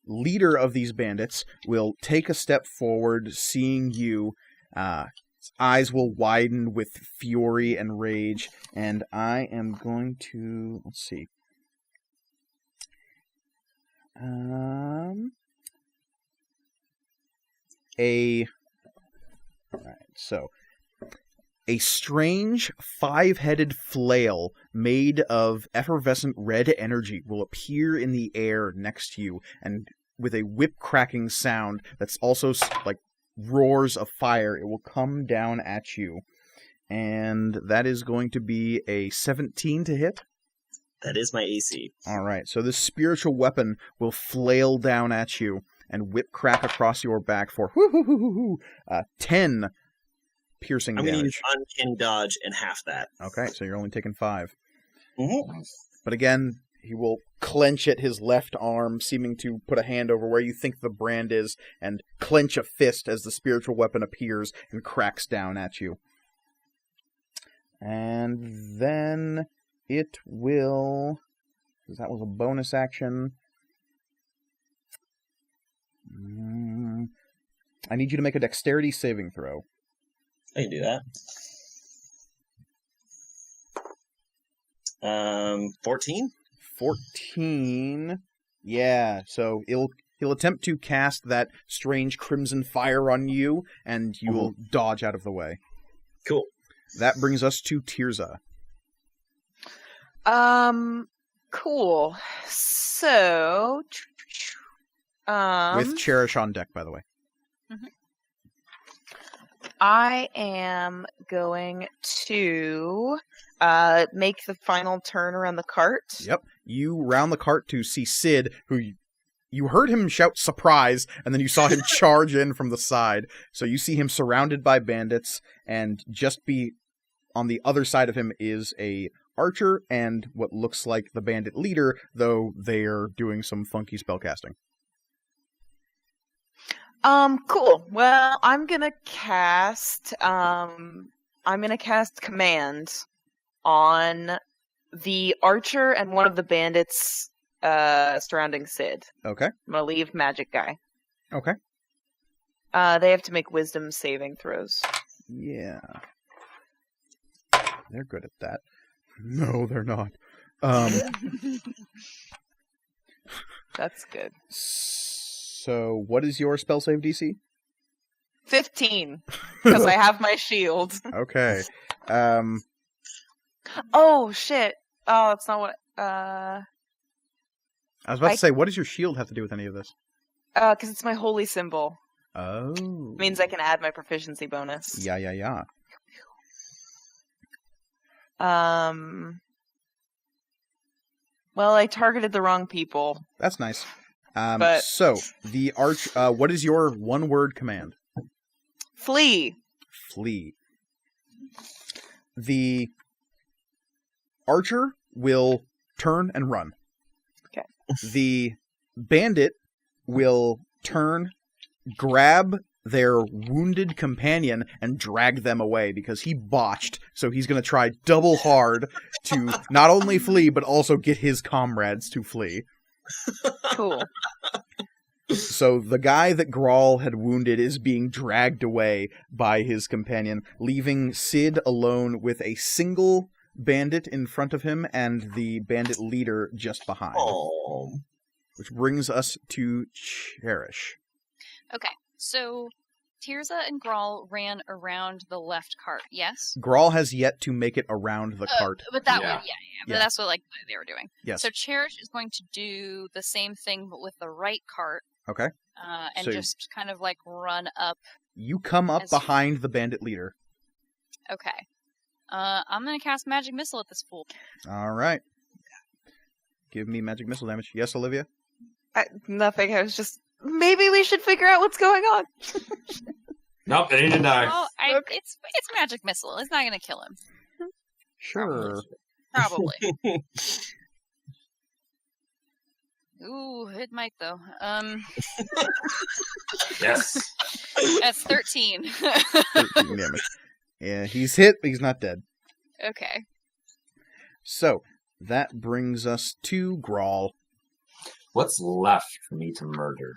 leader of these bandits will take a step forward, seeing you. His eyes will widen with fury and rage, and I am going to, let's see. A strange 5-headed flail made of effervescent red energy will appear in the air next to you, and with a whip-cracking sound that's also like roars of fire, it will come down at you. And that is going to be a 17 to hit. That is my AC. All right, so this spiritual weapon will flail down at you and whip-crack across your back for 10 piercing I'm going to use damage. uncanny dodge and half that. Okay, so you're only taking 5. Mm-hmm. But again, he will clench at his left arm, seeming to put a hand over where you think the brand is, and clench a fist as the spiritual weapon appears and cracks down at you. And then it will, because that was a bonus action, I need you to make a dexterity saving throw. I can do that. 14? 14. Yeah, so he'll attempt to cast that strange crimson fire on you, and you will dodge out of the way. Cool. That brings us to Tirza. Cool. So, With Cherish on deck, by the way. I am going to make the final turn around the cart. Yep. You round the cart to see Sid, who you heard him shout surprise, and then you saw him charge in from the side. So you see him surrounded by bandits, and just on the other side of him is a archer and what looks like the bandit leader, though they're doing some funky spellcasting. Cool. Well, I'm gonna cast command on the archer and one of the bandits surrounding Sid. Okay. I'm gonna leave magic guy. Okay. They have to make wisdom saving throws. Yeah. They're good at that. No, they're not. That's good. So, what is your spell save DC? 15, because I have my shield. Okay. Oh shit! Oh, that's not what. I was about to say, what does your shield have to do with any of this? Because it's my holy symbol. Oh. It means I can add my proficiency bonus. Yeah. Well, I targeted the wrong people. That's nice. But- So, the what is your one-word command? Flee. Flee. The archer will turn and run. Okay. The bandit will turn, grab their wounded companion, and drag them away because he botched, so he's going to try double hard to not only flee, but also get his comrades to flee. Cool. So the guy that Grawl had wounded is being dragged away by his companion, leaving Sid alone with a single bandit in front of him and the bandit leader just behind. Oh. Which brings us to Cherish. Okay, so Tirza and Grawl ran around the left cart, yes? Grawl has yet to make it around the cart. But that Yeah. would, but Yeah. that's what like they were doing. Yes. So Cherish is going to do the same thing, but with the right cart, Okay. and So- just kind of like run up. You come up As- behind the bandit leader. Okay. I'm gonna cast Magic Missile at this fool. All right. Give me magic missile damage. Yes, Olivia? Nothing. I was just maybe we should figure out what's going on. Nope, they need to die. Oh, Okay. it's Magic Missile. It's not gonna kill him. Sure. Probably. Ooh, it might though. Yes. That's 13. 13 damage. Yeah, he's hit, but he's not dead. Okay. So, that brings us to Grawl. What's left for me to murder?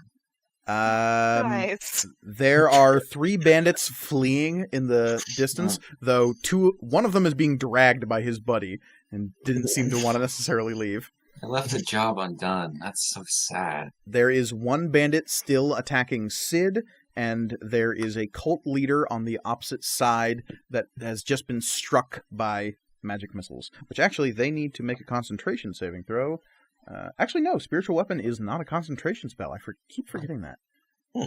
Guys. There are 3 bandits fleeing in the distance, though one of them is being dragged by his buddy and didn't seem to want to necessarily leave. I left the job undone. That's so sad. There is 1 bandit still attacking Sid, and there is a cult leader on the opposite side that has just been struck by magic missiles, which actually they need to make a concentration saving throw. Actually, no, spiritual weapon is not a concentration spell. I keep forgetting that.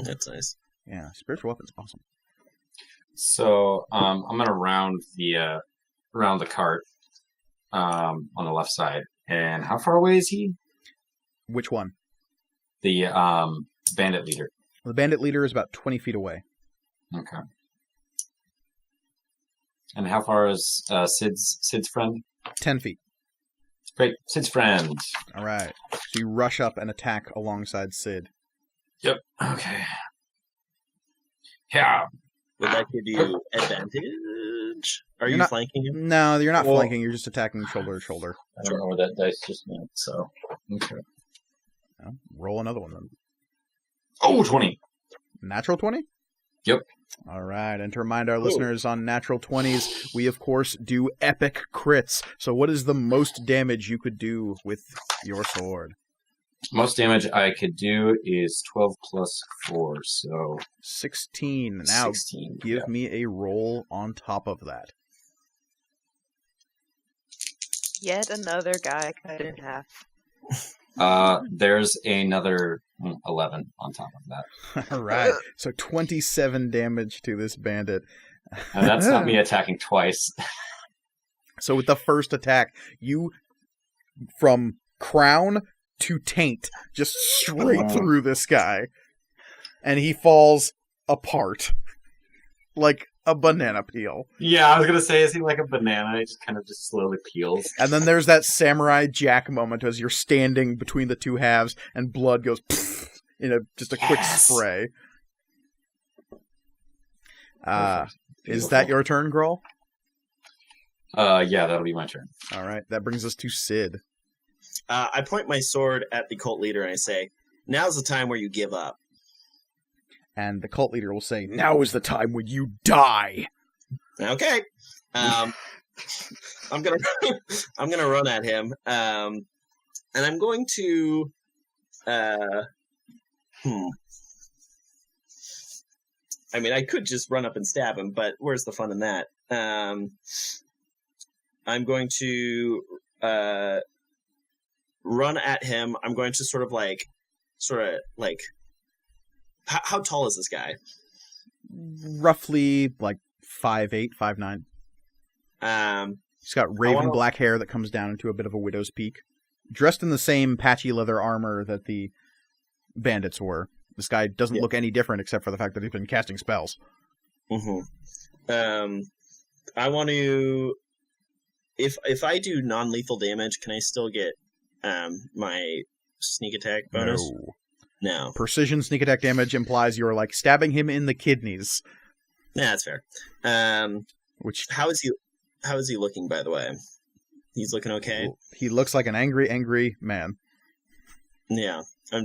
That's nice. Yeah, spiritual weapon's awesome. So I'm gonna round the cart on the left side. And how far away is he? Which one? The bandit leader. The bandit leader is about 20 feet away. Okay. And how far is Sid's friend? 10 feet. Great, Sid's friend. All right. So you rush up and attack alongside Sid. Yep. Okay. Yeah. Would that give you advantage? Are You're you not- flanking him? No, you're not Well- flanking. You're just attacking shoulder to shoulder. I don't know what that dice just meant. So. Okay. No, roll another one then. Oh, 20. Natural 20? Yep. All right. And to remind our listeners, on natural 20s, we of course do epic crits. So what is the most damage you could do with your sword? Most damage I could do is 12 plus 4, so 16. Now 16. give me a roll on top of that. Yet another guy cut in half. There's another 11 on top of that. All right. So 27 damage to this bandit. And that's not me attacking twice. So with the first attack, you, from crown to taint, just straight through this guy. And he falls apart. Like a banana peel. Yeah, I was going to say, is he like a banana? He just kind of just slowly peels. And then there's that Samurai Jack moment as you're standing between the two halves and blood goes in just a quick Yes! spray. Perfect. Is that your turn, Grawl? Yeah, that'll be my turn. All right, that brings us to Sid. I point my sword at the cult leader and I say, "Now's the time where you give up." And the cult leader will say, "Now is the time when you die." Okay. I'm gonna run at him. And I'm going to I mean, I could just run up and stab him, but where's the fun in that? I'm going to run at him. I'm going to sort of like how tall is this guy? Roughly like 5'8", 5'9". He's got raven black hair that comes down into a bit of a widow's peak. Dressed in the same patchy leather armor that the bandits were. This guy doesn't look any different except for the fact that he's been casting spells. I want to... If I do non-lethal damage, can I still get my sneak attack bonus? No. Precision sneak attack damage implies you're like stabbing him in the kidneys. Yeah, that's fair. Which How is he looking, by the way? He's looking okay? he looks like an angry man. Yeah. I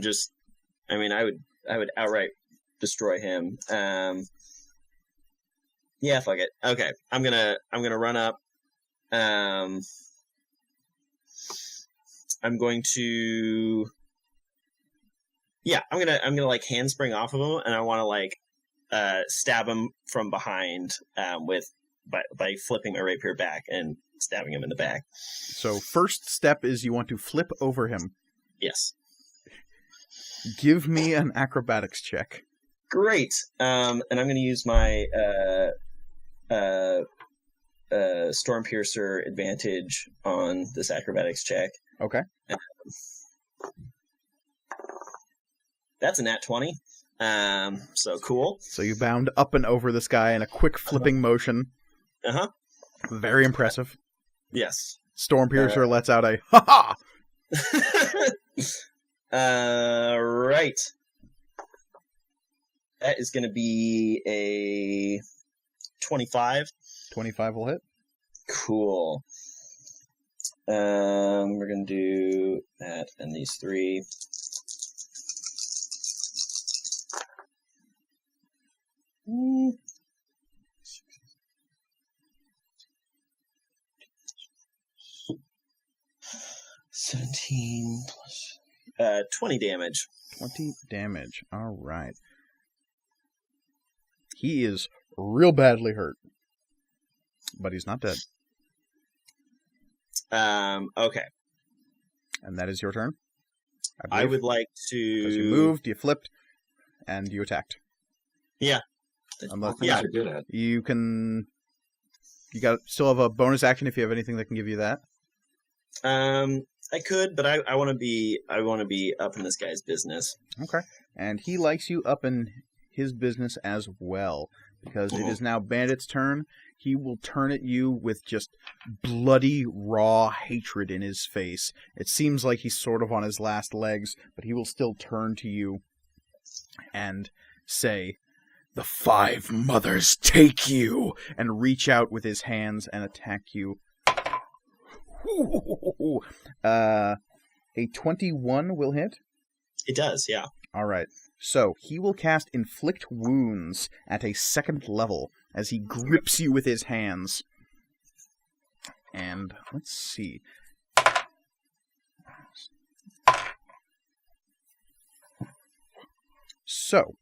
would outright destroy him. Yeah, fuck it. Okay. I'm gonna run up. I'm going to... Yeah, I'm gonna like handspring off of him, and I want to like stab him from behind by flipping my rapier back and stabbing him in the back. So first step is you want to flip over him. Yes. Give me an acrobatics check. Great. And I'm going to use my Stormpiercer advantage on this acrobatics check. Okay. That's a nat 20. So cool. So you bound up and over this guy in a quick flipping motion. Uh-huh. Very impressive. Yes. Stormpiercer lets out a ha-ha! Right. That is going to be a 25. 25 will hit. Cool. We're going to do that and these 3. Mm. 17 plus 20 damage. 20 damage. All right. He is real badly hurt, but he's not dead. Okay. And that is your turn. I would like to. Because you moved, you flipped, and you attacked. Yeah. Unless Things are good at. you can. You still have a bonus action if you have anything that can give you that. I could, but I want to be up in this guy's business. Okay. And he likes you up in his business as well, because it is now Bandit's turn. He will turn at you with just bloody, raw hatred in his face. It seems like he's sort of on his last legs, but he will still turn to you and say, "The 5 mothers take you!" and reach out with his hands and attack you. A 21 will hit? It does, yeah. All right. So he will cast Inflict Wounds at a 2nd level as he grips you with his hands. And let's see. So,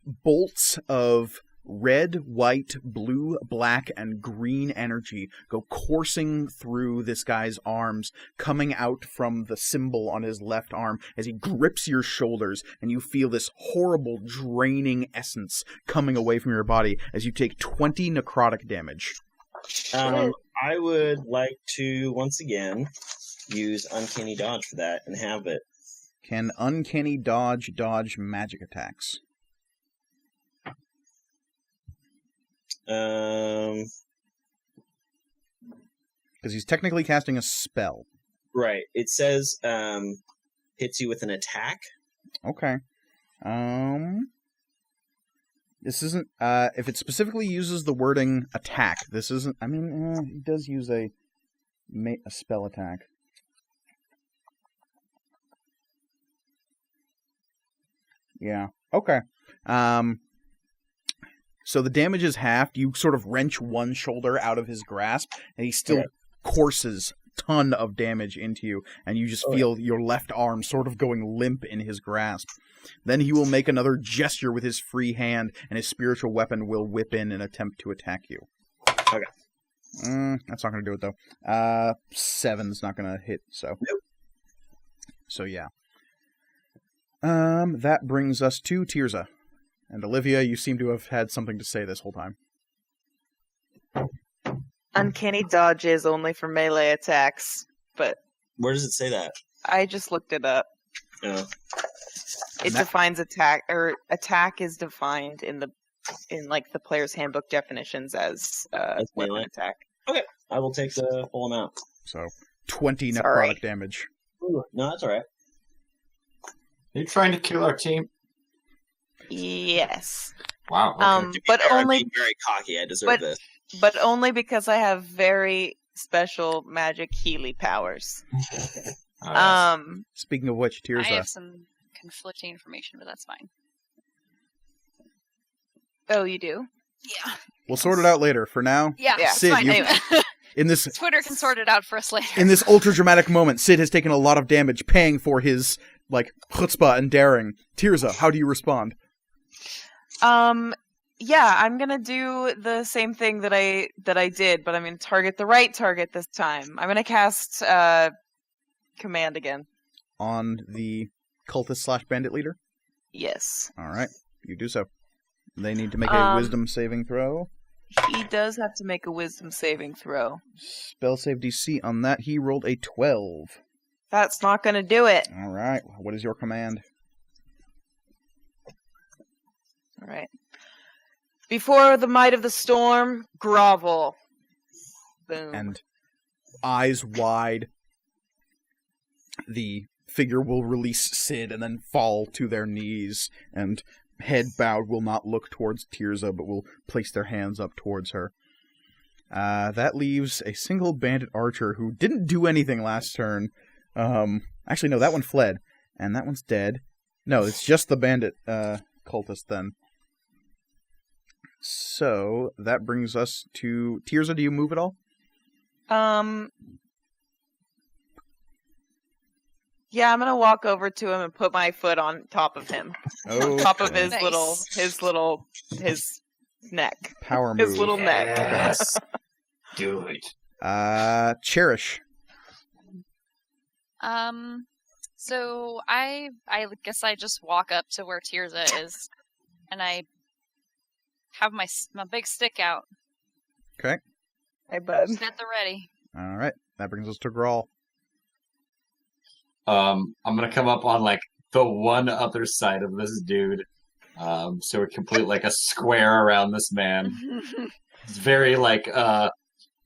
bolts of red, white, blue, black, and green energy go coursing through this guy's arms, coming out from the symbol on his left arm as he grips your shoulders, and you feel this horrible, draining essence coming away from your body as you take 20 necrotic damage. I would like to, once again, use Uncanny Dodge for that and have it. Can Uncanny Dodge magic attacks? Because he's technically casting a spell. Right. It says hits you with an attack. Okay. This isn't if it specifically uses the wording attack, this isn't, I mean, he does use a spell attack. Yeah. Okay. So the damage is halved. You sort of wrench one shoulder out of his grasp, and he still courses a ton of damage into you, and you just feel your left arm sort of going limp in his grasp. Then he will make another gesture with his free hand, and his spiritual weapon will whip in and attempt to attack you. Okay. That's not going to do it, though. 7's not going to hit, so. Nope. So, yeah. That brings us to Tirza. And Olivia, you seem to have had something to say this whole time. Uncanny Dodge is only for melee attacks, but... Where does it say that? I just looked it up. Oh. It defines attack, or attack is defined in the player's handbook definitions as weapon attack. Okay, I will take the full amount. So, 20 necrotic damage. Ooh, no, that's alright. Are you trying to kill our team? Yes. Wow. Okay. But only I'm being very cocky. I deserve this. But only because I have very special magic Healy powers. Speaking of which, Tirza. I have some conflicting information, but that's fine. Oh, you do? Yeah. We'll sort it out later. For now, Yeah, Sid, fine. Anyway. in this Twitter can sort it out for us later. In this ultra dramatic moment, Sid has taken a lot of damage, paying for his chutzpah and daring. Tirza, how do you respond? Yeah, I'm gonna do the same thing that I did, but I'm gonna target the right target this time. I'm gonna cast command again. On the cultist / bandit leader? Yes. Alright, you do so. They need to make a wisdom saving throw. He does have to make a wisdom saving throw. Spell save DC on that, he rolled a 12. That's not gonna do it. Alright, what is your command? Alright. Before the might of the storm, grovel. Boom. And eyes wide, the figure will release Sid and then fall to their knees, and head bowed will not look towards Tirza, but will place their hands up towards her. That leaves a single bandit archer who didn't do anything last turn. Actually, no, that one fled, and that one's dead. No, it's just the bandit cultist then. So, that brings us to... Tirza, do you move at all? Yeah, I'm gonna walk over to him and put my foot on top of him. Oh, On top of Nice. his neck. power move. His little neck. Yes. Do it. Cherish. So I guess I just walk up to where Tirza is, and I have my big stick out, Okay. Hey, bud. just at the ready. Alright, that brings us to Grawl. I'm gonna come up on like the one other side of this dude. So we complete like a square around this man. It's very like a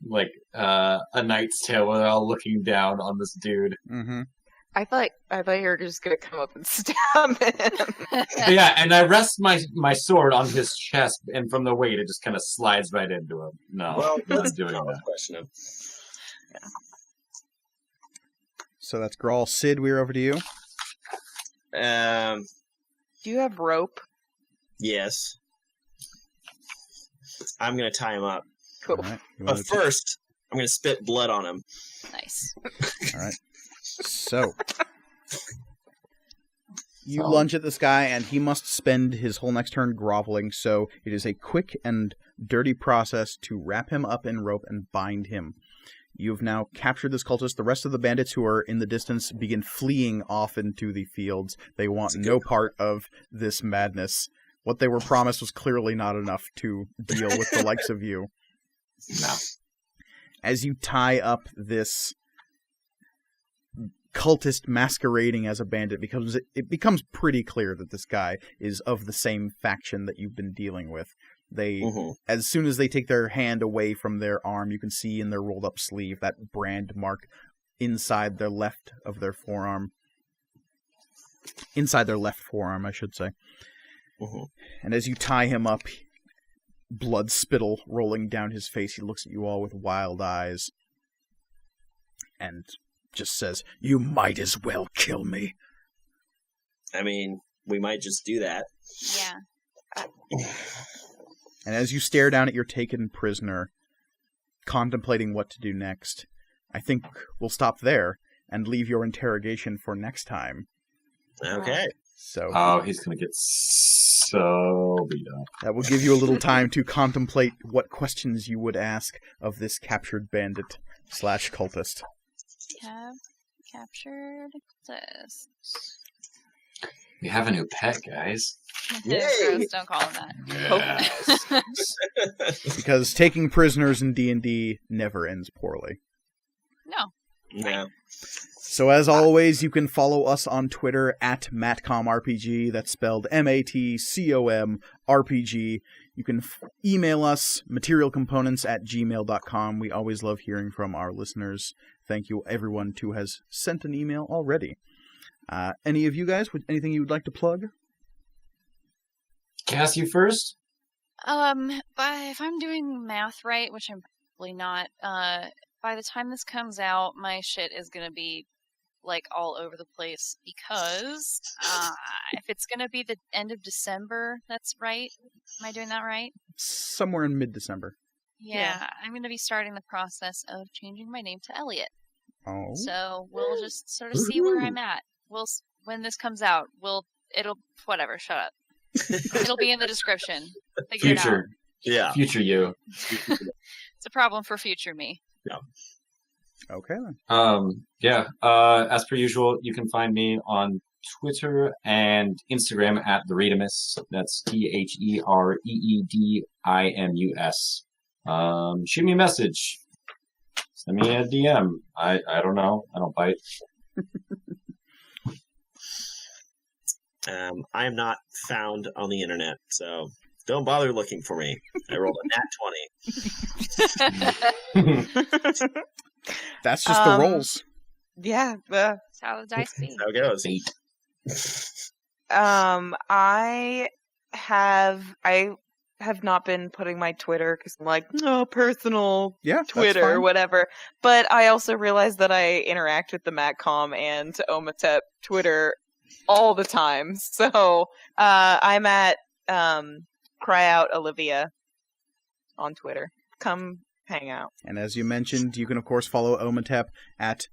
Knight's Tale where they're all looking down on this dude. Mm-hmm. I thought you were just gonna come up and stab him. Yeah, and I rest my sword on his chest, and from the weight, it just kind of slides right into him. No, Well, I'm not that's doing a that. question of. So that's Grawl. Sid, we're over to you. Do you have rope? Yes. I'm gonna tie him up, Cool. Alright. You but wanna first I'm gonna spit blood on him. Nice. Alright. So, you lunge at this guy, and he must spend his whole next turn groveling, so it is a quick and dirty process to wrap him up in rope and bind him. You've now captured this cultist. The rest of the bandits who are in the distance begin fleeing off into the fields. They want no part of this madness. What they were promised was clearly not enough to deal with the likes of you. No. As you tie up this cultist masquerading as a bandit, because it becomes pretty clear that this guy is of the same faction that you've been dealing with. They, as soon as they take their hand away from their arm, you can see in their rolled up sleeve that brand mark inside their left of their forearm. Inside their left forearm, I should say. And as you tie him up, blood spittle rolling down his face, he looks at you all with wild eyes and just says, "You might as well kill me." I mean, we might just do that. Yeah. And as you stare down at your taken prisoner, contemplating what to do next, I think we'll stop there and leave your interrogation for next time. Okay. So Oh, he's gonna get so beat up. that will give you a little time to contemplate what questions you would ask of this captured bandit / cultist. Have captured this. We have a new pet, guys. Yay! Gross, don't call him that. Yes. Because taking prisoners in D&D never ends poorly. No. Yeah. So as always, you can follow us on Twitter at MatcomRPG. That's spelled MatcomRPG. You can email us, materialcomponents@gmail.com. We always love hearing from our listeners. Thank you, everyone who has sent an email already. Any of you guys, anything you would like to plug? Cass, you first? If I'm doing math right, which I'm probably not, by the time this comes out, my shit is gonna be like all over the place because if it's gonna be the end of December, that's right. Am I doing that right? Somewhere in mid-December. Yeah, I'm gonna be starting the process of changing my name to Elliott. Oh. So we'll just sort of see where I'm at. When this comes out, it'll whatever. Shut up. It'll be in the description. Figure it out. Future, Yeah. future you. It's a problem for future me. Okay then. Yeah. As per usual, you can find me on Twitter and Instagram at the Reedimus. That's TheReedimus. Shoot me a message. Send me a DM. I don't know. I don't bite. I am not found on the internet, so don't bother looking for me. I rolled a nat 20. That's just the rolls. Yeah. That's how the dice be. How it goes. 8. I have not been putting my Twitter because I'm like, no, personal Yeah, that's Twitter or fine. whatever. But I also realized that I interact with the MatCom and Omatep Twitter all the time. So I'm at Cry Out Olivia on Twitter. Come hang out. And as you mentioned, you can of course follow Omatep at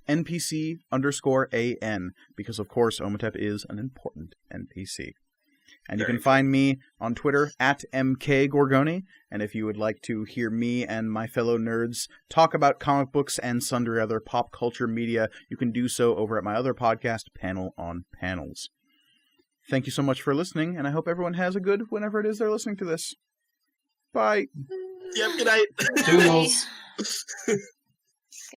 NPC_AN, because of course Omatep is an important NPC. And you can find me on Twitter at MKGorgoni, and if you would like to hear me and my fellow nerds talk about comic books and sundry other pop culture media, you can do so over at my other podcast, Panel on Panels. Thank you so much for listening, and I hope everyone has a good whenever it is they're listening to this. Bye! Yep, good night. Toodles.